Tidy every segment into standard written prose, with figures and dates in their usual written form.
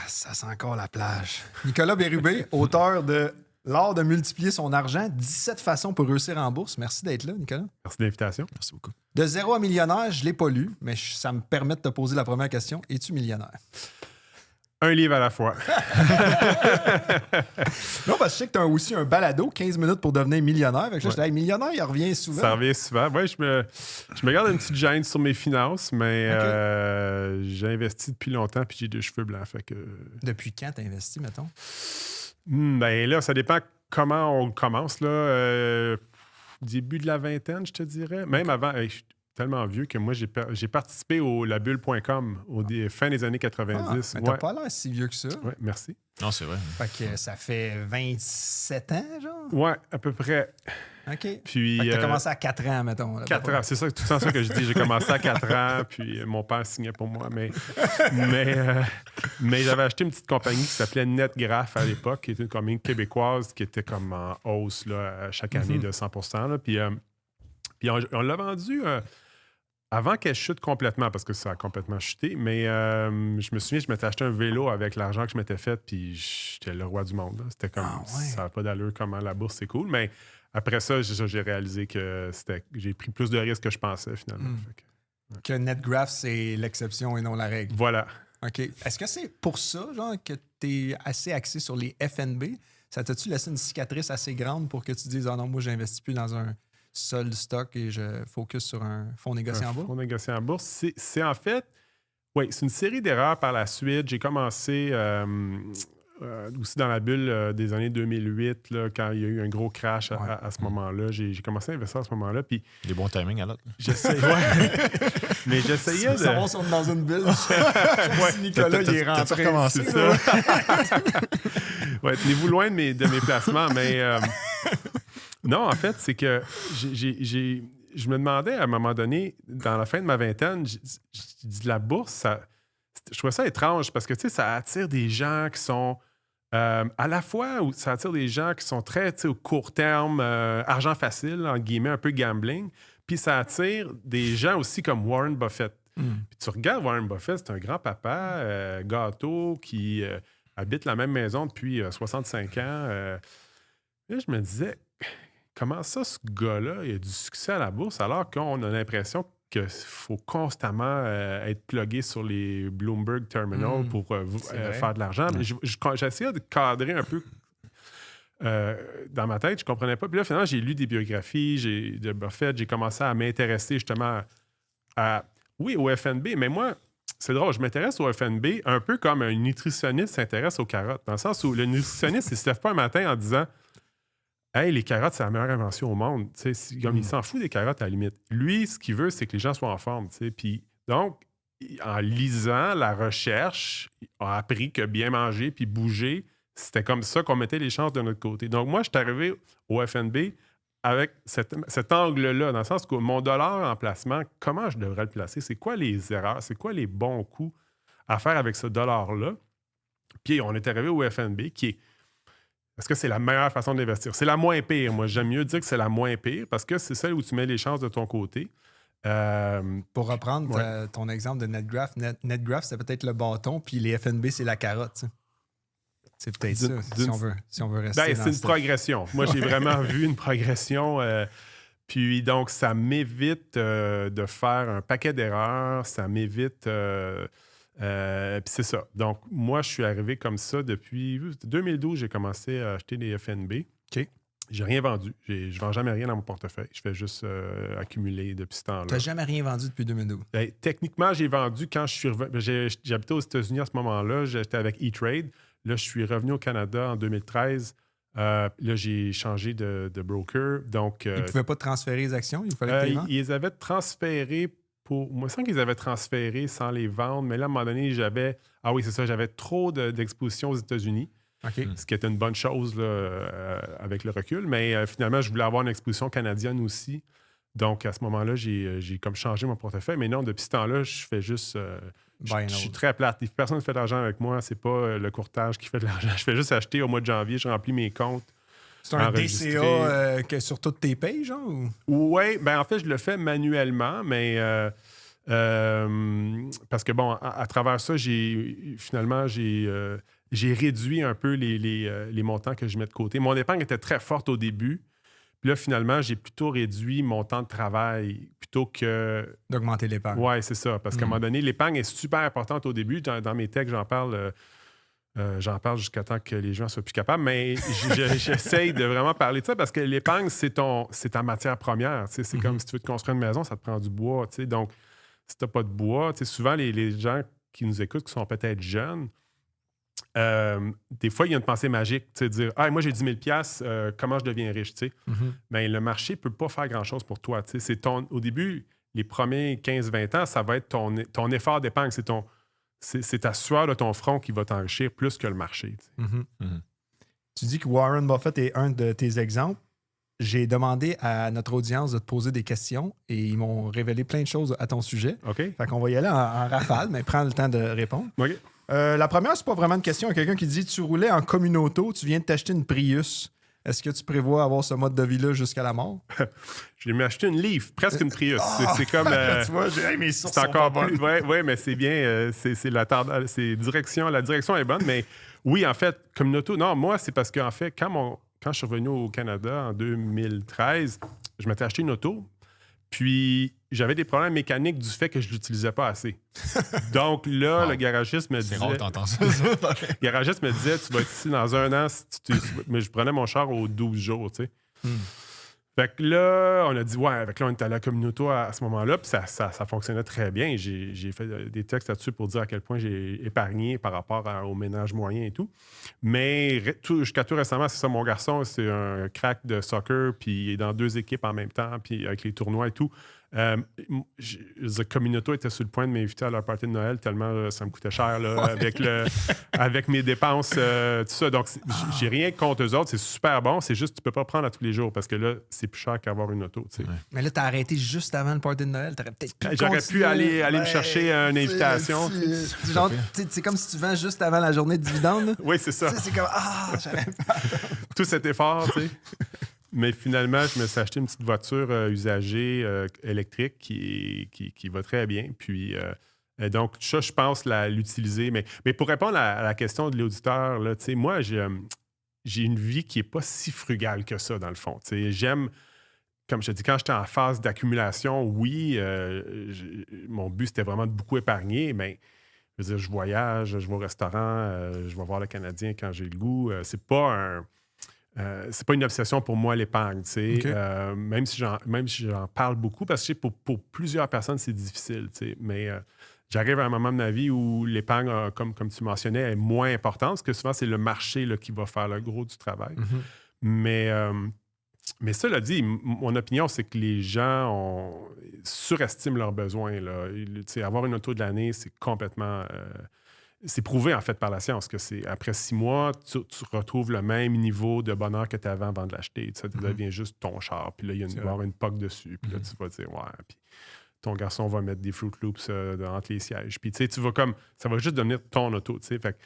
ça sent encore la plage. Nicolas Bérubé, auteur de L'art de multiplier son argent, 17 façons pour réussir en bourse. Merci d'être là, Nicolas. Merci de l'invitation. Merci beaucoup. De 0 à millionnaire, je ne l'ai pas lu, mais ça me permet de te poser la première question. Es-tu millionnaire? Un livre à la fois. Non, parce que je sais que tu as aussi un balado, 15 minutes pour devenir millionnaire. Fait que là, je dis, hey, millionnaire, il revient souvent. Ça revient souvent. Ouais, je me garde une petite gêne sur mes finances, mais j'ai investi depuis longtemps puis j'ai 2 cheveux blancs. Fait que... Depuis quand tu as investi, mettons? Ben là, ça dépend comment on commence. Là, début de la vingtaine, je te dirais. Même avant, je suis tellement vieux que moi, j'ai participé au labulle.com fin des années 90. Mais t'as pas l'air si vieux que ça. Oui, merci. Non, c'est vrai. Fait que ça fait 27 ans, genre? Ouais, à peu près. OK. Puis, Fait que t'as commencé à 4 ans, mettons. 4 ans, c'est ça, tout le temps ça que je dis. J'ai commencé à 4 ans, puis mon père signait pour moi. Mais j'avais acheté une petite compagnie qui s'appelait NetGraph à l'époque, qui était une compagnie québécoise qui était comme en hausse là, chaque année de 100%. Là. Puis on l'a vendu avant qu'elle chute complètement, parce que ça a complètement chuté. Mais je me souviens, je m'étais acheté un vélo avec l'argent que je m'étais fait, puis j'étais le roi du monde. Là. C'était comme, ça n'a pas d'allure comment la bourse, c'est cool. Mais après ça, j'ai réalisé que j'ai pris plus de risques que je pensais, finalement. Fait que NetGraph, c'est l'exception et non la règle. Voilà. OK. Est-ce que c'est pour ça, genre, que tu es assez axé sur les FNB? Ça t'a-tu laissé une cicatrice assez grande pour que tu dises « Ah non, moi, j'investis plus dans un seul stock et je focus sur un fonds négocié en bourse? » Fonds négocié en bourse, c'est en fait... Oui, c'est une série d'erreurs par la suite. J'ai commencé aussi dans la bulle des années 2008, là, quand il y a eu un gros crash à ce moment-là. J'ai commencé à investir à ce moment-là. Puis des bons timings à l'autre. Mais j'essayais de... Savoir si on est dans une bulle. Si Nicolas, il est rentré. C'est ça. Ouais, tenez-vous loin de mes placements, mais... non, en fait, c'est que je me demandais à un moment donné, dans la fin de ma vingtaine, je dis la bourse, je trouvais ça étrange parce que, tu sais, ça attire des gens qui sont... à la fois, ça attire des gens qui sont très, tu sais, au court terme, argent facile, en guillemets, un peu gambling, puis ça attire des gens aussi comme Warren Buffett. Puis tu regardes Warren Buffett, c'est un grand-papa gâteau qui habite la même maison depuis 65 ans. Et je me disais, comment ça, ce gars-là, il a du succès à la bourse alors qu'on a l'impression qu'il faut constamment être plugué sur les Bloomberg Terminals pour faire de l'argent. Mais j'essayais de cadrer un peu dans ma tête, je comprenais pas. Puis là, finalement, j'ai lu des biographies de Buffett, j'ai commencé à m'intéresser justement au FNB, mais moi, c'est drôle, je m'intéresse au FNB un peu comme un nutritionniste s'intéresse aux carottes, dans le sens où le nutritionniste, il ne se lève pas un matin en disant « Hey, les carottes, c'est la meilleure invention au monde. » Comme il s'en fout des carottes à la limite. Lui, ce qu'il veut, c'est que les gens soient en forme. Puis donc, en lisant la recherche, il a appris que bien manger puis bouger, c'était comme ça qu'on mettait les chances de notre côté. Donc moi, je suis arrivé au FNB avec cet angle-là, dans le sens que mon dollar en placement, comment je devrais le placer? C'est quoi les erreurs? C'est quoi les bons coups à faire avec ce dollar-là? Puis on est arrivé au FNB qui est... Est-ce que c'est la meilleure façon d'investir? C'est la moins pire. Moi, j'aime mieux dire que c'est la moins pire parce que c'est celle où tu mets les chances de ton côté. Pour reprendre ton exemple de NetGraph, NetGraph, c'est peut-être le bâton, puis les FNB, c'est la carotte. T'sais. C'est peut-être ça, si on veut rester dans c'est une progression. Moi, j'ai vraiment vu une progression. Puis donc, ça m'évite de faire un paquet d'erreurs. Ça m'évite... puis c'est ça. Donc, moi, je suis arrivé comme ça depuis 2012. J'ai commencé à acheter des FNB. OK. J'ai rien vendu. Je ne vends jamais rien dans mon portefeuille. Je fais juste accumuler depuis ce temps-là. Tu n'as jamais rien vendu depuis 2012? Ben, techniquement, j'ai vendu quand je suis revenu. J'habitais aux États-Unis à ce moment-là. J'étais avec E-Trade. Là, je suis revenu au Canada en 2013. Là, j'ai changé de broker. Donc, ils ne pouvaient pas transférer les actions? Il fallait que tu les vendes? Ils avaient transféré pour... Moi, je sens qu'ils avaient transféré sans les vendre. Mais là, à un moment donné, j'avais... Ah oui, c'est ça. J'avais trop d'exposition aux États-Unis. Okay. Ce qui était une bonne chose là, avec le recul. Mais finalement, je voulais avoir une exposition canadienne aussi. Donc, à ce moment-là, j'ai comme changé mon portefeuille. Mais non, depuis ce temps-là, je fais juste... je suis très plate. Personne ne fait de l'argent avec moi. C'est pas le courtage qui fait de l'argent. Je fais juste acheter au mois de janvier. Je remplis mes comptes. C'est un DCA sur toutes tes payes, genre? Oui. Ben en fait, je le fais manuellement, mais Parce que, bon, à travers ça, finalement, j'ai réduit un peu les montants que je mets de côté. Mon épargne était très forte au début. Puis là, finalement, j'ai plutôt réduit mon temps de travail plutôt que... D'augmenter l'épargne. Oui, c'est ça. Parce qu'à un moment donné, l'épargne est super importante au début. Dans mes textes, j'en parle jusqu'à temps que les gens soient plus capables. Mais j'essaye de vraiment parler de ça parce que l'épargne, c'est ta matière première. C'est comme si tu veux te construire une maison, ça te prend du bois. Donc, si tu n'as pas de bois, souvent, les gens qui nous écoutent, qui sont peut-être jeunes, des fois, il y a une pensée magique, de dire « Ah, moi, j'ai 10 000 comment je deviens riche? » Mais le marché ne peut pas faire grand-chose pour toi. Au début, les premiers 15-20 ans, ça va être ton effort d'épargne. C'est ta sueur de ton front qui va t'enrichir plus que le marché. Tu dis que Warren Buffett est un de tes exemples. J'ai demandé à notre audience de te poser des questions et ils m'ont révélé plein de choses à ton sujet. OK. Fait qu'on va y aller en rafale, mais prends le temps de répondre. OK. La première, c'est pas vraiment une question. Il y a quelqu'un qui dit tu roulais en communauto, tu viens de t'acheter une Prius. Est-ce que tu prévois avoir ce mode de vie-là jusqu'à la mort? Je vais m'acheter une Leaf, presque une Prius. C'est comme. Tu vois, mes sources c'est encore sont pas plus. Oui, mais c'est bien. La direction est bonne. Mais oui, en fait, communauto. Non, moi, c'est parce qu'en fait, quand je suis revenu au Canada en 2013, je m'étais acheté une auto. Puis, j'avais des problèmes mécaniques du fait que je ne l'utilisais pas assez. Donc là, le garagiste me disait... C'est rare, t'entends ça. Le garagiste me disait, tu vas être ici dans un an. Mais je prenais mon char aux 12 jours, tu sais. Fait que là, on a dit, ouais, avec là, on était à la communauté à ce moment-là, puis ça fonctionnait très bien. J'ai fait des textes là-dessus pour dire à quel point j'ai épargné par rapport au ménage moyen et tout. Mais jusqu'à tout récemment, c'est ça, mon garçon, c'est un crack de soccer, puis il est dans 2 équipes en même temps, puis avec les tournois et tout. The Communauté était sur le point de m'inviter à leur party de Noël tellement ça me coûtait cher là, avec mes dépenses, tout ça. Donc, j'ai rien contre eux autres. C'est super bon. C'est juste que tu peux pas prendre à tous les jours parce que là, c'est plus cher qu'avoir une auto. Tu sais. Mais là, t'as arrêté juste avant le party de Noël. T'aurais peut-être pu J'aurais continuer. pu aller me chercher une invitation. C'est comme si tu vends juste avant la journée de dividende. Oui, c'est ça. C'est comme j'avais pas. Tout cet effort, tu sais. Mais finalement, je me suis acheté une petite voiture usagée électrique qui va très bien. Puis, donc, ça, je pense l'utiliser. Mais pour répondre à la question de l'auditeur, là, moi, j'ai une vie qui n'est pas si frugale que ça, dans le fond. J'aime, comme je te dis, quand j'étais en phase d'accumulation, oui, mon but, c'était vraiment de beaucoup épargner, mais je veux dire, je voyage, je vais au restaurant, je vais voir le Canadien quand j'ai le goût. C'est pas une obsession pour moi, l'épargne. Okay. Même si j'en parle beaucoup, parce que pour plusieurs personnes, c'est difficile. Mais j'arrive à un moment de ma vie où l'épargne, comme tu mentionnais, est moins importante, parce que souvent, c'est le marché là, qui va faire le gros du travail. Mais cela dit, mon opinion, c'est que les gens surestiment leurs besoins. Là. Avoir une auto de l'année, c'est complètement... c'est prouvé, en fait, par la science que c'est après 6 mois, tu retrouves le même niveau de bonheur que tu avais avant de l'acheter. Ça devient juste ton char. Puis là, il va y avoir une POC dessus. Puis là, tu vas dire, ouais. Puis ton garçon va mettre des Fruit Loops entre les sièges. Puis tu vas comme, ça va juste devenir ton auto. Fait que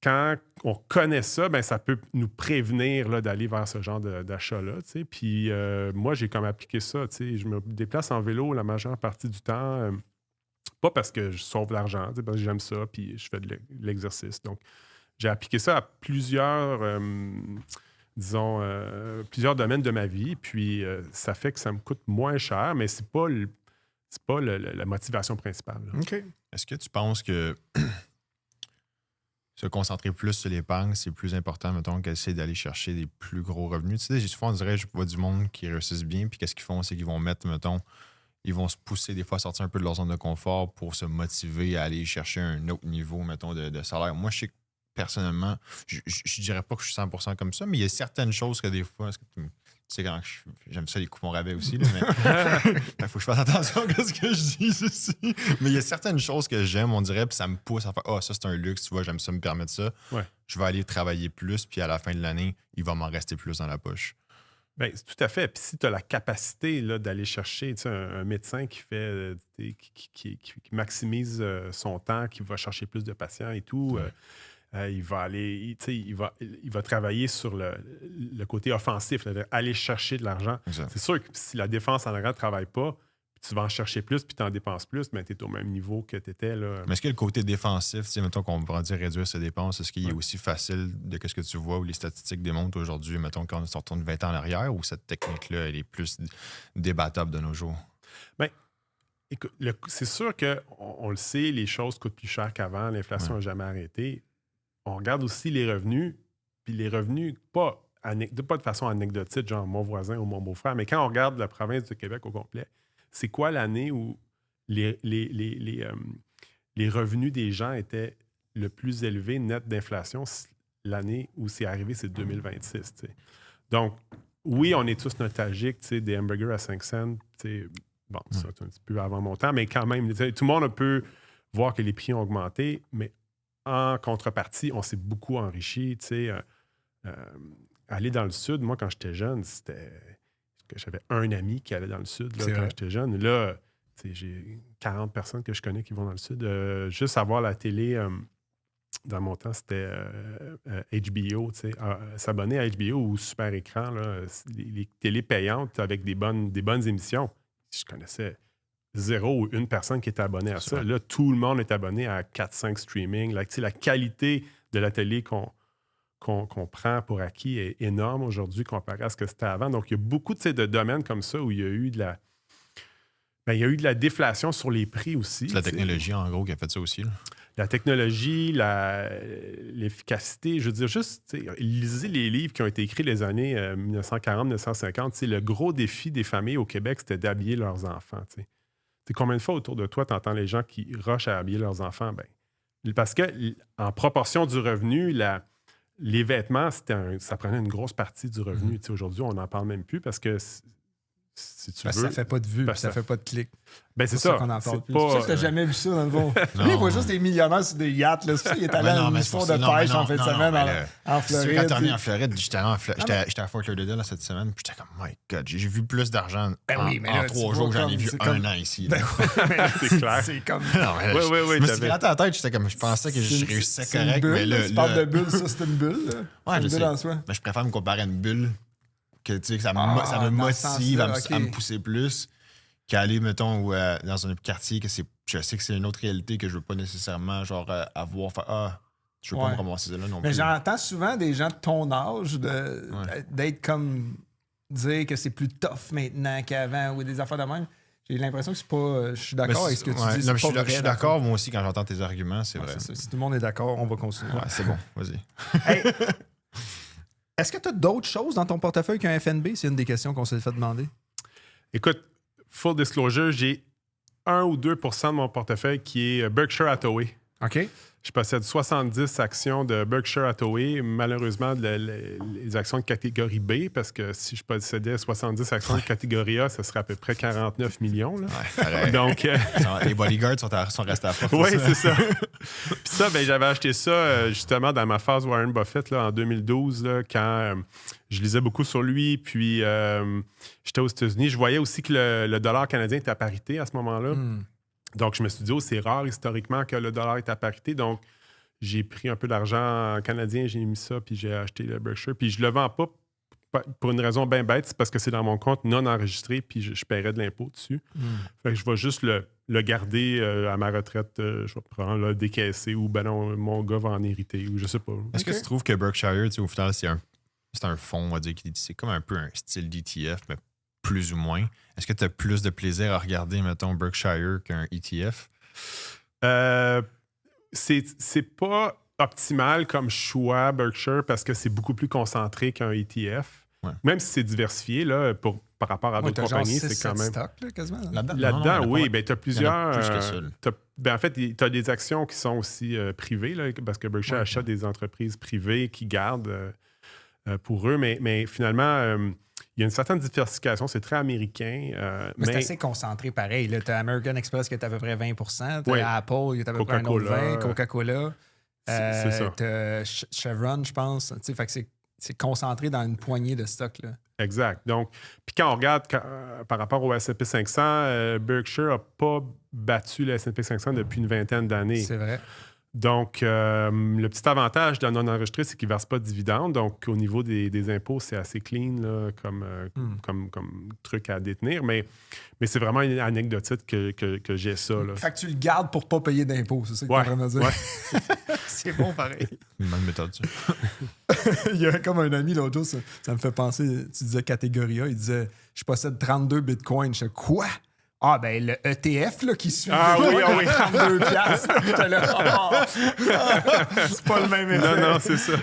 quand on connaît ça, ben, ça peut nous prévenir là, d'aller vers ce genre d'achat-là. Puis moi, j'ai comme appliqué ça. Je me déplace en vélo la majeure partie du temps. Pas parce que je sauve de l'argent, parce que j'aime ça, puis je fais de l'exercice. Donc, j'ai appliqué ça à plusieurs domaines de ma vie, puis ça fait que ça me coûte moins cher, mais c'est pas la motivation principale. OK. Est-ce que tu penses que se concentrer plus sur l'épargne, c'est plus important, mettons, qu'essayer d'aller chercher des plus gros revenus? Tu sais, souvent, on dirait, je vois du monde qui réussissent bien, puis qu'est-ce qu'ils font? C'est qu'ils vont mettre, mettons, ils vont se pousser des fois à sortir un peu de leur zone de confort pour se motiver à aller chercher un autre niveau, mettons, de salaire. Moi, je sais que personnellement, je dirais pas que je suis 100% comme ça, mais il y a certaines choses que des fois, tu sais, quand j'aime ça les coupons rabais aussi, là, mais il faut que je fasse attention à ce que je dis ici. Mais il y a certaines choses que j'aime, on dirait, puis ça me pousse à faire ça, c'est un luxe, tu vois, j'aime ça me permettre ça. Ouais. Je vais aller travailler plus, puis à la fin de l'année, il va m'en rester plus dans la poche. Bien, tout à fait. Puis si tu as la capacité là, d'aller chercher un médecin qui fait qui maximise son temps, qui va chercher plus de patients et tout, il va aller, il va travailler sur le côté offensif, aller chercher de l'argent. Exact. C'est sûr que si la défense en arrière ne travaille pas, tu vas en chercher plus, puis tu en dépenses plus, mais tu es au même niveau que tu étais. Là. Mais est-ce que le côté défensif, mettons qu'on pourrait dire réduire ses dépenses, est-ce qu'il est aussi facile de ce que tu vois ou les statistiques démontrent aujourd'hui, mettons quand on retourne 20 ans en arrière, ou cette technique-là, elle est plus débattable de nos jours? Bien, écoute, c'est sûr qu'on le sait, les choses coûtent plus cher qu'avant, l'inflation n'a jamais arrêté. On regarde aussi les revenus, puis les revenus, pas de façon anecdotique, genre mon voisin ou mon beau-frère, mais quand on regarde la province du Québec au complet, c'est quoi l'année où les revenus des gens étaient le plus élevé net d'inflation? L'année où c'est arrivé, c'est 2026. T'sais. Donc, oui, on est tous nostalgiques des hamburgers à 5 cents. Bon, ça, c'est un petit peu avant mon temps, mais quand même, tout le monde peut voir que les prix ont augmenté, mais en contrepartie, on s'est beaucoup enrichi. Aller dans le sud, moi, quand j'étais jeune, j'avais un ami qui allait dans le sud là, quand j'étais jeune. Là, j'ai 40 personnes que je connais qui vont dans le sud. Juste avoir la télé, dans mon temps, c'était HBO. S'abonner à HBO ou Super Écran, là, les télés payantes avec des bonnes émissions. Je connaissais 0 ou 1 personne qui était abonnée à ça. Là, tout le monde est abonné à 4-5 streaming. La qualité de la télé qu'on prend pour acquis est énorme aujourd'hui comparé à ce que c'était avant. Donc, il y a beaucoup de domaines comme ça où il y a eu de la déflation sur les prix aussi. C'est la technologie, en gros, qui a fait ça aussi. Là. La technologie, l'efficacité, je veux dire, juste, lisez les livres qui ont été écrits les années 1940-1950. Le gros défi des familles au Québec, c'était d'habiller leurs enfants. Combien de fois autour de toi, tu entends les gens qui rushent à habiller leurs enfants? Parce que en proportion du revenu, les vêtements, ça prenait une grosse partie du revenu. Aujourd'hui, on n'en parle même plus parce que si tu veux... Ça fait pas de vue, ça fait pas de clics. C'est ça. Qu'on en parle plus. Pas, C'est pour ça que t'as jamais vu ça dans le fond. Lui, il voit juste des millionnaires sur des yachts. Là. Il est allé à une mission de pêche en fin de semaine en Floride. Quand t'es revenu en Floride, j'étais à Fort Lauderdale cette semaine, puis j'étais comme, my God, j'ai vu plus d'argent en 3 jours que j'en ai vu un an ici. C'est clair. C'est comme... Oui. Je me suis gratté la tête, j'étais comme, je pensais que je réussissais correct. Mais là, tu parles de bulle, ça, c'est une bulle. Ouais, je sais. En soi. Mais je préfère me comparer à une bulle que ça me motive à me pousser plus qu'aller, mettons, dans un quartier que je sais que c'est une autre réalité que je veux pas nécessairement avoir. Je veux pas me ramasser là non plus. Mais j'entends souvent des gens de ton âge d'être comme dire que c'est plus tough maintenant qu'avant ou des affaires de même. J'ai l'impression que c'est pas. Je suis d'accord avec ce que tu dis. Non, je suis d'accord, moi aussi, quand j'entends tes arguments, c'est vrai. Si tout le monde est d'accord, on va continuer. Ouais, c'est bon, vas-y. Hey, est-ce que tu as d'autres choses dans ton portefeuille qu'un FNB? C'est une des questions qu'on s'est fait demander. Écoute, full disclosure, j'ai 1 ou 2 % de mon portefeuille qui est Berkshire Hathaway. OK. Je possède 70 actions de Berkshire Hathaway. Malheureusement, les actions de catégorie B, parce que si je possédais 70 actions de catégorie A, ce serait à peu près 49 millions. Là. Ouais, donc, les bodyguards sont restés à force. Oui, c'est ça. Puis ça, j'avais acheté ça justement dans ma phase Warren Buffett là, en 2012, là, quand je lisais beaucoup sur lui. Puis j'étais aux États-Unis. Je voyais aussi que le dollar canadien était à parité à ce moment-là. Donc, je me suis dit, c'est rare historiquement que le dollar est à parité. Donc, j'ai pris un peu d'argent canadien, j'ai mis ça, puis j'ai acheté le Berkshire. Puis je le vends pas pour une raison bien bête, c'est parce que c'est dans mon compte non enregistré, puis je paierais de l'impôt dessus. Fait que je vais juste le garder à ma retraite. Je vais prendre le décaisser ou non, mon gars va en hériter ou je sais pas. Est-ce que tu trouves que Berkshire, au final, c'est un fonds, on va dire, c'est comme un peu un style d'ETF, mais plus ou moins. Est-ce que tu as plus de plaisir à regarder, mettons, Berkshire qu'un ETF? C'est pas optimal comme choix, Berkshire, parce que c'est beaucoup plus concentré qu'un ETF. Ouais. Même si c'est diversifié, là, par rapport à d'autres compagnies, c'est quand même... Stocks, là, quasiment. Là-dedans, oui, tu as plusieurs... Plus que ça. En fait, tu as des actions qui sont aussi privées, là, parce que Berkshire achète des entreprises privées qui gardent pour eux, mais finalement... il y a une certaine diversification, c'est très américain. Mais c'est assez concentré pareil. Tu as American Express qui est à peu près 20 tu as Apple qui est à peu près un autre 20 Coca-Cola. C'est ça. Tu as Chevron, je pense. Fait que c'est concentré dans une poignée de stocks. Là. Exact. Donc, puis quand on regarde par rapport au S&P 500, Berkshire n'a pas battu le S&P 500 depuis une vingtaine d'années. C'est vrai. Donc, le petit avantage d'un non-enregistré, c'est qu'il ne verse pas de dividendes. Donc, au niveau des impôts, c'est assez clean là, comme truc à détenir. Mais c'est vraiment une anecdotique que j'ai ça. Là. Fait que tu le gardes pour ne pas payer d'impôts, c'est ça que tu es en train de dire? Ouais. C'est bon, pareil. Une bonne méthode, ça. Il y a comme un ami l'autre jour, ça me fait penser, tu disais catégorie A, il disait « Je possède 32 bitcoins. » Je dis « Quoi? » Ah, ben le ETF là, qui suit. Ah oui. 32 piastres. J'étais là, c'est pas le même effet. Non, c'est ça.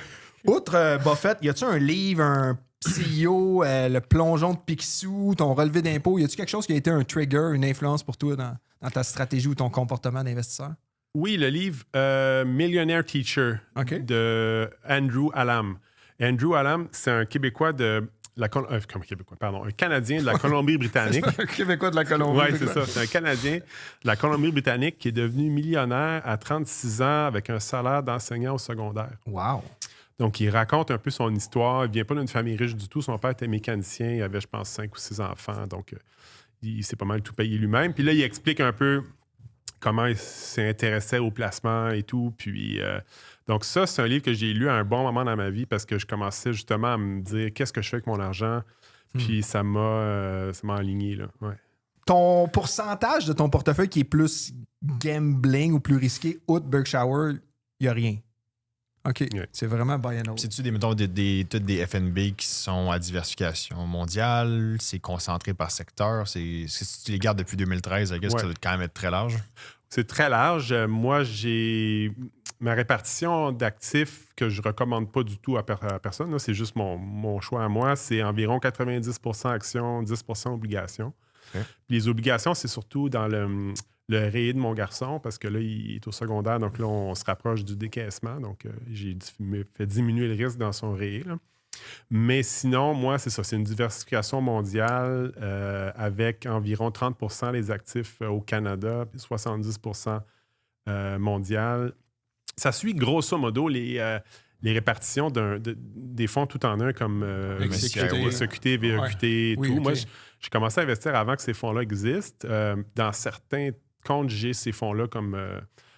Outre Buffett, y a-tu un livre, un CEO, le plongeon de Picsou, ton relevé d'impôt, y a-tu quelque chose qui a été un trigger, une influence pour toi dans ta stratégie ou ton comportement d'investisseur? Oui, le livre Millionaire Teacher de Andrew Allam. Andrew Allam, c'est un Québécois un Canadien de la Colombie-Britannique. Un Québécois de la Colombie. Oui, c'est ça. C'est un Canadien de la Colombie-Britannique qui est devenu millionnaire à 36 ans avec un salaire d'enseignant au secondaire. Wow! Donc, il raconte un peu son histoire. Il ne vient pas d'une famille riche du tout. Son père était mécanicien. Il avait, je pense, 5 ou 6 enfants. Donc, il s'est pas mal tout payé lui-même. Puis là, il explique un peu comment il s'est intéressé au placement et tout. Puis, donc ça, c'est un livre que j'ai lu à un bon moment dans ma vie parce que je commençais justement à me dire qu'est-ce que je fais avec mon argent. Puis ça m'a aligné, là. Ouais. Ton pourcentage de ton portefeuille qui est plus gambling ou plus risqué, outre Berkshire, il n'y a rien. OK. Ouais. C'est vraiment buy and hold. C'est-tu toutes des FNB qui sont à diversification mondiale? C'est concentré par secteur? Si tu les gardes depuis 2013, I guess, ça doit quand même être très large. C'est très large. Moi, j'ai ma répartition d'actifs que je ne recommande pas du tout à personne. Là, c'est juste mon choix à moi. C'est environ 90% actions, 10% obligations. Okay. Les obligations, c'est surtout dans le rayé de mon garçon parce que là, il est au secondaire. Donc là, on se rapproche du décaissement. Donc, j'ai fait diminuer le risque dans son rayé. Là. Mais sinon, moi, c'est ça. C'est une diversification mondiale avec environ 30% les actifs au Canada, puis 70% mondial. Ça suit grosso modo les répartitions des fonds tout en un comme SEQT, VEQT et tout. Oui, Moi, j'ai commencé à investir avant que ces fonds-là existent. Dans certains comptes, j'ai ces fonds-là comme...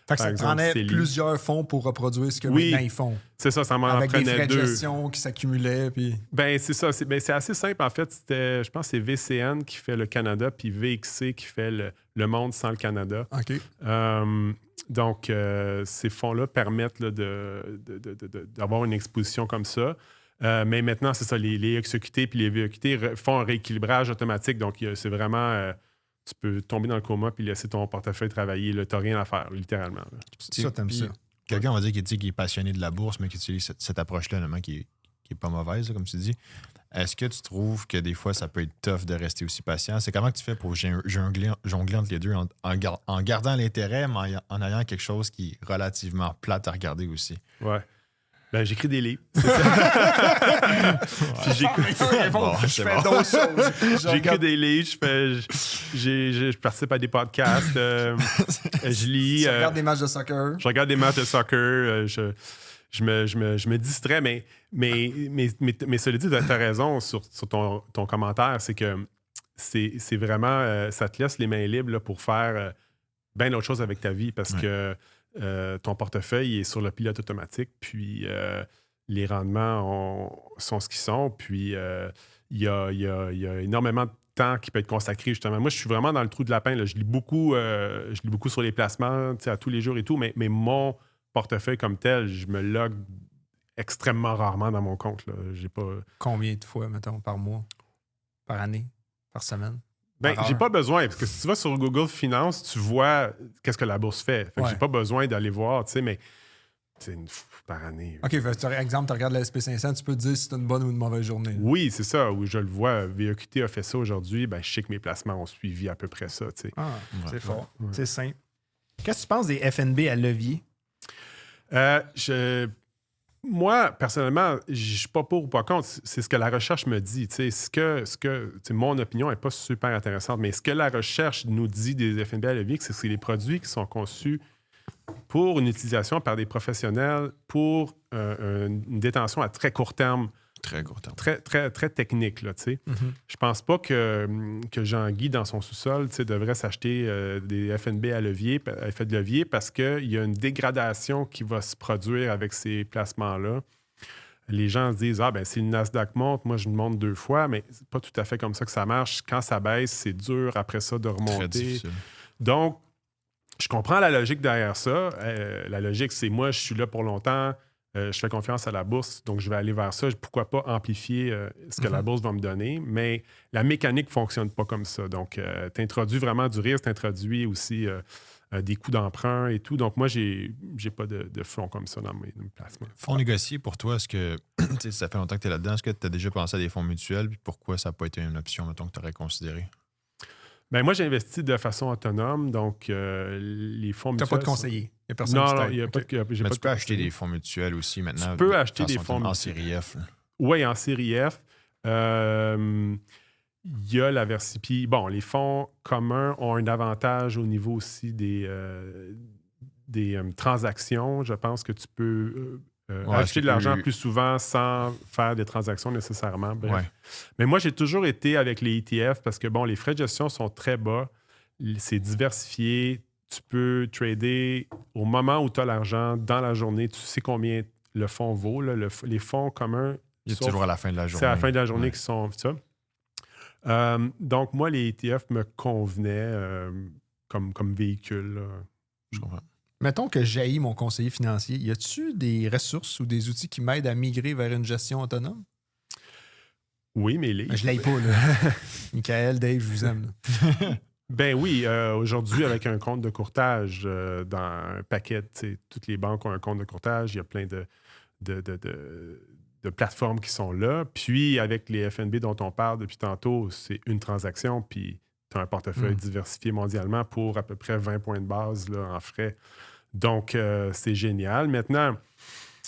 Fait que ça te prenait plusieurs fonds pour reproduire ce que maintenant ils font. C'est ça m'en avec prenait des frais deux. de gestion qui s'accumulaient. Puis... Ben, c'est ça. C'est assez simple, en fait. Je pense que c'est VCN qui fait le Canada, puis VXC qui fait le monde sans le Canada. OK. Donc, ces fonds-là permettent là, d'avoir une exposition comme ça. Mais maintenant, c'est ça. Les XEQT puis les VEQT font un rééquilibrage automatique. Donc, c'est vraiment... tu peux tomber dans le coma puis laisser ton portefeuille travailler. Tu n'as rien à faire, littéralement. Là. Ça, t'aimes ça. Quelqu'un va dire qu'il est passionné de la bourse, mais qui utilise cette approche-là, qui est pas mauvaise, là, comme tu dis. Est-ce que tu trouves que des fois, ça peut être tough de rester aussi patient? C'est comment que tu fais pour jongler entre les deux en gardant l'intérêt, mais en ayant quelque chose qui est relativement plate à regarder aussi? Ouais. Ben, j'écris des livres. Puis j'écris des livres, je participe à des podcasts, je lis. Tu regardes des matchs de soccer. Je regarde des matchs de soccer. Je me distrais, mais cela dit, tu as raison sur ton commentaire, c'est que c'est vraiment, ça te laisse les mains libres là, pour faire bien d'autres choses avec ta vie parce que ton portefeuille est sur le pilote automatique, puis les rendements sont ce qu'ils sont, puis il y a énormément de temps qui peut être consacré justement. Moi, je suis vraiment dans le trou de lapin. Là. Je lis beaucoup sur les placements à tous les jours et tout, mais mon portefeuille comme tel, je me log extrêmement rarement dans mon compte. Là. J'ai pas... Combien de fois, mettons, par mois, par année, par semaine? Ben, j'ai pas besoin, parce que si tu vas sur Google Finance, tu vois qu'est-ce que la bourse fait. Fait que j'ai pas besoin d'aller voir, tu sais, mais c'est une par année. OK, par exemple, tu regardes la SP500, tu peux te dire si c'est une bonne ou une mauvaise journée. Oui, c'est ça. Oui, je le vois. VEQT a fait ça aujourd'hui. Ben, je sais que mes placements ont suivi à peu près ça, tu sais. Ah, c'est fort. Ouais. C'est simple. Qu'est-ce que tu penses des FNB à levier? Moi, personnellement, je ne suis pas pour ou pas contre. C'est ce que la recherche me dit. Mon opinion n'est pas super intéressante, mais ce que la recherche nous dit des FNB à levier, c'est que c'est les produits qui sont conçus pour une utilisation par des professionnels pour une détention à très court terme Très court terme. Très, très, très technique, là, tu sais. Je pense pas que Jean-Guy, dans son sous-sol, tu sais, devrait s'acheter des FNB à effet de levier parce qu'il y a une dégradation qui va se produire avec ces placements-là. Les gens se disent « Ah, ben si le Nasdaq monte, moi, je le monte 2 fois », mais c'est pas tout à fait comme ça que ça marche. Quand ça baisse, c'est dur après ça de remonter. Très difficile. Donc, je comprends la logique derrière ça. La logique, c'est moi, je suis là pour longtemps, je fais confiance à la bourse, donc je vais aller vers ça. Pourquoi pas amplifier ce que la bourse va me donner? Mais la mécanique ne fonctionne pas comme ça. Donc, tu introduis vraiment du risque, tu introduis aussi des coûts d'emprunt et tout. Donc, moi, j'ai pas de fonds comme ça dans mes placements. Fonds négociés, pour toi, est-ce que ça fait longtemps que tu es là-dedans? Est-ce que tu as déjà pensé à des fonds mutuels? Puis pourquoi ça n'a pas été une option, mettons, que tu aurais considéré? Ben moi, j'ai investi de façon autonome, donc les fonds mutuels... Tu n'as pas de conseiller. Il n'y a personne Non, qui non, t'aide. il n'y a pas de... j'ai Mais pas tu de peux acheter conseiller. des fonds mutuels aussi maintenant. Tu peux acheter des fonds en mutuels. série F. Oui, en série F. Il y a la version... Puis, bon, les fonds communs ont un avantage au niveau aussi des transactions. Je pense que tu peux acheter de l'argent plus souvent sans faire des transactions nécessairement. Bref. Ouais. Mais moi, j'ai toujours été avec les ETF parce que, bon, les frais de gestion sont très bas. C'est diversifié. Tu peux trader au moment où tu as l'argent dans la journée. Tu sais combien le fonds vaut. Là. Les fonds communs... Il y a toujours à la fin de la journée. C'est à la fin de la journée qui sont ça. Donc, moi, les ETF me convenaient comme véhicule. Là. Je comprends. Mettons que j'haïs mon conseiller financier. Y a-tu des ressources ou des outils qui m'aident à migrer vers une gestion autonome? Oui, mais les... Je l'aille pas, là. Michael, Dave, je vous aime. Ben oui, aujourd'hui, avec un compte de courtage dans un paquet, toutes les banques ont un compte de courtage. Il y a plein de plateformes qui sont là. Puis, avec les FNB dont on parle depuis tantôt, c'est une transaction, puis tu as un portefeuille diversifié mondialement pour à peu près 20 points de base là, en frais. Donc, c'est génial. Maintenant,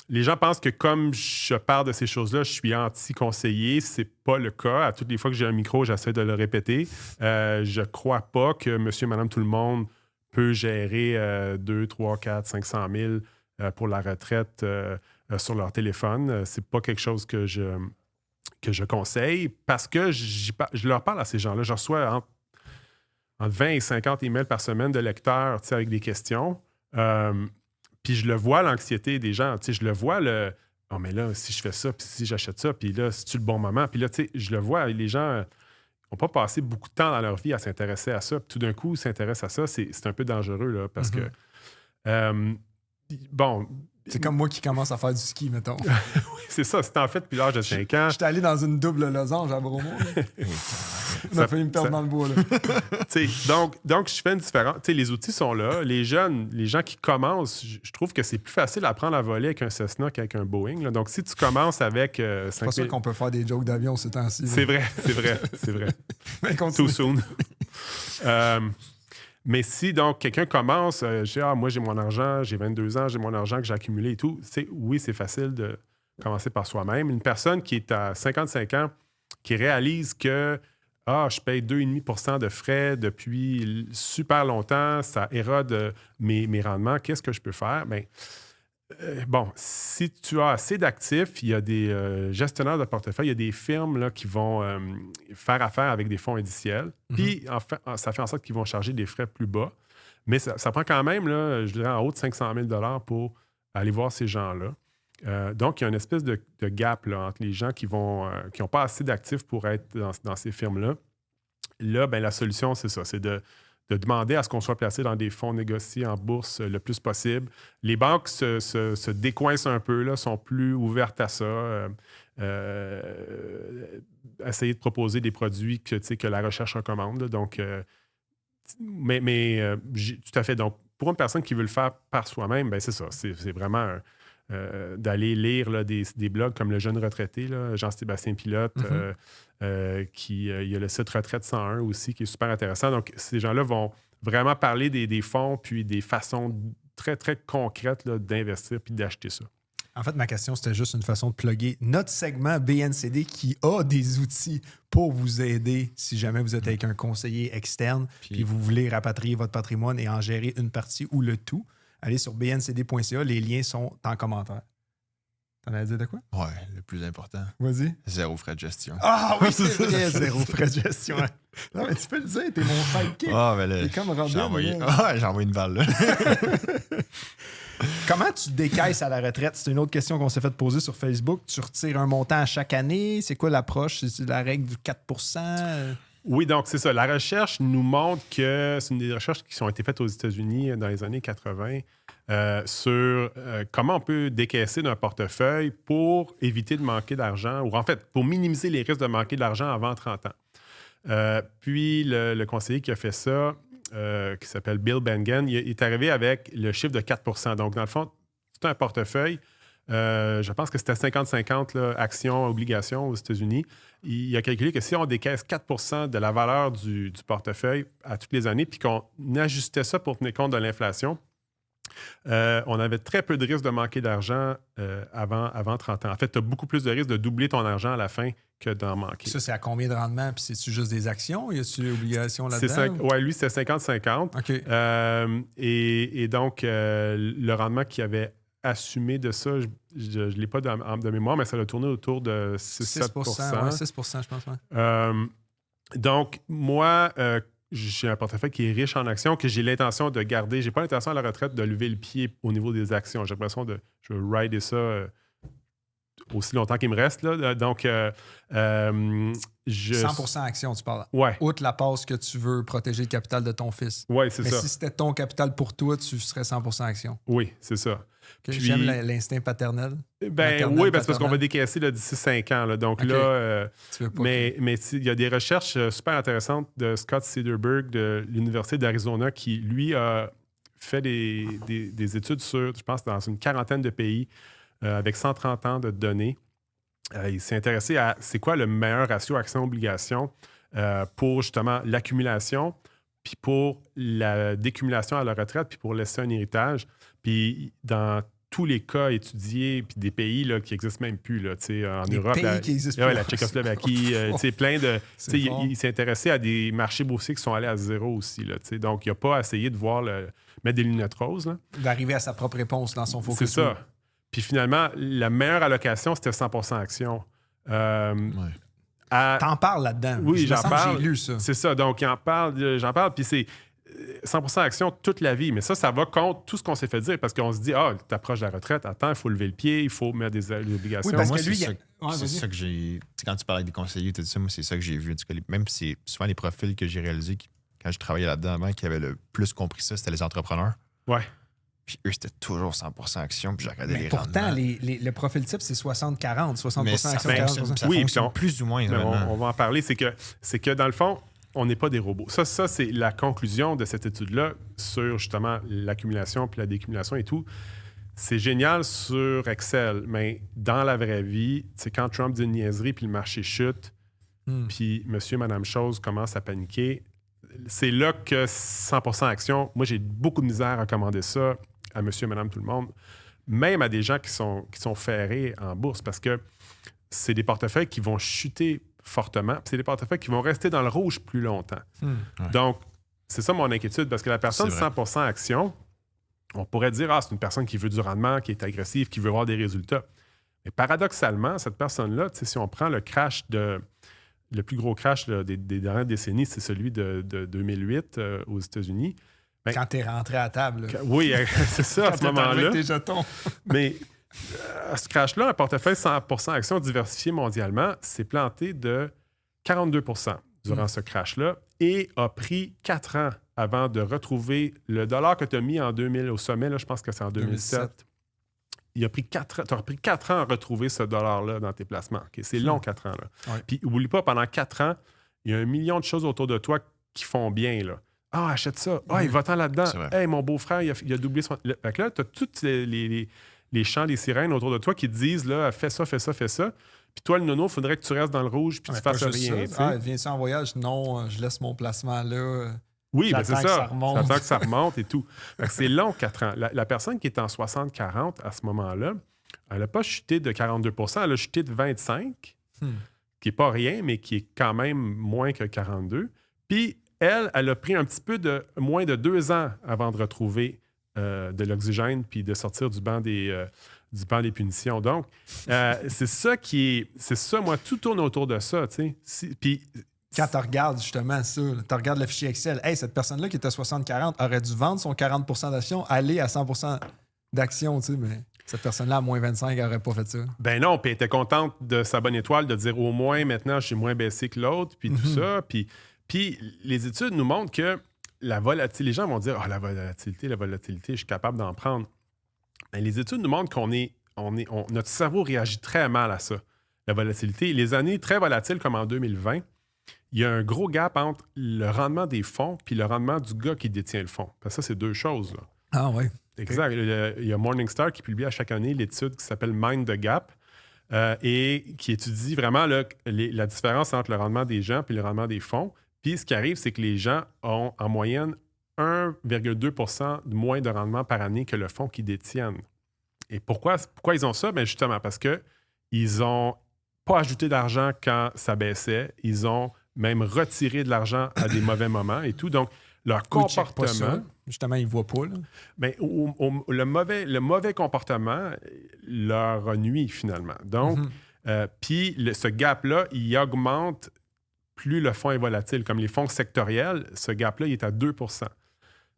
les gens pensent que comme je parle de ces choses-là, je suis anti-conseiller. C'est pas le cas. À toutes les fois que j'ai un micro, j'essaie de le répéter. Je crois pas que monsieur, madame, tout le monde peut gérer 2, 3, 4, 500 000 pour la retraite sur leur téléphone. C'est pas quelque chose que je conseille parce que je leur parle à ces gens-là. Je reçois entre 20 et 50 emails par semaine de lecteurs avec des questions. Puis je le vois, l'anxiété des gens. Je le vois, « Oh, mais là, si je fais ça, puis si j'achète ça, puis là, c'est-tu le bon moment? » Puis là, je le vois, les gens n'ont pas passé beaucoup de temps dans leur vie à s'intéresser à ça. Puis tout d'un coup, ils s'intéressent à ça. C'est un peu dangereux, là, parce que... bon... C'est comme moi qui commence à faire du ski, mettons. Oui, c'est ça. C'était en fait depuis l'âge de 5 ans. J'étais allé dans une double losange à Bromo. Ça a failli me perdre dans le bois. Là. Donc, je fais une différence. Les outils sont là. Les jeunes, les gens qui commencent, je trouve que c'est plus facile d'apprendre à voler avec un Cessna qu'avec un Boeing. Là. Donc, si tu commences avec... c'est pas sûr qu'on peut faire des jokes d'avion ces temps-ci. C'est vrai. Mais Too soon. Mais si donc quelqu'un commence, je dis, moi j'ai mon argent, j'ai 22 ans, j'ai mon argent que j'ai accumulé et tout, oui, c'est facile de commencer par soi-même. Une personne qui est à 55 ans, qui réalise que je paye 2,5 % de frais depuis super longtemps, ça érode mes rendements, qu'est-ce que je peux faire? Bien, si tu as assez d'actifs, il y a des gestionnaires de portefeuille, il y a des firmes là, qui vont faire affaire avec des fonds indiciels. Puis, en fait, ça fait en sorte qu'ils vont charger des frais plus bas. Mais ça prend quand même, là, je dirais, en haut de 500 000 pour aller voir ces gens-là. Donc, il y a une espèce de gap là, entre les gens qui n'ont pas assez d'actifs pour être dans ces firmes-là. Là, ben, la solution, c'est ça, c'est de demander à ce qu'on soit placé dans des fonds négociés en bourse le plus possible. Les banques se décoincent un peu, là, sont plus ouvertes à ça. Essayer de proposer des produits que la recherche recommande. Là. Donc, tout à fait. Donc, pour une personne qui veut le faire par soi-même, ben c'est ça. C'est vraiment d'aller lire là, des blogs comme Le Jeune Retraité, là, Jean-Sébastien Pilote, il y a le site Retraite 101 aussi qui est super intéressant. Donc, ces gens-là vont vraiment parler des fonds puis des façons très, très concrètes là, d'investir puis d'acheter ça. En fait, ma question, c'était juste une façon de plugger notre segment BNCD qui a des outils pour vous aider si jamais vous êtes avec un conseiller externe puis vous voulez rapatrier votre patrimoine et en gérer une partie ou le tout. Allez sur bncd.ca, les liens sont en commentaire. T'en as dit de quoi? Ouais, le plus important. Vas-y. 0 frais de gestion. Ah oui, c'est vrai, 0 frais de gestion. Non, mais tu peux le dire, t'es mon sidekick. Ah, ben là, T'es comme Robin. j'ai envoyé... là. j'ai envoyé une balle, là. Comment tu décaisses à la retraite? C'est une autre question qu'on s'est fait poser sur Facebook. Tu retires un montant à chaque année? C'est quoi l'approche? C'est la règle du 4 Oui, donc c'est ça. La recherche nous montre que c'est une des recherches qui ont été faites aux États-Unis dans les années 80 sur comment on peut décaisser d'un portefeuille pour éviter de manquer d'argent ou en fait pour minimiser les risques de manquer de l'argent avant 30 ans. Puis le conseiller qui a fait ça, qui s'appelle Bill Bengen, il est arrivé avec le chiffre de 4 Donc, dans le fond, c'est un portefeuille. Je pense que c'était 50-50 là, actions, obligations aux États-Unis. Il a calculé que si on décaisse 4 de la valeur du portefeuille à toutes les années, puis qu'on ajustait ça pour tenir compte de l'inflation, on avait très peu de risques de manquer d'argent avant 30 ans. En fait, tu as beaucoup plus de risques de doubler ton argent à la fin que d'en manquer. Ça, c'est à combien de rendement? Puis c'est-tu juste des actions? Y a-tu des obligations là-dedans? Oui, lui, c'était 50-50. OK. Et donc, le rendement qu'il avait assumé de ça, je ne l'ai pas de mémoire, mais ça a tourné autour de 6-7 ouais, 6 je pense. Ouais. Donc, moi, j'ai un portefeuille qui est riche en actions, que j'ai l'intention de garder. Je n'ai pas l'intention à la retraite de lever le pied au niveau des actions. J'ai l'impression de je vais rider ça aussi longtemps qu'il me reste. Là. Donc, 100% actions, tu parles. Ouais. Outre la passe que tu veux protéger le capital de ton fils. Oui, c'est ça. Mais si c'était ton capital pour toi, tu serais 100% actions. Oui, c'est ça. Okay, puis, j'aime l'instinct paternel. Oui, parce qu'on va décaisser là, d'ici 5 ans. Là. Donc là, mais il y a des recherches super intéressantes de Scott Cederberg de l'Université d'Arizona qui, lui, a fait des études sur, je pense, dans une quarantaine de pays avec 130 ans de données. Il s'est intéressé à c'est quoi le meilleur ratio action-obligation pour justement l'accumulation, puis pour la décumulation à la retraite, puis pour laisser un héritage. Puis dans tous les cas étudiés, puis des pays là, qui n'existent même plus, là, en des Europe, pays qui existent plus. La Tchécoslovaquie, plein de... Il s'est intéressé à des marchés boursiers qui sont allés à zéro aussi. Là, donc, il n'a pas essayé de mettre des lunettes roses. Là. D'arriver à sa propre réponse dans son focus. C'est ça. Puis finalement, la meilleure allocation, c'était 100% action. T'en parles là-dedans. Oui, j'en parle. J'ai lu ça. C'est ça. Donc, j'en parle, puis c'est 100% action toute la vie. Mais ça va contre tout ce qu'on s'est fait dire parce qu'on se dit, t'approches de la retraite, attends, il faut lever le pied, il faut mettre des obligations. Oui, parce moi, que lui, c'est ça que j'ai... Quand tu parlais avec des conseillers, tout ça, moi, c'est ça que j'ai vu. Même si c'est souvent les profils que j'ai réalisés quand je travaillais là-dedans avant qui avaient le plus compris ça, c'était les entrepreneurs. Ouais. Puis eux, c'était toujours 100% action, puis je regardais les pourtant, rendements. le profil type, c'est 60-40. 60% mais action, ça 40%. Ça oui, fonctionne plus ou moins. On va en parler. C'est que dans le fond, on n'est pas des robots. Ça c'est la conclusion de cette étude-là sur justement l'accumulation puis la décumulation et tout. C'est génial sur Excel, mais dans la vraie vie, c'est quand Trump dit une niaiserie puis le marché chute, puis monsieur, madame chose commence à paniquer, c'est là que 100% action, moi j'ai beaucoup de misère à commander ça à monsieur, madame, tout le monde, même à des gens qui sont ferrés en bourse parce que c'est des portefeuilles qui vont chuter fortement, puis c'est des portefeuilles qui vont rester dans le rouge plus longtemps. Ouais. Donc, c'est ça mon inquiétude parce que la personne 100% action, on pourrait dire, c'est une personne qui veut du rendement, qui est agressive, qui veut avoir des résultats. Mais paradoxalement, cette personne-là, si on prend le plus gros crash des dernières décennies, c'est celui de 2008 aux États-Unis. Ben, quand tu es rentré à table. Oui, c'est ça, à ce moment-là. Avec tes jetons. Mais à ce crash-là, un portefeuille 100% actions diversifié mondialement s'est planté de 42% durant ce crash-là et a pris 4 ans avant de retrouver le dollar que tu as mis en 2000 au sommet, là, je pense que c'est en 2007. Tu as pris 4 ans à retrouver ce dollar-là dans tes placements. Okay? C'est long, 4 ans. Là. Ouais. Puis, n'oublie pas, pendant 4 ans, il y a 1 million de choses autour de toi qui font bien. Là. Achète ça. Il va-t'en là-dedans. Hey, mon beau-frère, il a doublé son... Fait que là, tu as tous les chants, les sirènes autour de toi qui te disent, là, fais ça, fais ça, fais ça. Puis toi, le nono, il faudrait que tu restes dans le rouge puis tu fasses rien. Viens-tu en voyage? Non, je laisse mon placement là. Oui, c'est ça. J'attends que ça remonte et tout. C'est long, 4 ans. La personne qui est en 60-40 à ce moment-là, elle n'a pas chuté de 42%, elle a chuté de 25%, qui n'est pas rien, mais qui est quand même moins que 42%. Puis elle a pris un petit peu moins de 2 ans avant de retrouver de l'oxygène puis de sortir du banc des du banc des punitions. Donc, c'est ça, moi, tout tourne autour de ça, tu sais. Puis, quand tu regardes justement ça, tu regardes le fichier Excel, hey, cette personne-là qui était 60-40 aurait dû vendre son 40% d'actions, aller à 100% d'actions, tu sais, mais cette personne-là, à moins 25, n'aurait pas fait ça. Ben non, puis elle était contente de sa bonne étoile, de dire au moins maintenant, je suis moins baissé que l'autre, puis tout ça. Puis les études nous montrent que la volatilité, les gens vont dire, la volatilité, je suis capable d'en prendre. Ben, les études nous montrent notre cerveau réagit très mal à ça, la volatilité. Les années très volatiles, comme en 2020, il y a un gros gap entre le rendement des fonds puis le rendement du gars qui détient le fonds. Parce que ça, c'est deux choses, là. Ah oui. Exact. Il y a Morningstar qui publie à chaque année l'étude qui s'appelle Mind the Gap et qui étudie vraiment la différence entre le rendement des gens et le rendement des fonds. Puis ce qui arrive, c'est que les gens ont en moyenne 1,2% de moins de rendement par année que le fonds qu'ils détiennent. Et pourquoi ils ont ça? Bien, justement, parce qu'ils n'ont pas ajouté d'argent quand ça baissait. Ils ont même retiré de l'argent à des mauvais moments et tout. Donc, leur comportement... Justement, ils ne voient pas. Bien, le mauvais comportement leur nuit, finalement. Donc, puis ce gap-là, il augmente plus le fonds est volatile. Comme les fonds sectoriels, ce gap-là, il est à 2%.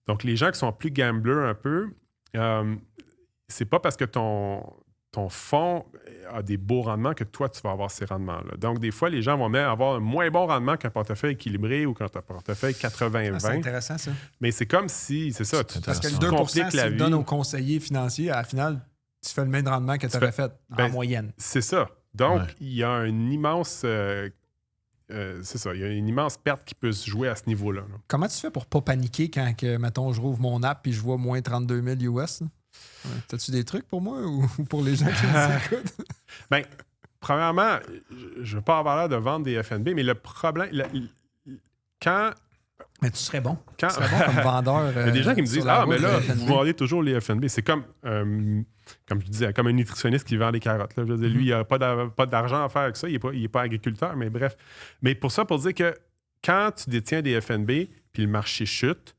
Donc, les gens qui sont plus gamblers un peu, c'est pas parce que ton fonds a des beaux rendements que toi, tu vas avoir ces rendements-là. Donc, des fois, les gens vont même avoir un moins bon rendement qu'un portefeuille équilibré ou qu'un portefeuille 80-20. C'est intéressant, ça. Mais c'est comme si, c'est ça, parce que le 2%, si tu le donnes aux conseillers financiers, à la finale, tu fais le même rendement que tu aurais fait en moyenne. C'est ça. Donc, il y a une immense... c'est ça, il y a une immense perte qui peut se jouer à ce niveau-là. Là. Comment tu fais pour pas paniquer quand, mettons, je rouvre mon app et je vois moins 32 000 US? T'as-tu des trucs pour moi ou pour les gens qui nous écoutent? Bien, premièrement, je ne veux pas avoir l'air de vendre des FNB, mais le problème, quand... Mais tu serais bon. Tu serais bon comme vendeur. Il y a des gens qui me disent, mais là, vous vendez toujours les FNB. C'est comme je disais, comme un nutritionniste qui vend des carottes. Là. Je veux dire, lui, il n'a pas d'argent à faire avec ça. Il n'est pas agriculteur, mais bref. Mais pour dire que quand tu détiens des FNB puis le marché chute,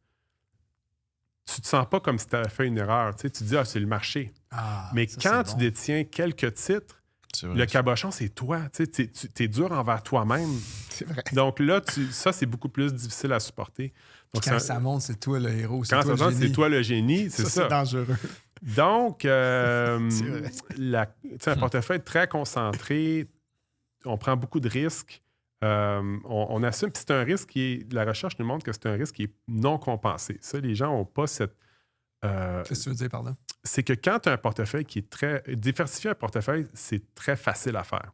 tu te sens pas comme si tu avais fait une erreur. Tu te dis, c'est le marché. Mais ça, quand tu détiens quelques titres, le cabochon, c'est toi. Tu es dur envers toi-même. C'est vrai. Donc là, ça, c'est beaucoup plus difficile à supporter. Donc, quand ça monte, c'est toi le héros. Quand ça monte, c'est toi le génie. C'est ça. C'est dangereux. Donc, un portefeuille très concentré, on prend beaucoup de risques. On assume, puis c'est un risque la recherche nous montre que c'est un risque qui est non compensé. Ça, les gens n'ont pas cette... Qu'est-ce que tu veux dire par là? C'est que quand tu as un portefeuille qui est très... Diversifier un portefeuille, c'est très facile à faire.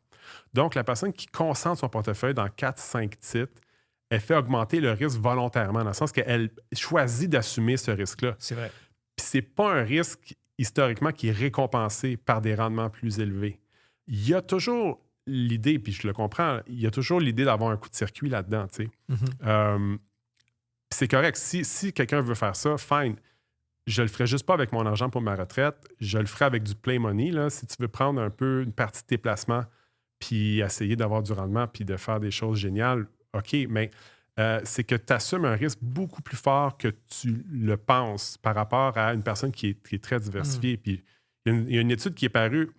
Donc, la personne qui concentre son portefeuille dans 4-5 titres, elle fait augmenter le risque volontairement, dans le sens qu'elle choisit d'assumer ce risque-là. C'est vrai. Puis c'est pas un risque, historiquement, qui est récompensé par des rendements plus élevés. Il y a toujours l'idée, puis je le comprends, il y a toujours l'idée d'avoir un coup de circuit là-dedans, tu sais. C'est correct. Si quelqu'un veut faire ça, fine. Je le ferai juste pas avec mon argent pour ma retraite. Je le ferai avec du play money. Là. Si tu veux prendre un peu une partie de tes placements puis essayer d'avoir du rendement puis de faire des choses géniales, OK, mais c'est que tu assumes un risque beaucoup plus fort que tu le penses par rapport à une personne qui est très diversifiée. Puis il y a une étude qui est parue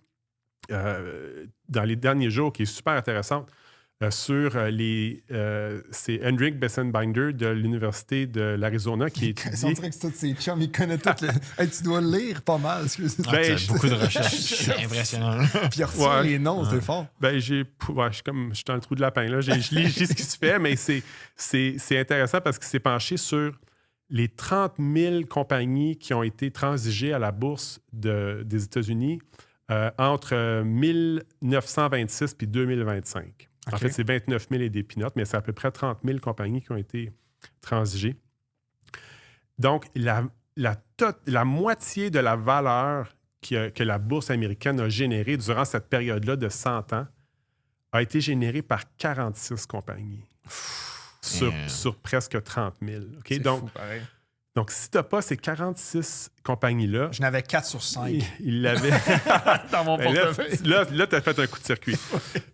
dans les derniers jours qui est super intéressante sur c'est Hendrik Bessenbinder de l'Université de l'Arizona qui étudie... On dirait que c'est tous ses chums, il connaît tout. Hey, tu dois lire pas mal. Beaucoup de recherches. C'est impressionnant. Puis il retient les noms, c'est fort. Ben, je suis dans le trou de lapin. Là. Je lis ce qui se fait, mais c'est intéressant parce qu'il s'est penché sur les 30 000 compagnies qui ont été transigées à la bourse des États-Unis entre 1926 puis 2025. Okay. En fait, c'est 29 000 et des peanuts, mais c'est à peu près 30 000 compagnies qui ont été transigées. Donc, la moitié de la valeur que la bourse américaine a générée durant cette période-là de 100 ans a été générée par 46 compagnies sur presque 30 000. Okay? C'est fou, pareil. Donc, si tu n'as pas ces 46 compagnies-là... Je n'avais 4 sur 5. Il l'avait... dans mon portefeuille. Là tu as fait un coup de circuit.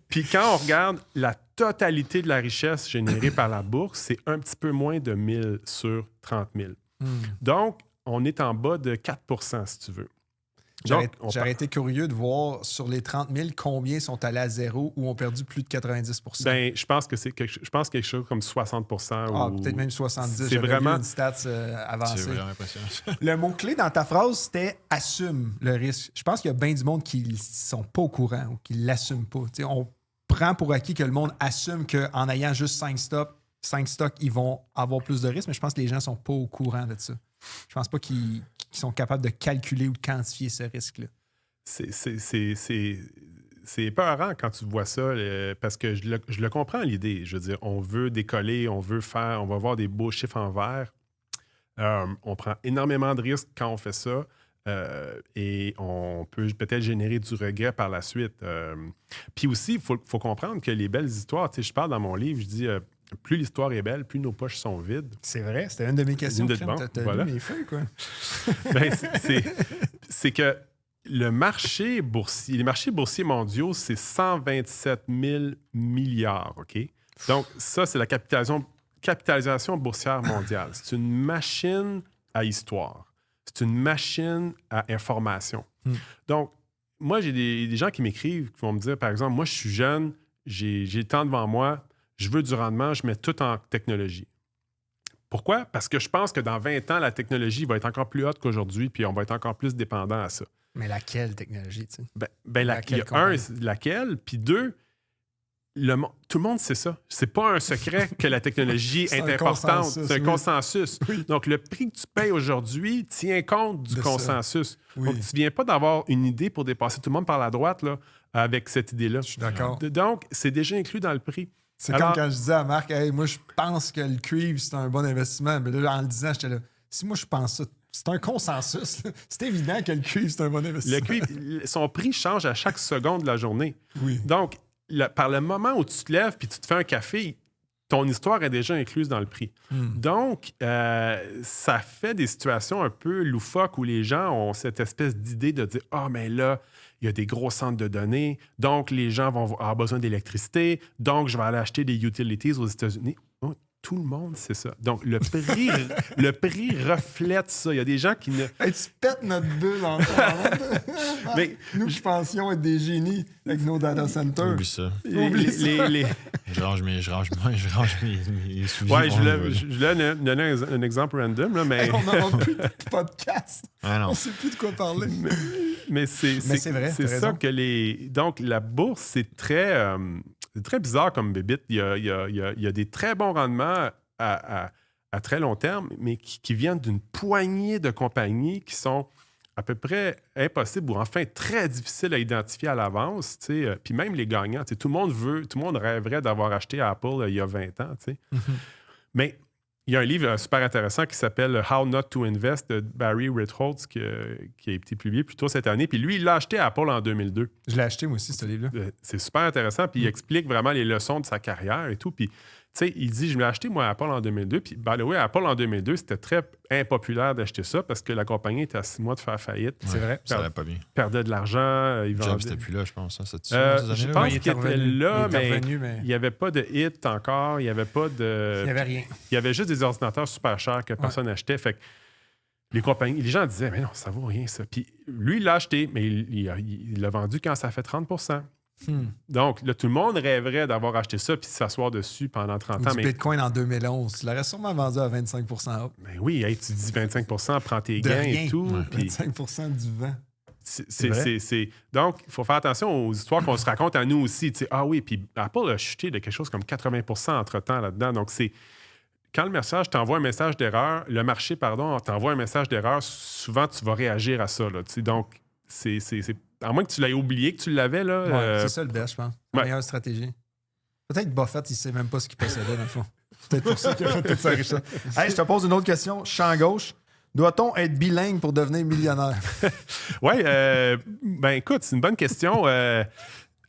Puis quand on regarde la totalité de la richesse générée par la bourse, c'est un petit peu moins de 1000 sur 30 000. Donc, on est en bas de 4 % si tu veux. J'aurais été curieux de voir sur les 30 000 combien sont allés à zéro ou ont perdu plus de 90 %. Ben, je pense quelque chose comme 60 ou peut-être même 70 C'est vraiment une stats avancée. C'est vraiment impressionnant. Le mot-clé dans ta phrase, c'était « assume le risque ». Je pense qu'il y a bien du monde qui ne sont pas au courant ou qui ne l'assument pas. T'sais, on prend pour acquis que le monde assume qu'en ayant juste 5 stocks, ils vont avoir plus de risques, mais je pense que les gens ne sont pas au courant de ça. Je pense pas qu'ils sont capables de calculer ou de quantifier ce risque-là. C'est épeurant quand tu vois ça, parce que je le comprends, l'idée. Je veux dire, on veut décoller, on va voir des beaux chiffres en vert. On prend énormément de risques quand on fait ça. Et on peut peut-être générer du regret par la suite. Puis aussi, il faut comprendre que les belles histoires, je parle dans mon livre, je dis plus l'histoire est belle, plus nos poches sont vides. C'est vrai, c'était une de mes questions. T'as voilà. lu mes feuilles, quoi. Ben, c'est que les marchés boursiers mondiaux, c'est 127 000 milliards, OK? Donc, ça, c'est la capitalisation boursière mondiale. C'est une machine à histoire. C'est une machine à information. Donc, moi, j'ai des gens qui m'écrivent, qui vont me dire, par exemple, moi, je suis jeune, j'ai le temps devant moi, je veux du rendement, je mets tout en technologie. Pourquoi? Parce que je pense que dans 20 ans, la technologie va être encore plus haute qu'aujourd'hui, puis on va être encore plus dépendant à ça. Mais laquelle technologie, tu sais? Laquelle? Puis deux, tout le monde sait ça. C'est pas un secret que la technologie est importante. C'est un consensus. Oui. Donc, le prix que tu payes aujourd'hui tient compte du consensus. Oui. Donc, tu viens pas d'avoir une idée pour dépasser tout le monde par la droite là, avec cette idée-là. Je suis d'accord. Donc, c'est déjà inclus dans le prix. C'est comme quand je disais à Marc, hey, moi, je pense que le cuivre, c'est un bon investissement. Mais là, en le disant, j'étais là, si moi, je pense ça, c'est un consensus. C'est évident que le cuivre, c'est un bon investissement. Le cuivre, son prix change à chaque seconde de la journée. Oui. Donc, par le moment où tu te lèves puis tu te fais un café, ton histoire est déjà incluse dans le prix. Donc, ça fait des situations un peu loufoques où les gens ont cette espèce d'idée de dire « Ah, mais là, il y a des gros centres de données, donc les gens vont avoir besoin d'électricité, donc je vais aller acheter des utilities aux États-Unis. » Tout le monde sait ça. Donc, le prix reflète ça. Il y a des gens qui ne... Hey, tu pètes notre bulle en temps. Mais nous qui pensions être des génies avec nos data centers. Oublie ça. Les... Je range mes souliers. Ouais, je voulais donner un exemple random, là, mais... Hey, on n'a plus de podcast. Ah, non. On ne sait plus de quoi parler. Mais c'est vrai. C'est ça que Donc, la bourse, c'est très bizarre comme bébite. Il y a des très bons rendements à très long terme, mais qui viennent d'une poignée de compagnies qui sont à peu près impossibles ou enfin très difficiles à identifier à l'avance. Puis même les gagnants. Tout le monde rêverait d'avoir acheté Apple il y a 20 ans. Mais il y a un livre super intéressant qui s'appelle « How Not to Invest » de Barry Ritholtz qui a été publié plus tôt cette année. Puis lui, il l'a acheté à Apple en 2002. Je l'ai acheté moi aussi, ce livre-là. C'est super intéressant. Puis il explique vraiment les leçons de sa carrière et tout. Puis, tu sais, il dit « Je l'ai acheté, moi, à Apple en 2002. » Puis, by the way, Apple en 2002, c'était très impopulaire d'acheter ça parce que la compagnie était à 6 mois de faire faillite. C'est vrai. Ça allait pas bien. Perdait de l'argent. Jobs n'était plus là, je pense. Je pense qu'il était là, mais il n'y avait pas de hit encore. Il n'y avait pas de... Il n'y avait rien. Il y avait juste des ordinateurs super chers que personne n'achetait. Fait que les gens disaient, mais non, ça vaut rien, ça. Puis lui, il l'a acheté, mais il l'a vendu quand ça fait 30 %. Donc, là, tout le monde rêverait d'avoir acheté ça puis de s'asseoir dessus pendant 30 ans. Du Bitcoin en 25 tu l'aurais sûrement vendu à 25 up. Mais oui, hey, tu dis 25 prends tes gains et tout. Ouais. Puis 25 du vent. Donc, il faut faire attention aux histoires qu'on se raconte à nous aussi. Ah oui, puis Apple a chuté de quelque chose comme 80 entre-temps là-dedans. Donc, c'est... Quand le marché t'envoie un message d'erreur, t'envoie un message d'erreur, souvent, tu vas réagir à ça. Là, donc, c'est à moins que tu l'aies oublié que tu l'avais. Là, c'est ça le best, je pense. La meilleure stratégie. Peut-être Buffett, il ne sait même pas ce qu'il possédait, dans le fond. Peut-être pour ça qu'il a fait toute sa richesse. Hey, je te pose une autre question. Champ gauche. Doit-on être bilingue pour devenir millionnaire? Oui, ben écoute, c'est une bonne question.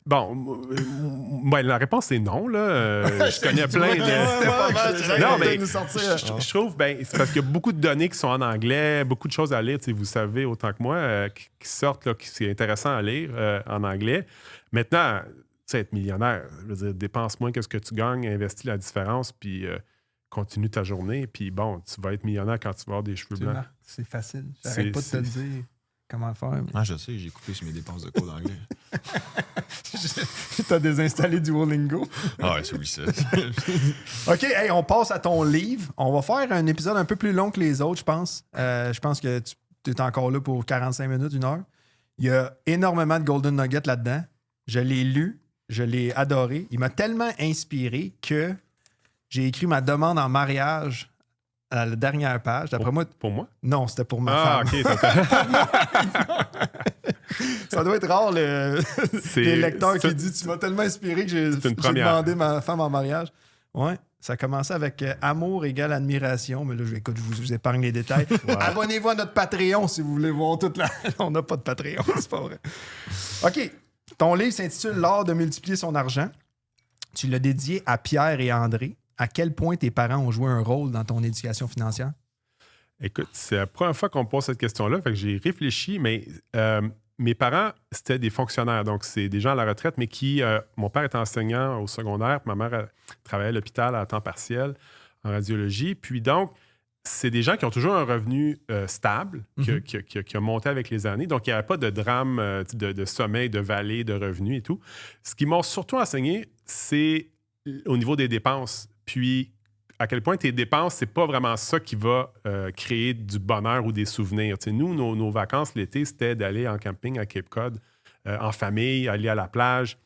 La réponse est non. Là. Je connais plein de... Non, mais je trouve, c'est parce qu'il y a beaucoup de données qui sont en anglais, beaucoup de choses à lire, vous savez autant que moi, qui sortent, là, qui c'est intéressant à lire en anglais. Maintenant, être millionnaire, je veux dire, dépense moins que ce que tu gagnes, investis la différence, puis continue ta journée, puis bon, tu vas être millionnaire quand tu vas avoir des cheveux blancs. C'est facile. J'arrête pas de te le dire. comment faire. Ah, je sais, j'ai coupé sur mes dépenses de cours d'anglais. T'as désinstallé Duolingo. Ah ouais, c'est oui, ça. OK, hey, on passe à ton livre. On va faire un épisode un peu plus long que les autres, je pense. Je pense que tu es encore là pour 45 minutes, 1 heure. Il y a énormément de Golden Nuggets là-dedans. Je l'ai lu, je l'ai adoré. Il m'a tellement inspiré que j'ai écrit ma demande en mariage à la dernière page. D'après moi... Pour moi? Non, c'était pour ma femme. OK. Ça doit être rare, les lecteurs qui disent « Tu m'as tellement inspiré que j'ai demandé ma femme en mariage. » Ouais, ça a commencé avec amour égale admiration. Mais là, écoute, je vous épargne les détails. Ouais. Abonnez-vous à notre Patreon si vous voulez voir toute la... On n'a pas de Patreon, c'est pas vrai. OK. Ton livre s'intitule « L'art de multiplier son argent ». Tu l'as dédié à Pierre et André. À quel point tes parents ont joué un rôle dans ton éducation financière? Écoute, c'est la première fois qu'on me pose cette question-là, fait que j'ai réfléchi, mais mes parents, c'était des fonctionnaires, donc c'est des gens à la retraite, mais qui... mon père était enseignant au secondaire, puis ma mère travaillait à l'hôpital à temps partiel en radiologie, puis donc, c'est des gens qui ont toujours un revenu stable, qui a monté avec les années, donc il n'y avait pas de drame de sommeil, de vallée, de revenus et tout. Ce qu'ils m'ont surtout enseigné, c'est au niveau des dépenses. Puis, à quel point tes dépenses, c'est pas vraiment ça qui va créer du bonheur ou des souvenirs. T'sais, nous, nos vacances l'été, c'était d'aller en camping à Cape Cod, en famille, aller à la plage.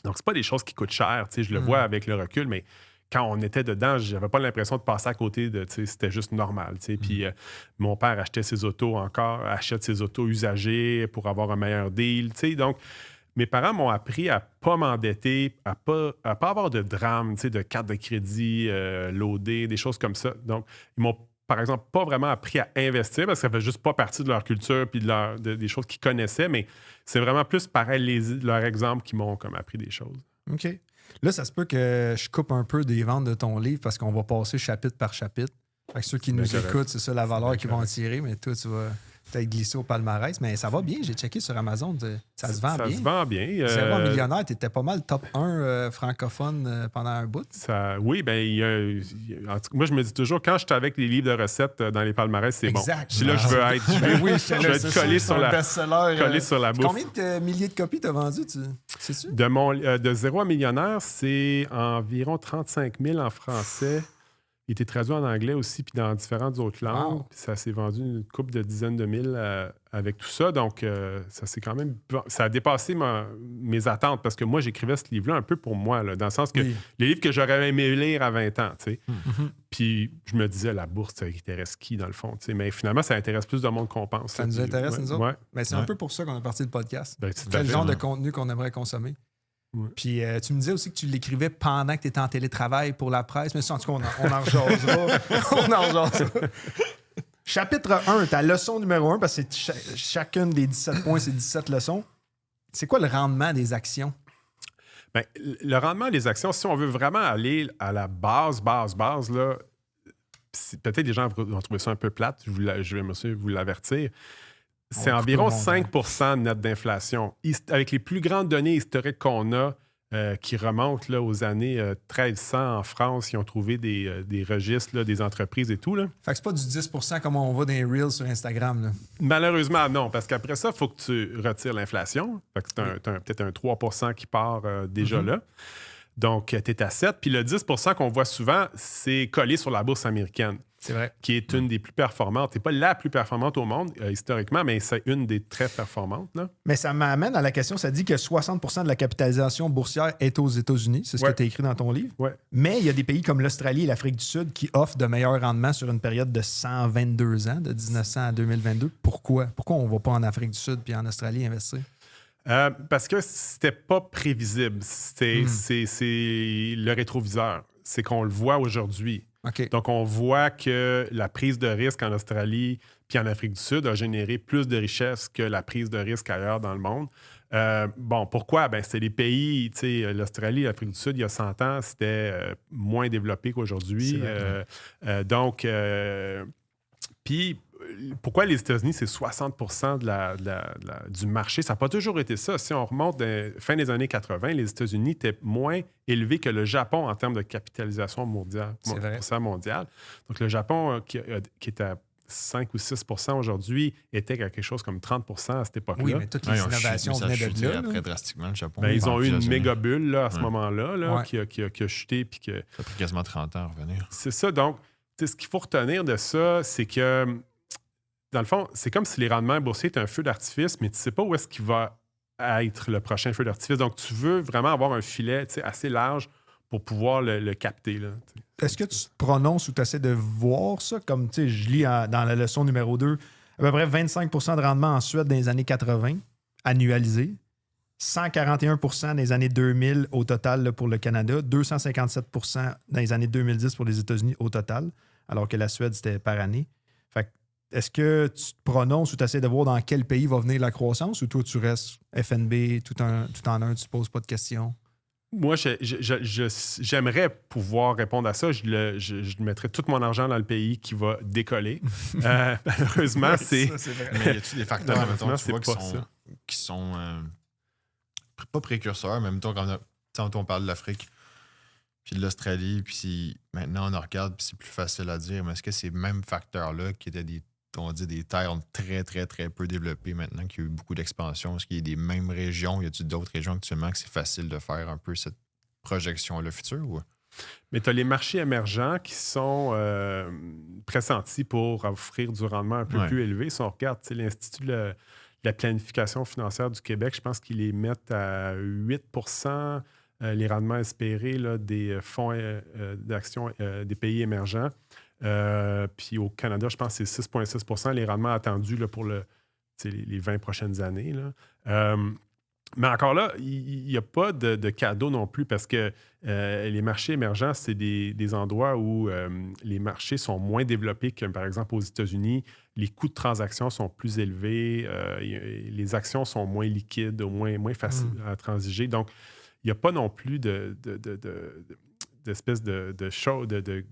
Donc, c'est pas des choses qui coûtent cher. Je le vois avec le recul, mais quand on était dedans, j'avais pas l'impression de passer à côté de... C'était juste normal. Puis, mon père achetait ses autos achète ses autos usagées pour avoir un meilleur deal. Donc, mes parents m'ont appris à ne pas m'endetter, à pas avoir de drame, de carte de crédit loadée, des choses comme ça. Donc, ils m'ont, par exemple, pas vraiment appris à investir parce que ça ne fait juste pas partie de leur culture puis des choses qu'ils connaissaient, mais c'est vraiment plus pareil leur exemple qui m'ont comme appris des choses. OK. Là, ça se peut que je coupe un peu des ventes de ton livre parce qu'on va passer chapitre par chapitre. Fait que ceux qui nous écoutent, c'est ça la valeur qu'ils vont en tirer, mais toi, tu vas... peut-être glissé au palmarès, mais ça va bien. J'ai checké sur Amazon. Ça se vend bien. Ça se vend bien. Zéro millionnaire, tu étais pas mal top 1 francophone pendant un bout. Oui, bien, en tout cas, moi, je me dis toujours, quand je suis avec les livres de recettes dans les palmarès, c'est exact. Bon. C'est là que je veux être. Je vais être collé sur la bouffe. Combien de milliers de copies tu as vendu, sais-tu? De zéro à millionnaire, c'est environ 35 000 en français. Il était traduit en anglais aussi, puis dans différentes autres langues. Wow. Puis ça s'est vendu une couple de dizaines de mille avec tout ça. Donc, ça s'est quand même... Ça a dépassé mes attentes parce que moi, j'écrivais ce livre-là un peu pour moi, là, dans le sens que les livres que j'aurais aimé lire à 20 ans, tu sais. Puis je me disais, la bourse, ça intéresse qui, dans le fond? Tu sais? Mais finalement, ça intéresse plus de monde qu'on pense. Ça nous intéresse, nous autres? Ouais. Mais c'est un peu pour ça qu'on a parti le podcast. Quel genre de contenu qu'on aimerait consommer. Ouais. Puis tu me disais aussi que tu l'écrivais pendant que tu étais en télétravail pour la presse, mais ça, en tout cas, on en rejasera. On en rejasera. Chapitre 1, ta leçon numéro 1, parce que chacune des 17 points, c'est 17 leçons. C'est quoi le rendement des actions? Bien, le rendement des actions, si on veut vraiment aller à la base, là, peut-être les gens vont trouver ça un peu plate, je vais vous l'avertir. C'est environ 5 % net d'inflation. Avec les plus grandes données historiques qu'on a, qui remontent là, aux années 1300 en France, ils ont trouvé des registres là, des entreprises et tout. Là. Fait que c'est pas du 10 % comme on voit dans les Reels sur Instagram. Là. Malheureusement, non, parce qu'après ça, il faut que tu retires l'inflation. Fait que c'est peut-être un 3 % qui part déjà là. Donc, tu es à 7. Puis le 10 % qu'on voit souvent, c'est collé sur la bourse américaine. C'est vrai. Qui est une des plus performantes. C'est pas la plus performante au monde, historiquement, mais c'est une des très performantes. Là. Mais ça m'amène à la question, ça dit que 60 % de la capitalisation boursière est aux États-Unis. C'est ce que tu as écrit dans ton livre. Ouais. Mais il y a des pays comme l'Australie et l'Afrique du Sud qui offrent de meilleurs rendements sur une période de 122 ans, de 1900 à 2022. Pourquoi? Pourquoi on ne va pas en Afrique du Sud puis en Australie investir? Parce que c'était pas prévisible. C'est le rétroviseur. C'est qu'on le voit aujourd'hui. Okay. Donc, on voit que la prise de risque en Australie puis en Afrique du Sud a généré plus de richesses que la prise de risque ailleurs dans le monde. Pourquoi? C'était les pays, l'Australie, l'Afrique du Sud, il y a 100 ans, c'était moins développé qu'aujourd'hui. Puis, pourquoi les États-Unis, c'est 60 % du marché? Ça n'a pas toujours été ça. Si on remonte fin des années 80, les États-Unis étaient moins élevés que le Japon en termes de capitalisation mondiale. Donc, le Japon, qui est à 5 ou 6 aujourd'hui, était à quelque chose comme 30 à cette époque-là. Oui, mais toutes les innovations venaient de là. Après, drastiquement, le Japon. Ben, ils ont eu une méga bulle là, à ce Ouais. moment-là là, Ouais. qui a chuté. Puis que... Ça a pris quasiment 30 ans à revenir. C'est ça. Donc, ce qu'il faut retenir de ça, c'est que, dans le fond, c'est comme si les rendements boursiers étaient un feu d'artifice, mais tu ne sais pas où est-ce qu'il va être le prochain feu d'artifice. Donc, tu veux vraiment avoir un filet assez large pour pouvoir le capter. Là, Est-ce que tu te prononces ou tu essaies de voir ça? Comme je lis dans la leçon numéro 2, à peu près 25 de rendement en Suède dans les années 80, annualisé. 141 dans les années 2000 au total là, pour le Canada. 257 dans les années 2010 pour les États-Unis au total, alors que la Suède, c'était par année. Fait que, est-ce que tu te prononces ou tu essaies de voir dans quel pays va venir la croissance ou toi, tu restes FNB, tout en un, tu ne poses pas de questions? Moi, j'aimerais pouvoir répondre à ça. Je mettrais tout mon argent dans le pays qui va décoller. Malheureusement, c'est... Ça, c'est vrai. Mais y a-tu des facteurs, Malheureusement, mettons, tu vois, c'est pas qui sont pas précurseurs, mais mettons, quand on parle de l'Afrique, puis de l'Australie, puis maintenant on en regarde, puis c'est plus facile à dire, mais est-ce que ces mêmes facteurs-là, qui étaient des terres très, très, très peu développées maintenant, qu'il y a eu beaucoup d'expansion, est-ce qu'il y a des mêmes régions, y a-t-il d'autres régions actuellement que c'est facile de faire un peu cette projection-là future? Ou? Mais tu as les marchés émergents qui sont pressentis pour offrir du rendement un peu plus élevé. Si on regarde l'Institut de la planification financière du Québec, je pense qu'ils les mettent à 8 les rendements espérés là, des fonds d'action des pays émergents. Puis au Canada, je pense que c'est 6,6 les rendements attendus là, pour les 20 prochaines années. Là. Mais encore là, il n'y a pas de cadeau non plus parce que les marchés émergents, c'est des endroits où les marchés sont moins développés que, par exemple, aux États-Unis. Les coûts de transaction sont plus élevés, les actions sont moins liquides, moins faciles à transiger. Donc, il n'y a pas non plus d'espèce de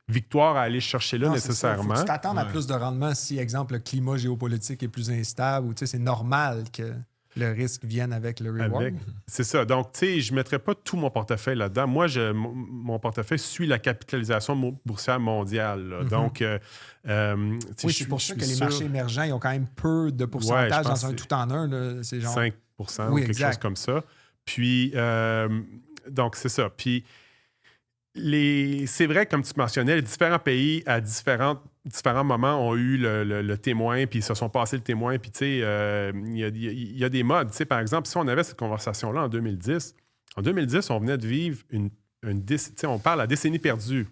victoire à aller chercher là nécessairement. Tu t'attends à plus de rendement si, exemple, le climat géopolitique est plus instable ou c'est normal que le risque vienne avec le reward. C'est ça. Donc, tu sais, je ne mettrais pas tout mon portefeuille là-dedans. Moi, mon portefeuille suit la capitalisation boursière mondiale. Donc, oui, c'est pour ça que les marchés émergents, ils ont quand même peu de pourcentage dans un tout en un. Là. C'est genre 5 ou quelque chose comme ça. Puis, donc, c'est ça. Puis, c'est vrai, comme tu mentionnais, les différents pays à différents moments ont eu le témoin, puis ils se sont passés le témoin. Puis, tu sais, il y a des modes. Tu sais, par exemple, si on avait cette conversation-là en 2010, on venait de vivre on parle de la décennie perdue.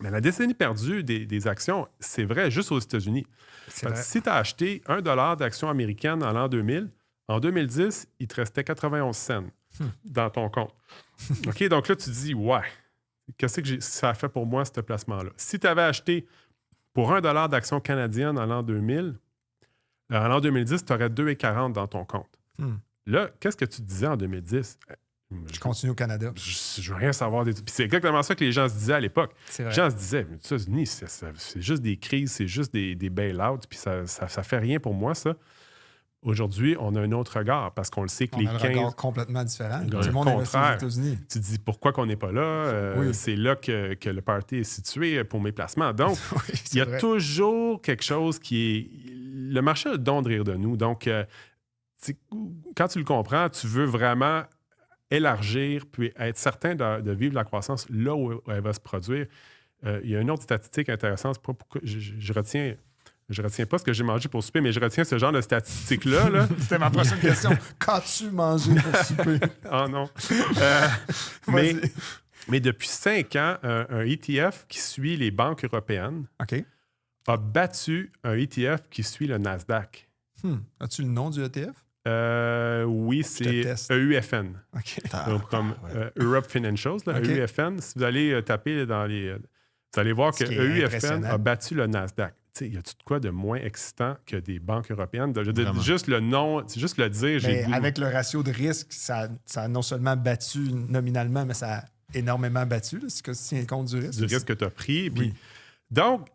Mais la décennie perdue des actions, c'est vrai juste aux États-Unis. Si tu as acheté $1 d'actions américaines en l'an 2000, en 2010, il te restait 91 cents dans ton compte. OK? Donc là, tu te dis, ouais, qu'est-ce que ça a fait pour moi, ce placement-là? Si tu avais acheté pour $1 d'actions canadiennes en l'an 2000, en l'an 2010, tu aurais 2,40 dans ton compte. Là, qu'est-ce que tu disais en 2010? Je continue au Canada. Je veux rien savoir des... Puis c'est exactement ça que les gens se disaient à l'époque. Les gens se disaient, mais les États-Unis, c'est juste des crises, c'est juste des bail-outs, puis ça fait rien pour moi, ça. Aujourd'hui, on a un autre regard parce qu'on le sait que les 15... un regard complètement différent. Tout le monde investit aux États-Unis. Tu te dis pourquoi qu'on n'est pas là? C'est là que le party est situé pour mes placements. Donc, il y a toujours quelque chose qui est... Le marché a le don de rire de nous. Donc, quand tu le comprends, tu veux vraiment élargir puis être certain de vivre la croissance là où elle va se produire. Il y a une autre statistique intéressante. C'est pas pourquoi je retiens... Je retiens pas ce que j'ai mangé pour souper, mais je retiens ce genre de statistiques-là. Là. C'était ma prochaine question. Qu'as-tu mangé pour souper? Oh non. Mais depuis 5 ans, un ETF qui suit les banques européennes a battu un ETF qui suit le Nasdaq. As-tu le nom du ETF? Oui, c'est EUFN. Donc, comme Europe Financials, là, EUFN. Si vous allez taper dans les... vous allez voir que EUFN a battu le Nasdaq. Y a-tu de quoi de moins excitant que des banques européennes? Juste le nom, juste le dire, j'ai vu. Avec le ratio de risque, ça a non seulement battu nominalement, mais ça a énormément battu, là, si tu tiens compte du risque. Du risque que tu as pris. Puis, donc,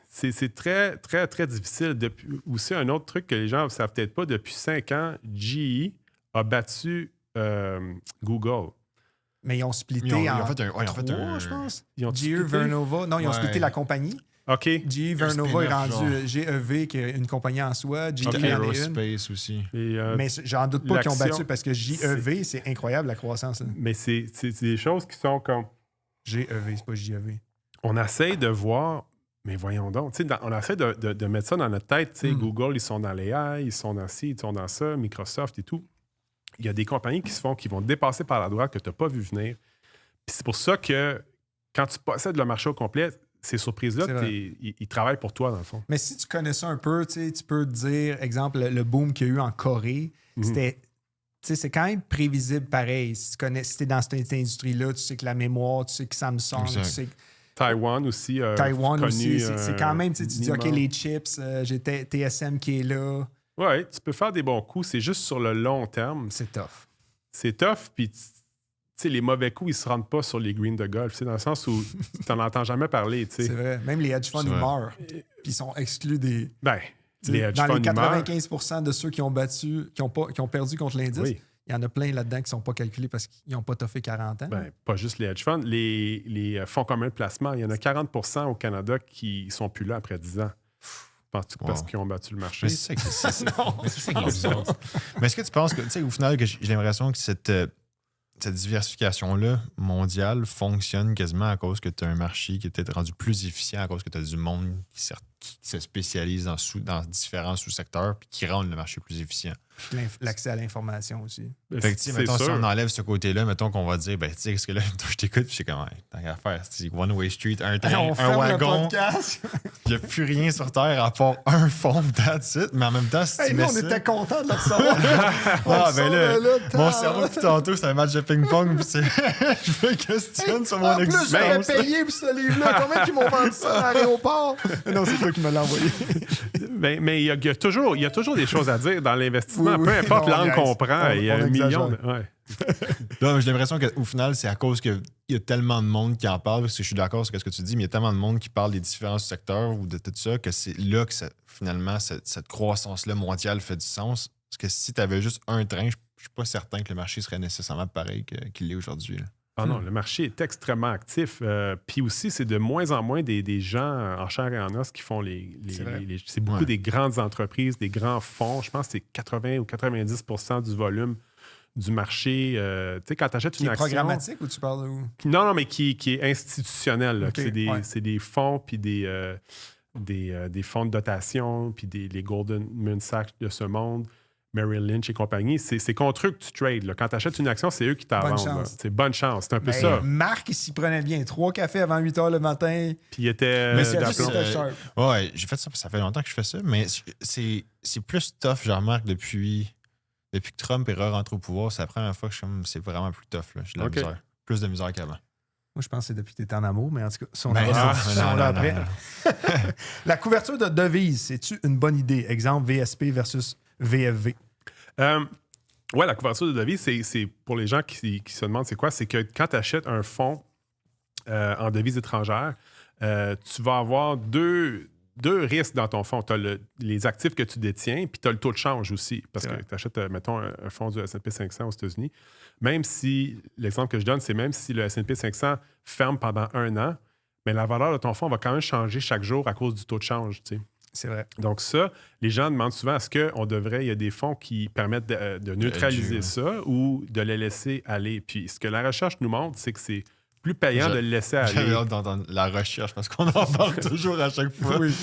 c'est très, très, très difficile. Aussi, un autre truc que les gens ne savent peut-être pas, depuis 5 ans, GE a battu Google. Mais ils ont splitté ils ont fait un, trois, je pense. Ils ont GE, Vernova. Non, ils ont splitté la compagnie. OK. GE Vernova est spin-off, rendu GEV, qui est une compagnie en soi. GE T'as en est une. Aerospace aussi. Et, Mais j'en doute pas qu'ils ont l'action, battu parce que GEV, c'est incroyable la croissance. Là. mais c'est des choses qui sont comme... GEV, c'est pas GEV. On essaye de voir... Mais voyons donc, tu sais, on essaie de mettre ça dans notre tête. Tu sais, Google, ils sont dans l'AI, ils sont dans ci, ils sont dans ça, Microsoft et tout. Il y a des compagnies qui vont dépasser par la droite que tu n'as pas vu venir. Puis c'est pour ça que quand tu possèdes le marché au complet, ces surprises-là, ils travaillent pour toi, dans le fond. Mais si tu connais ça un peu, tu peux te dire, exemple, le boom qu'il y a eu en Corée, c'était. C'est quand même prévisible pareil. Si tu es dans cette industrie-là, tu sais que la mémoire, tu sais que Samsung, tu sais que Taïwan aussi. Taïwan connu, aussi. C'est quand même, tu dis, OK, les chips, j'ai TSM qui est là. Oui, tu peux faire des bons coups. C'est juste sur le long terme. C'est tough. C'est tough, puis les mauvais coups, ils se rendent pas sur les greens de golf. Dans le sens où tu n'en entends jamais parler. C'est vrai. Même les hedge funds, ils meurent. Puis ils sont exclus des... Ben, les hedge dans funds, les 95% de ceux qui ont battu, qui ont perdu contre l'indice, il y en a plein là-dedans qui ne sont pas calculés parce qu'ils n'ont pas toffé 40 ans. Ben, pas juste les hedge funds. Les fonds communs de placement, il y en a 40% au Canada qui sont plus là après 10 ans. Penses-tu parce qu'ils ont battu le marché? Mais c'est ça qui est bizarre. Mais est-ce que tu penses que, tu sais, au final, que j'ai l'impression que cette diversification-là mondiale fonctionne quasiment à cause que tu as un marché qui est peut-être rendu plus efficient à cause que tu as du monde qui se spécialise dans différents sous-secteurs puis qui rendent le marché plus efficient. L'accès à l'information aussi. Fait que, mettons, si on enlève ce côté-là, mettons qu'on va dire, ben, tu sais, qu'est-ce que là, je t'écoute, puis je suis comme, tant qu'à faire, c'est One Way Street, un train, un wagon. Il n'y a plus rien sur Terre à part un fond, that's it. Mais en même temps, si tu mets on était contents de le recevoir. ben là, mon cerveau, depuis tantôt, c'est un match de ping-pong, puis je me questionne sur mon existence. En plus, j'avais payé pour ce livre-là. Combien qu'ils m'ont vendu ça à l'aéroport? Non, c'est toi qui me l'as envoyé. Mais il y a toujours des choses à dire dans l'investissement. Peu importe l'angle qu'on prend, il y a un million de... Là, j'ai l'impression qu'au final, c'est à cause qu'il y a tellement de monde qui en parle, parce que je suis d'accord sur ce que tu dis, mais il y a tellement de monde qui parle des différents secteurs ou de tout ça, que c'est là que finalement, cette croissance-là mondiale fait du sens. Parce que si tu avais juste un train, je ne suis pas certain que le marché serait nécessairement pareil qu'il l'est aujourd'hui. Ah non, le marché est extrêmement actif. Puis aussi, c'est de moins en moins des gens en chair et en os qui font c'est beaucoup des grandes entreprises, des grands fonds. Je pense que c'est 80 ou 90% du volume du marché. Tu sais, quand tu achètes une action... Qui est programmatique ou tu parles de où? Non, mais qui est institutionnel. Okay, c'est des fonds, puis des fonds de dotation, puis les Goldman Sachs de ce monde, Merrill Lynch et compagnie. C'est contre eux que tu trades. Là. Quand tu achètes une action, c'est eux qui t'en vendent. C'est bonne chance. C'est un peu ça. Marc, il s'y prenait bien. 3 cafés avant 8 h le matin. Puis il était... Mais c'est juste ouais, j'ai fait ça fait longtemps que je fais ça, mais c'est plus tough, genre Marc, depuis que Trump est rentré au pouvoir. C'est la première fois que c'est vraiment plus tough. J'ai de la misère. Plus de misère qu'avant. Moi, je pense que c'est depuis que tu étais en amour, mais en tout cas, si on là après. La couverture de devises, c'est-tu une bonne idée? Exemple, VSP versus VFV. Oui, la couverture de devises, c'est pour les gens qui se demandent c'est quoi, c'est que quand tu achètes un fonds en devises étrangères, tu vas avoir deux risques dans ton fonds. Tu as les actifs que tu détiens, puis tu as le taux de change aussi. Parce que tu achètes, mettons, un fonds du S&P 500 aux États-Unis. Même si, l'exemple que je donne, c'est même si le S&P 500 ferme pendant 1 an, mais la valeur de ton fonds va quand même changer chaque jour à cause du taux de change, tu sais. C'est vrai. Donc ça, les gens demandent souvent est-ce qu'on devrait, il y a des fonds qui permettent de neutraliser ça ou de les laisser aller. Puis ce que la recherche nous montre, c'est que c'est plus payant de le laisser aller. J'avais hâte d'entendre la recherche parce qu'on en parle toujours à chaque fois. Oui.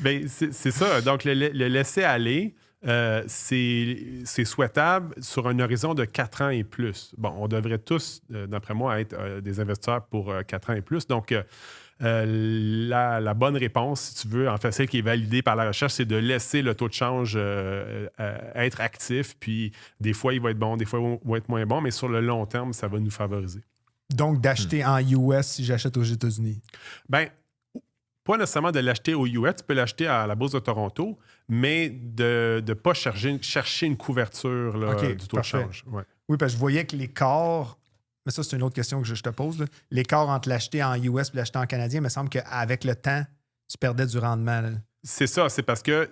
Bien, c'est ça. Donc le laisser aller, c'est souhaitable sur un horizon de 4 ans et plus. Bon, on devrait tous, d'après moi, être des investisseurs pour 4 ans et plus. Donc, la bonne réponse, si tu veux, en fait, celle qui est validée par la recherche, c'est de laisser le taux de change être actif. Puis, des fois, il va être bon, des fois, il va être moins bon, mais sur le long terme, ça va nous favoriser. Donc, d'acheter en US si j'achète aux États-Unis? Bien, pas nécessairement de l'acheter aux US, tu peux l'acheter à la Bourse de Toronto, mais de ne pas chercher une couverture là, du taux de change. Ouais. Oui, parce que je voyais que l'écart, mais ça, c'est une autre question que je te pose, là. L'écart entre l'acheter en US et l'acheter en canadien, il me semble qu'avec le temps, tu perdais du rendement. Là. C'est ça, c'est parce que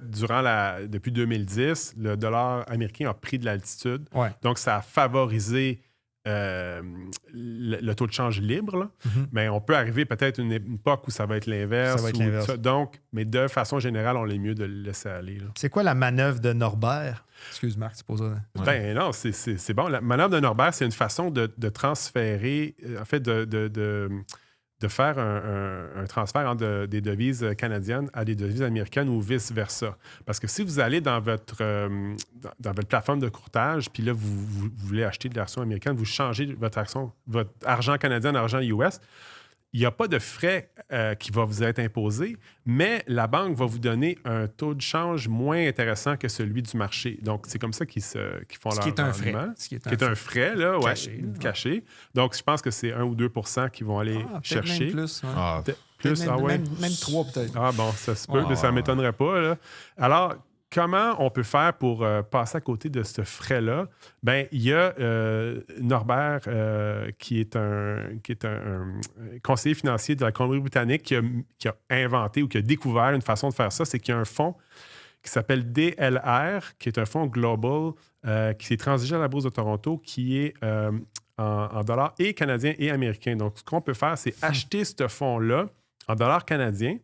depuis 2010, le dollar américain a pris de l'altitude. Ouais. Donc, ça a favorisé le taux de change libre, là. Mhm. Mais on peut arriver peut-être à une époque où ça va être l'inverse. Ça va être ou l'inverse. ça. Donc, mais de façon générale, on est mieux de le laisser aller. Là. C'est quoi la manœuvre de Norbert? Excuse, Marc, tu poses ça. Ouais. Ben non, c'est bon. La manœuvre de Norbert, c'est une façon de transférer, en fait, de faire un transfert entre des devises canadiennes à des devises américaines ou vice-versa. Parce que si vous allez dans votre plateforme de courtage, puis là, vous voulez acheter de l'action américaine, vous changez votre argent canadien en argent US, il n'y a pas de frais qui va vous être imposé, mais la banque va vous donner un taux de change moins intéressant que celui du marché. Donc, c'est comme ça qu'ils font Ce leur qui est un frais. rendement. Ce qui est Qui est un frais, là, ouais, caché. Donc, je pense que c'est 1 ou 2 qu'ils vont aller Peut-être chercher. même plus. Ouais. Ah, Plus, Peut-être ah ouais. même 3 peut-être. Ah bon, ça se peut, Ouais, mais ça ne ouais. m'étonnerait pas. Là. Alors, comment on peut faire pour passer à côté de ce frais-là? Bien, il y a Norbert, qui est un conseiller financier de la Colombie-Britannique qui a inventé ou qui a découvert une façon de faire ça. C'est qu'il y a un fonds qui s'appelle DLR, qui est un fonds global qui s'est transigé à la Bourse de Toronto, qui est en dollars et canadiens et américains. Donc, ce qu'on peut faire, c'est acheter ce fonds-là en dollars canadiens.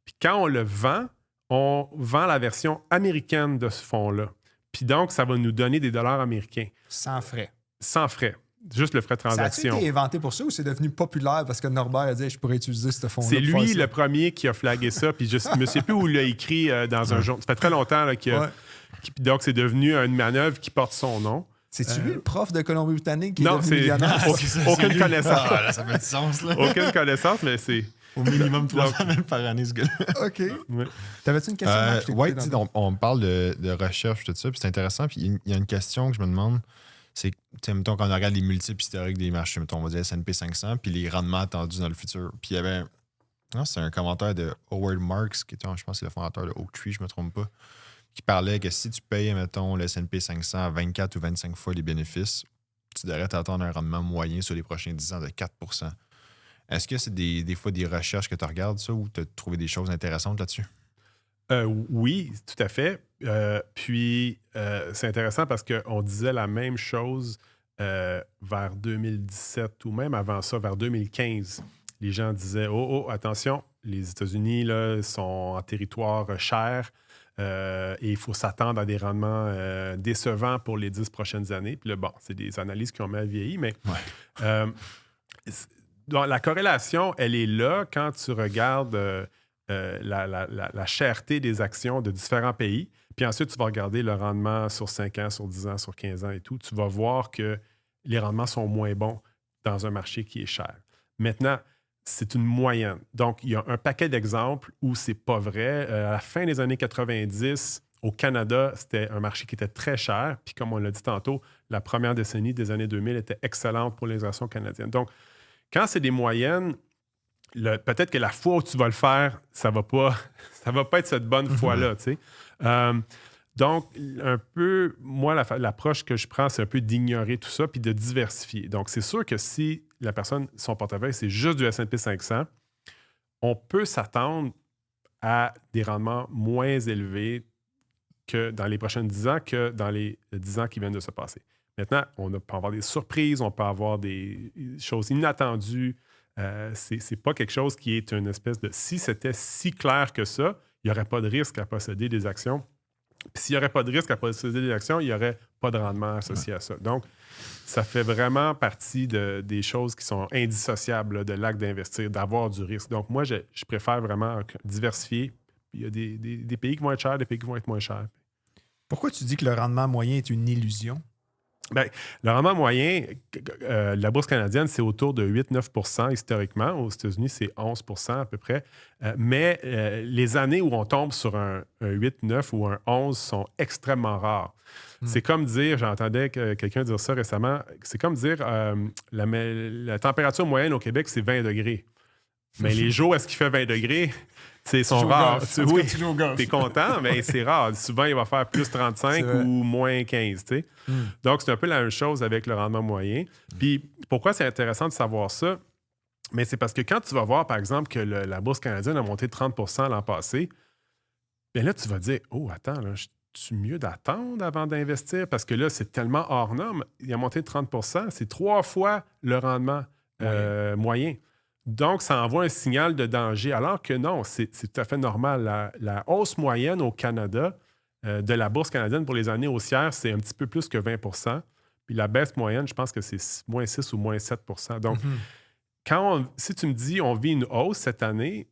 Puis quand on le vend, on vend la version américaine de ce fonds-là. Puis donc, ça va nous donner des dollars américains. Sans frais. Sans frais. Juste le frais de Ça a-tu transaction. été inventé pour ça ou c'est devenu populaire parce que Norbert a dit je pourrais utiliser ce fonds-là? C'est pour lui faire le premier qui a flagué ça. Puis je ne me sais plus où il l'a écrit dans un journal. Ça fait très longtemps là, ça. Ouais. donc c'est devenu une manœuvre qui porte son nom. C'est-tu lui le prof de Colombie-Britannique qui est Non, devenu c'est millionnaire? aucune connaissance. Ah, là, ça fait du sens, là. Aucune connaissance, mais c'est... Au minimum 300 000 par année, ce gars-là. OK. Ouais. T'avais-tu une question? Marc? Je t'ai Oui, coupé dans- on parle de recherche, tout ça, puis c'est intéressant. Puis il y a une question que je me demande, c'est, tu sais, mettons, quand on regarde les multiples historiques des marchés, mettons, on va dire S&P 500, puis les rendements attendus dans le futur. Puis il y avait, non, c'est un commentaire de Howard Marks, qui était, je pense que c'est le fondateur de Oaktree, je ne me trompe pas, qui parlait que si tu payes, mettons, le S&P 500 à 24 ou 25 fois les bénéfices, tu devrais t'attendre un rendement moyen sur les prochains 10 ans de 4 %. Est-ce que c'est des fois des recherches que tu regardes, ça, ou tu as trouvé des choses intéressantes là-dessus? Oui, tout à fait. Puis, c'est intéressant parce qu'on disait la même chose vers 2017 ou même avant ça, vers 2015. Les gens disaient « Oh, attention, les États-Unis là, sont en territoire cher et il faut s'attendre à des rendements décevants pour les 10 prochaines années. » Puis là, bon, c'est des analyses qui ont mal vieilli, mais donc, la corrélation, elle est là quand tu regardes la cherté des actions de différents pays. Puis ensuite, tu vas regarder le rendement sur 5 ans, sur 10 ans, sur 15 ans et tout. Tu vas voir que les rendements sont moins bons dans un marché qui est cher. Maintenant, c'est une moyenne. Donc, il y a un paquet d'exemples où c'est pas vrai. À la fin des années 90, au Canada, c'était un marché qui était très cher. Puis comme on l'a dit tantôt, la première décennie des années 2000 était excellente pour les actions canadiennes. Donc, quand c'est des moyennes, peut-être que la fois où tu vas le faire, ça va pas être cette bonne fois-là, tu sais. Donc, un peu, moi, l'approche que je prends, c'est un peu d'ignorer tout ça puis de diversifier. Donc, c'est sûr que si la personne, son portefeuille, c'est juste du S&P 500, on peut s'attendre à des rendements moins élevés que dans les prochaines 10 ans que dans les 10 ans qui viennent de se passer. Maintenant, on peut avoir des surprises, on peut avoir des choses inattendues. C'est pas quelque chose qui est une espèce de... Si c'était si clair que ça, il n'y aurait pas de risque à posséder des actions. Puis s'il n'y aurait pas de risque à posséder des actions, il n'y aurait pas de rendement associé à ça. Donc, ça fait vraiment partie des choses qui sont indissociables là, de l'acte d'investir, d'avoir du risque. Donc, moi, je préfère vraiment diversifier. Il y a des pays qui vont être chers, des pays qui vont être moins chers. Pourquoi tu dis que le rendement moyen est une illusion? Bien, le rendement moyen, la bourse canadienne, c'est autour de 8-9 % historiquement. Aux États-Unis, c'est 11 % à peu près. Mais les années où on tombe sur un 8-9 ou un 11 sont extrêmement rares. C'est comme dire, j'entendais quelqu'un dire ça récemment, c'est comme dire la température moyenne au Québec, c'est 20 degrés. Mais les jours où est-ce qu'il fait 20 degrés, ils sont rares. Oui, t'es content, mais c'est rare. Souvent, il va faire plus 35 ou moins 15. Tu sais. Donc, c'est un peu la même chose avec le rendement moyen. Puis, pourquoi c'est intéressant de savoir ça? Mais c'est parce que quand tu vas voir, par exemple, que la Bourse canadienne a monté de 30 % l'an passé, bien là, tu vas dire, oh, attends, là, c'est-tu mieux d'attendre avant d'investir? Parce que là, c'est tellement hors norme. Il a monté de 30 %, c'est 3 fois le rendement moyen. Donc, ça envoie un signal de danger, alors que non, c'est tout à fait normal. La hausse moyenne au Canada de la bourse canadienne pour les années haussières, c'est un petit peu plus que 20 %. Puis la baisse moyenne, je pense que c'est moins 6 ou moins 7 %. Donc, si tu me dis on vit une hausse cette année,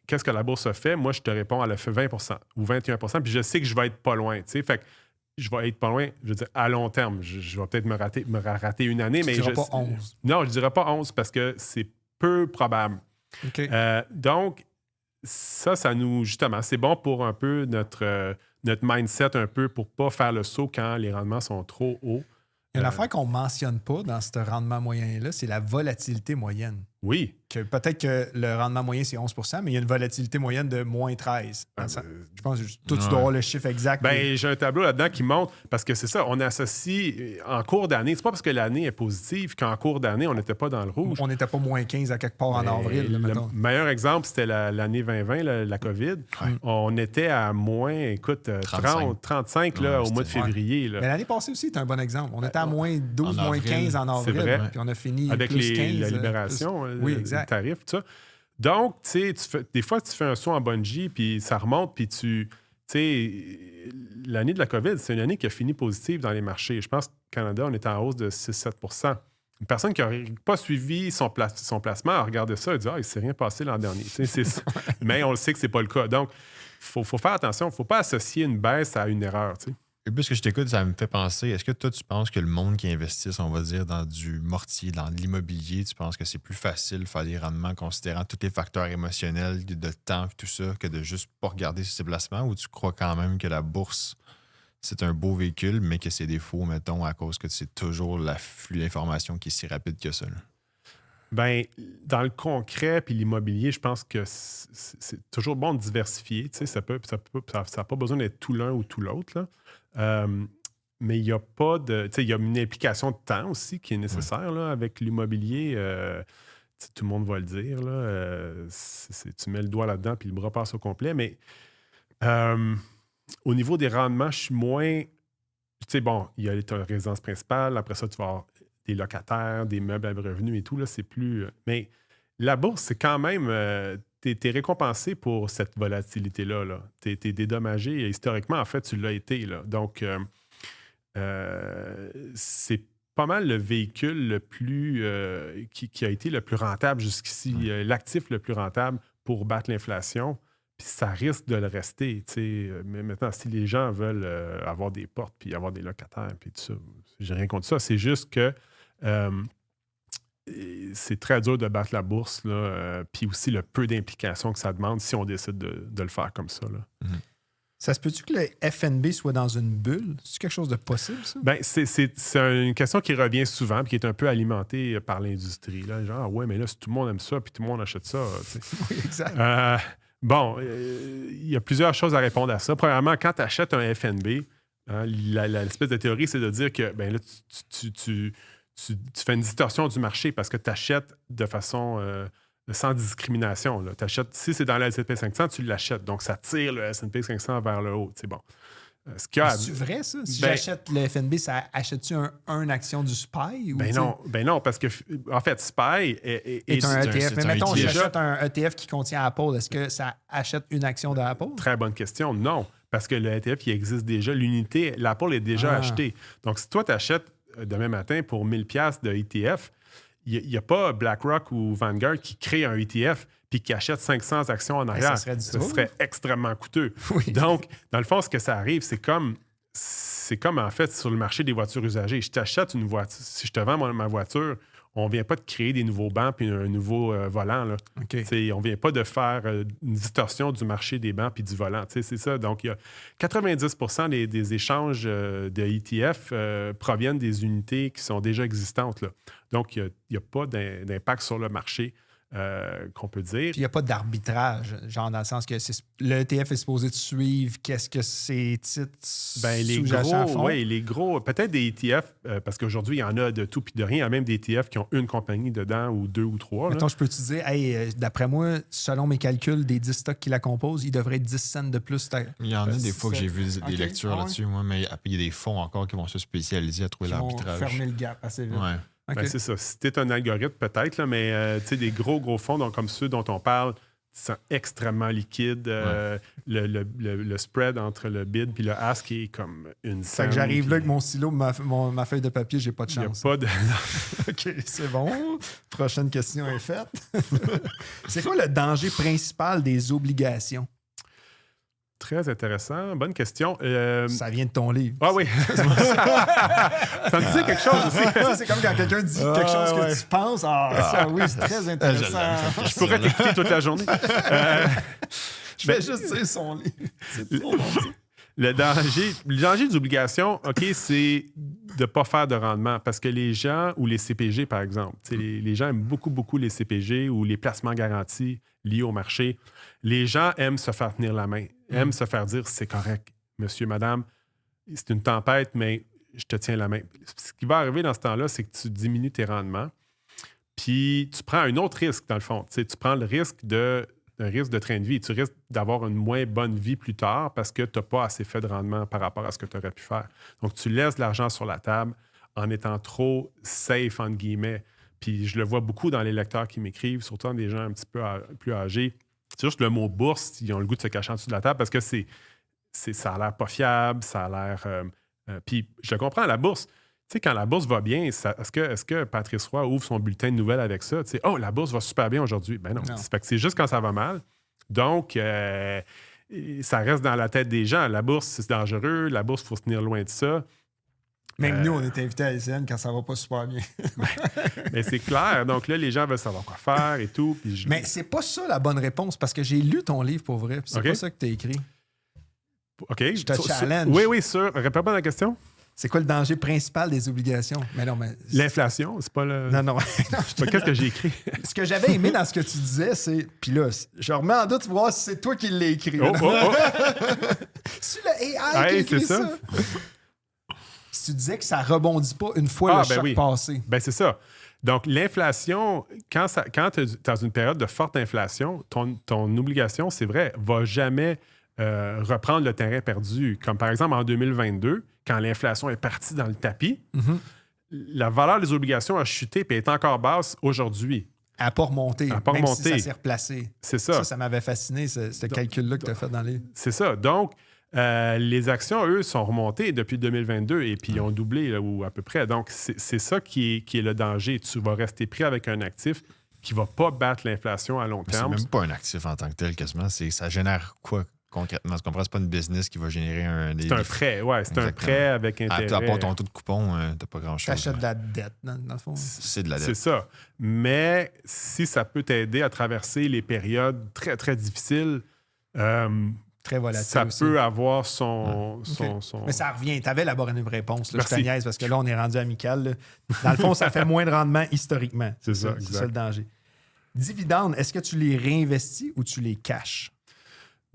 qu'est-ce que la bourse a fait? Moi, je te réponds, elle a fait 20 % ou 21 %, puis je sais que je vais être pas loin. Fait que je vais être pas loin, je veux dire, à long terme. Je vais peut-être me rater une année, mais tu diras pas 11. Non, je ne dirais pas 11 parce que c'est peu probable. OK. Donc, ça nous, justement, c'est bon pour un peu notre mindset, un peu pour ne pas faire le saut quand les rendements sont trop hauts. Il y a une affaire qu'on ne mentionne pas dans ce rendement moyen-là, c'est la volatilité moyenne. Oui. Peut-être que le rendement moyen, c'est 11 %, mais il y a une volatilité moyenne de moins 13 Je pense que toi, tu dois avoir le chiffre exact. Ben, j'ai un tableau là-dedans qui montre, parce que c'est ça, on associe en cours d'année. C'est pas parce que l'année est positive qu'en cours d'année, on n'était pas dans le rouge. On n'était pas moins 15 à quelque part en avril. Là, le meilleur exemple, c'était l'année 2020, la COVID. Ouais. On était à moins, écoute, 35 là, au mois de février. Là. Mais l'année passée aussi, c'est un bon exemple. On était à moins 12, moins 15 en avril. C'est vrai. Puis on a fini avec plus 15. La libération, oui, exact. le tarif, tout ça. Donc, tu sais, des fois, tu fais un saut en bungee, puis ça remonte, puis tu sais, l'année de la COVID, c'est une année qui a fini positive dans les marchés. Je pense qu'au Canada, on était en hausse de 6-7 %. Une personne qui n'aurait pas suivi son placement a regardé ça et dit « Ah, il ne s'est rien passé l'an dernier. » Mais on le sait que ce n'est pas le cas. Donc, il faut faire attention. Il ne faut pas associer une baisse à une erreur. T'sais. Et plus que je t'écoute, ça me fait penser, est-ce que toi, tu penses que le monde qui investisse, on va dire, dans du mortier, dans de l'immobilier, tu penses que c'est plus facile de faire des rendements considérant tous les facteurs émotionnels, de temps, tout ça, que de juste pas regarder ses placements, ou tu crois quand même que la bourse, c'est un beau véhicule, mais que c'est défaut, mettons, à cause que c'est toujours l'afflux d'informations qui est si rapide que ça? Là? Bien, dans le concret puis l'immobilier, je pense que c'est toujours bon de diversifier. Tu sais, ça n'a pas besoin d'être tout l'un ou tout l'autre. Mais il n'y a pas de. Tu sais, il y a une implication de temps aussi qui est nécessaire là, avec l'immobilier. Tout le monde va le dire. Là, tu mets le doigt là-dedans puis le bras passe au complet. Mais au niveau des rendements, je suis moins. Tu sais, bon, il y a ta résidence principale. Après ça, tu vas avoir des locataires, des meubles à revenus et tout, là, c'est plus... Mais la bourse, c'est quand même... tu es récompensé pour cette volatilité-là. Là. Tu es dédommagé. Et historiquement, en fait, tu l'as été. Là. Donc, c'est pas mal le véhicule le plus... qui a été le plus rentable jusqu'ici, l'actif le plus rentable pour battre l'inflation. Puis ça risque de le rester. Mais maintenant, si les gens veulent avoir des portes puis avoir des locataires puis tout ça, j'ai rien contre ça. C'est juste que c'est très dur de battre la bourse, puis aussi le peu d'implication que ça demande si on décide de le faire comme ça. Là. Mm-hmm. Ça se peut-tu que le FNB soit dans une bulle? C'est quelque chose de possible, ça? Bien, c'est une question qui revient souvent et qui est un peu alimentée par l'industrie. Là. Genre, ouais, mais là, si tout le monde aime ça puis tout le monde achète ça. Oui, exact. Bon, il y a plusieurs choses à répondre à ça. Premièrement, quand tu achètes un FNB, hein, l'espèce de théorie, c'est de dire que ben là, tu fais une distorsion du marché parce que tu achètes de façon sans discrimination. Là. Si c'est dans le S&P 500, tu l'achètes. Donc, ça tire le S&P 500 vers le haut. C'est bon. C'est vrai, ça? Si j'achète le FNB, ça achète-tu une action du SPY? Ou non, parce que, en fait, SPY est un ETF. Mais mettons, ETF. j'achète un ETF qui contient Apple. Est-ce que ça achète une action d'Apple? Très bonne question. Non, parce que le ETF, il existe déjà. L'unité, l'Apple est déjà achetée. Donc, si toi, tu achètes demain matin pour 1000$ de ETF, il n'y a pas BlackRock ou Vanguard qui crée un ETF puis qui achète 500 actions en arrière. Ça serait extrêmement coûteux. Oui. Donc, dans le fond, ce que ça arrive, c'est comme en fait sur le marché des voitures usagées. Je t'achète une voiture. Si je te vends ma voiture, on ne vient pas de créer des nouveaux bancs puis un nouveau volant. Là. Okay. On ne vient pas de faire une distorsion du marché des bancs puis du volant. C'est ça. Donc, il y a 90% des échanges de ETF proviennent des unités qui sont déjà existantes. Là. Donc, il n'y a pas d'impact sur le marché qu'on peut dire. Puis il n'y a pas d'arbitrage, genre dans le sens que le ETF est supposé te suivre qu'est-ce que ces titres sous-jacents font. Oui, les gros, peut-être des ETF, parce qu'aujourd'hui, il y en a de tout puis de rien. Il y a même des ETF qui ont une compagnie dedans ou 2 ou 3. Mettons, je peux te dire, hey, d'après moi, selon mes calculs, des 10 stocks qui la composent, il devrait être 10 cents de plus. Il y en a des fois que j'ai vu des Ok, lectures là-dessus, moi, mais il y a des fonds encore qui vont se spécialiser à trouver Ils vont l'arbitrage. fermer le gap assez vite. Ouais. Ok. Ben, c'est ça. Si tu es un algorithme, peut-être, là, mais des gros fonds donc, comme ceux dont on parle sont extrêmement liquides. Le spread entre le bid et le ask est comme une C'est que j'arrive là avec mon stylo, ma feuille de papier, j'ai pas de Il n'y a chance. pas de... OK, c'est bon. Prochaine question est faite. C'est quoi le danger principal des obligations? Très intéressant. Bonne question. Ça vient de ton livre. Ah oui. Ça me disait quelque chose aussi. Ça, c'est comme quand quelqu'un dit quelque chose que tu penses. Ça, oui, c'est très intéressant. Je pourrais t'écouter toute la journée. Je vais juste dire son livre. C'est trop bon. Le danger des obligations, OK, c'est de ne pas faire de rendement parce que les gens, ou les CPG, par exemple, les gens aiment beaucoup les CPG ou les placements garantis liés au marché. Les gens aiment se faire tenir la main, aiment se faire dire c'est correct, monsieur, madame, c'est une tempête, mais je te tiens la main. Ce qui va arriver dans ce temps-là, c'est que tu diminues tes rendements, puis tu prends un autre risque, dans le fond. Tu prends le risque un risque de train de vie. Tu risques d'avoir une moins bonne vie plus tard parce que tu n'as pas assez fait de rendement par rapport à ce que tu aurais pu faire. Donc, tu laisses de l'argent sur la table en étant trop safe, entre guillemets. Puis, je le vois beaucoup dans les lecteurs qui m'écrivent, surtout des gens un petit peu plus âgés. C'est juste le mot bourse, ils ont le goût de se cacher en dessous de la table parce que ça a l'air pas fiable, ça a l'air... puis, je le comprends, la bourse... Tu sais, quand la bourse va bien, est-ce que Patrice Roy ouvre son bulletin de nouvelles avec ça? Tu sais, oh, la bourse va super bien aujourd'hui. Ben non. C'est juste quand ça va mal. Donc, ça reste dans la tête des gens. La bourse, c'est dangereux. La bourse, il faut se tenir loin de ça. Même nous, on est invités à LCN quand ça va pas super bien. Mais c'est clair. Donc là, les gens veulent savoir quoi faire et tout. Mais c'est pas ça la bonne réponse parce que j'ai lu ton livre pour vrai. C'est pas ça que tu as écrit. OK. Je te challenge. Oui, sûr. Répète-moi la question. C'est quoi le danger principal des obligations? Mais non, mais... L'inflation, c'est pas le... Non. Qu'est-ce que j'ai écrit? Ce que j'avais aimé dans ce que tu disais, c'est... Puis là, je remets en doute voir si c'est toi qui l'as écrit. C'est le AI qui a écrit ça. Si tu disais que ça rebondit pas une fois le choc passé. Ben c'est ça. Donc, l'inflation, quand tu es dans une période de forte inflation, ton obligation, c'est vrai, va jamais reprendre le terrain perdu. Comme par exemple en 2022, quand l'inflation est partie dans le tapis, la valeur des obligations a chuté et est encore basse aujourd'hui. Elle n'a pas remonté. Même si ça s'est replacé. C'est ça. Ça m'avait fasciné, ce calcul-là que tu as fait dans les... C'est ça. Donc, les actions, eux, sont remontées depuis 2022 et puis ils ont doublé là, ou à peu près. Donc, c'est ça qui est le danger. Tu vas rester pris avec un actif qui ne va pas battre l'inflation à long terme. C'est même pas un actif en tant que tel, quasiment. Ça génère quoi concrètement? Tu comprends? C'est pas une business qui va générer un... C'est un prêt, oui. C'est un prêt avec intérêt. À part ton taux de coupon, t'as pas grand-chose. T'achètes de la dette, dans le fond. C'est de la dette. C'est ça. Mais si ça peut t'aider à traverser les périodes très, très difficiles... très volatile ça aussi. Peut avoir son... Mais ça revient. Tu avais la bonne réponse. Là. Je Merci. te niaise parce que là, on est rendu amical. Là. Dans le fond, ça fait moins de rendement historiquement. C'est ça, C'est ça le danger. Dividendes, est-ce que tu les réinvestis ou tu les caches?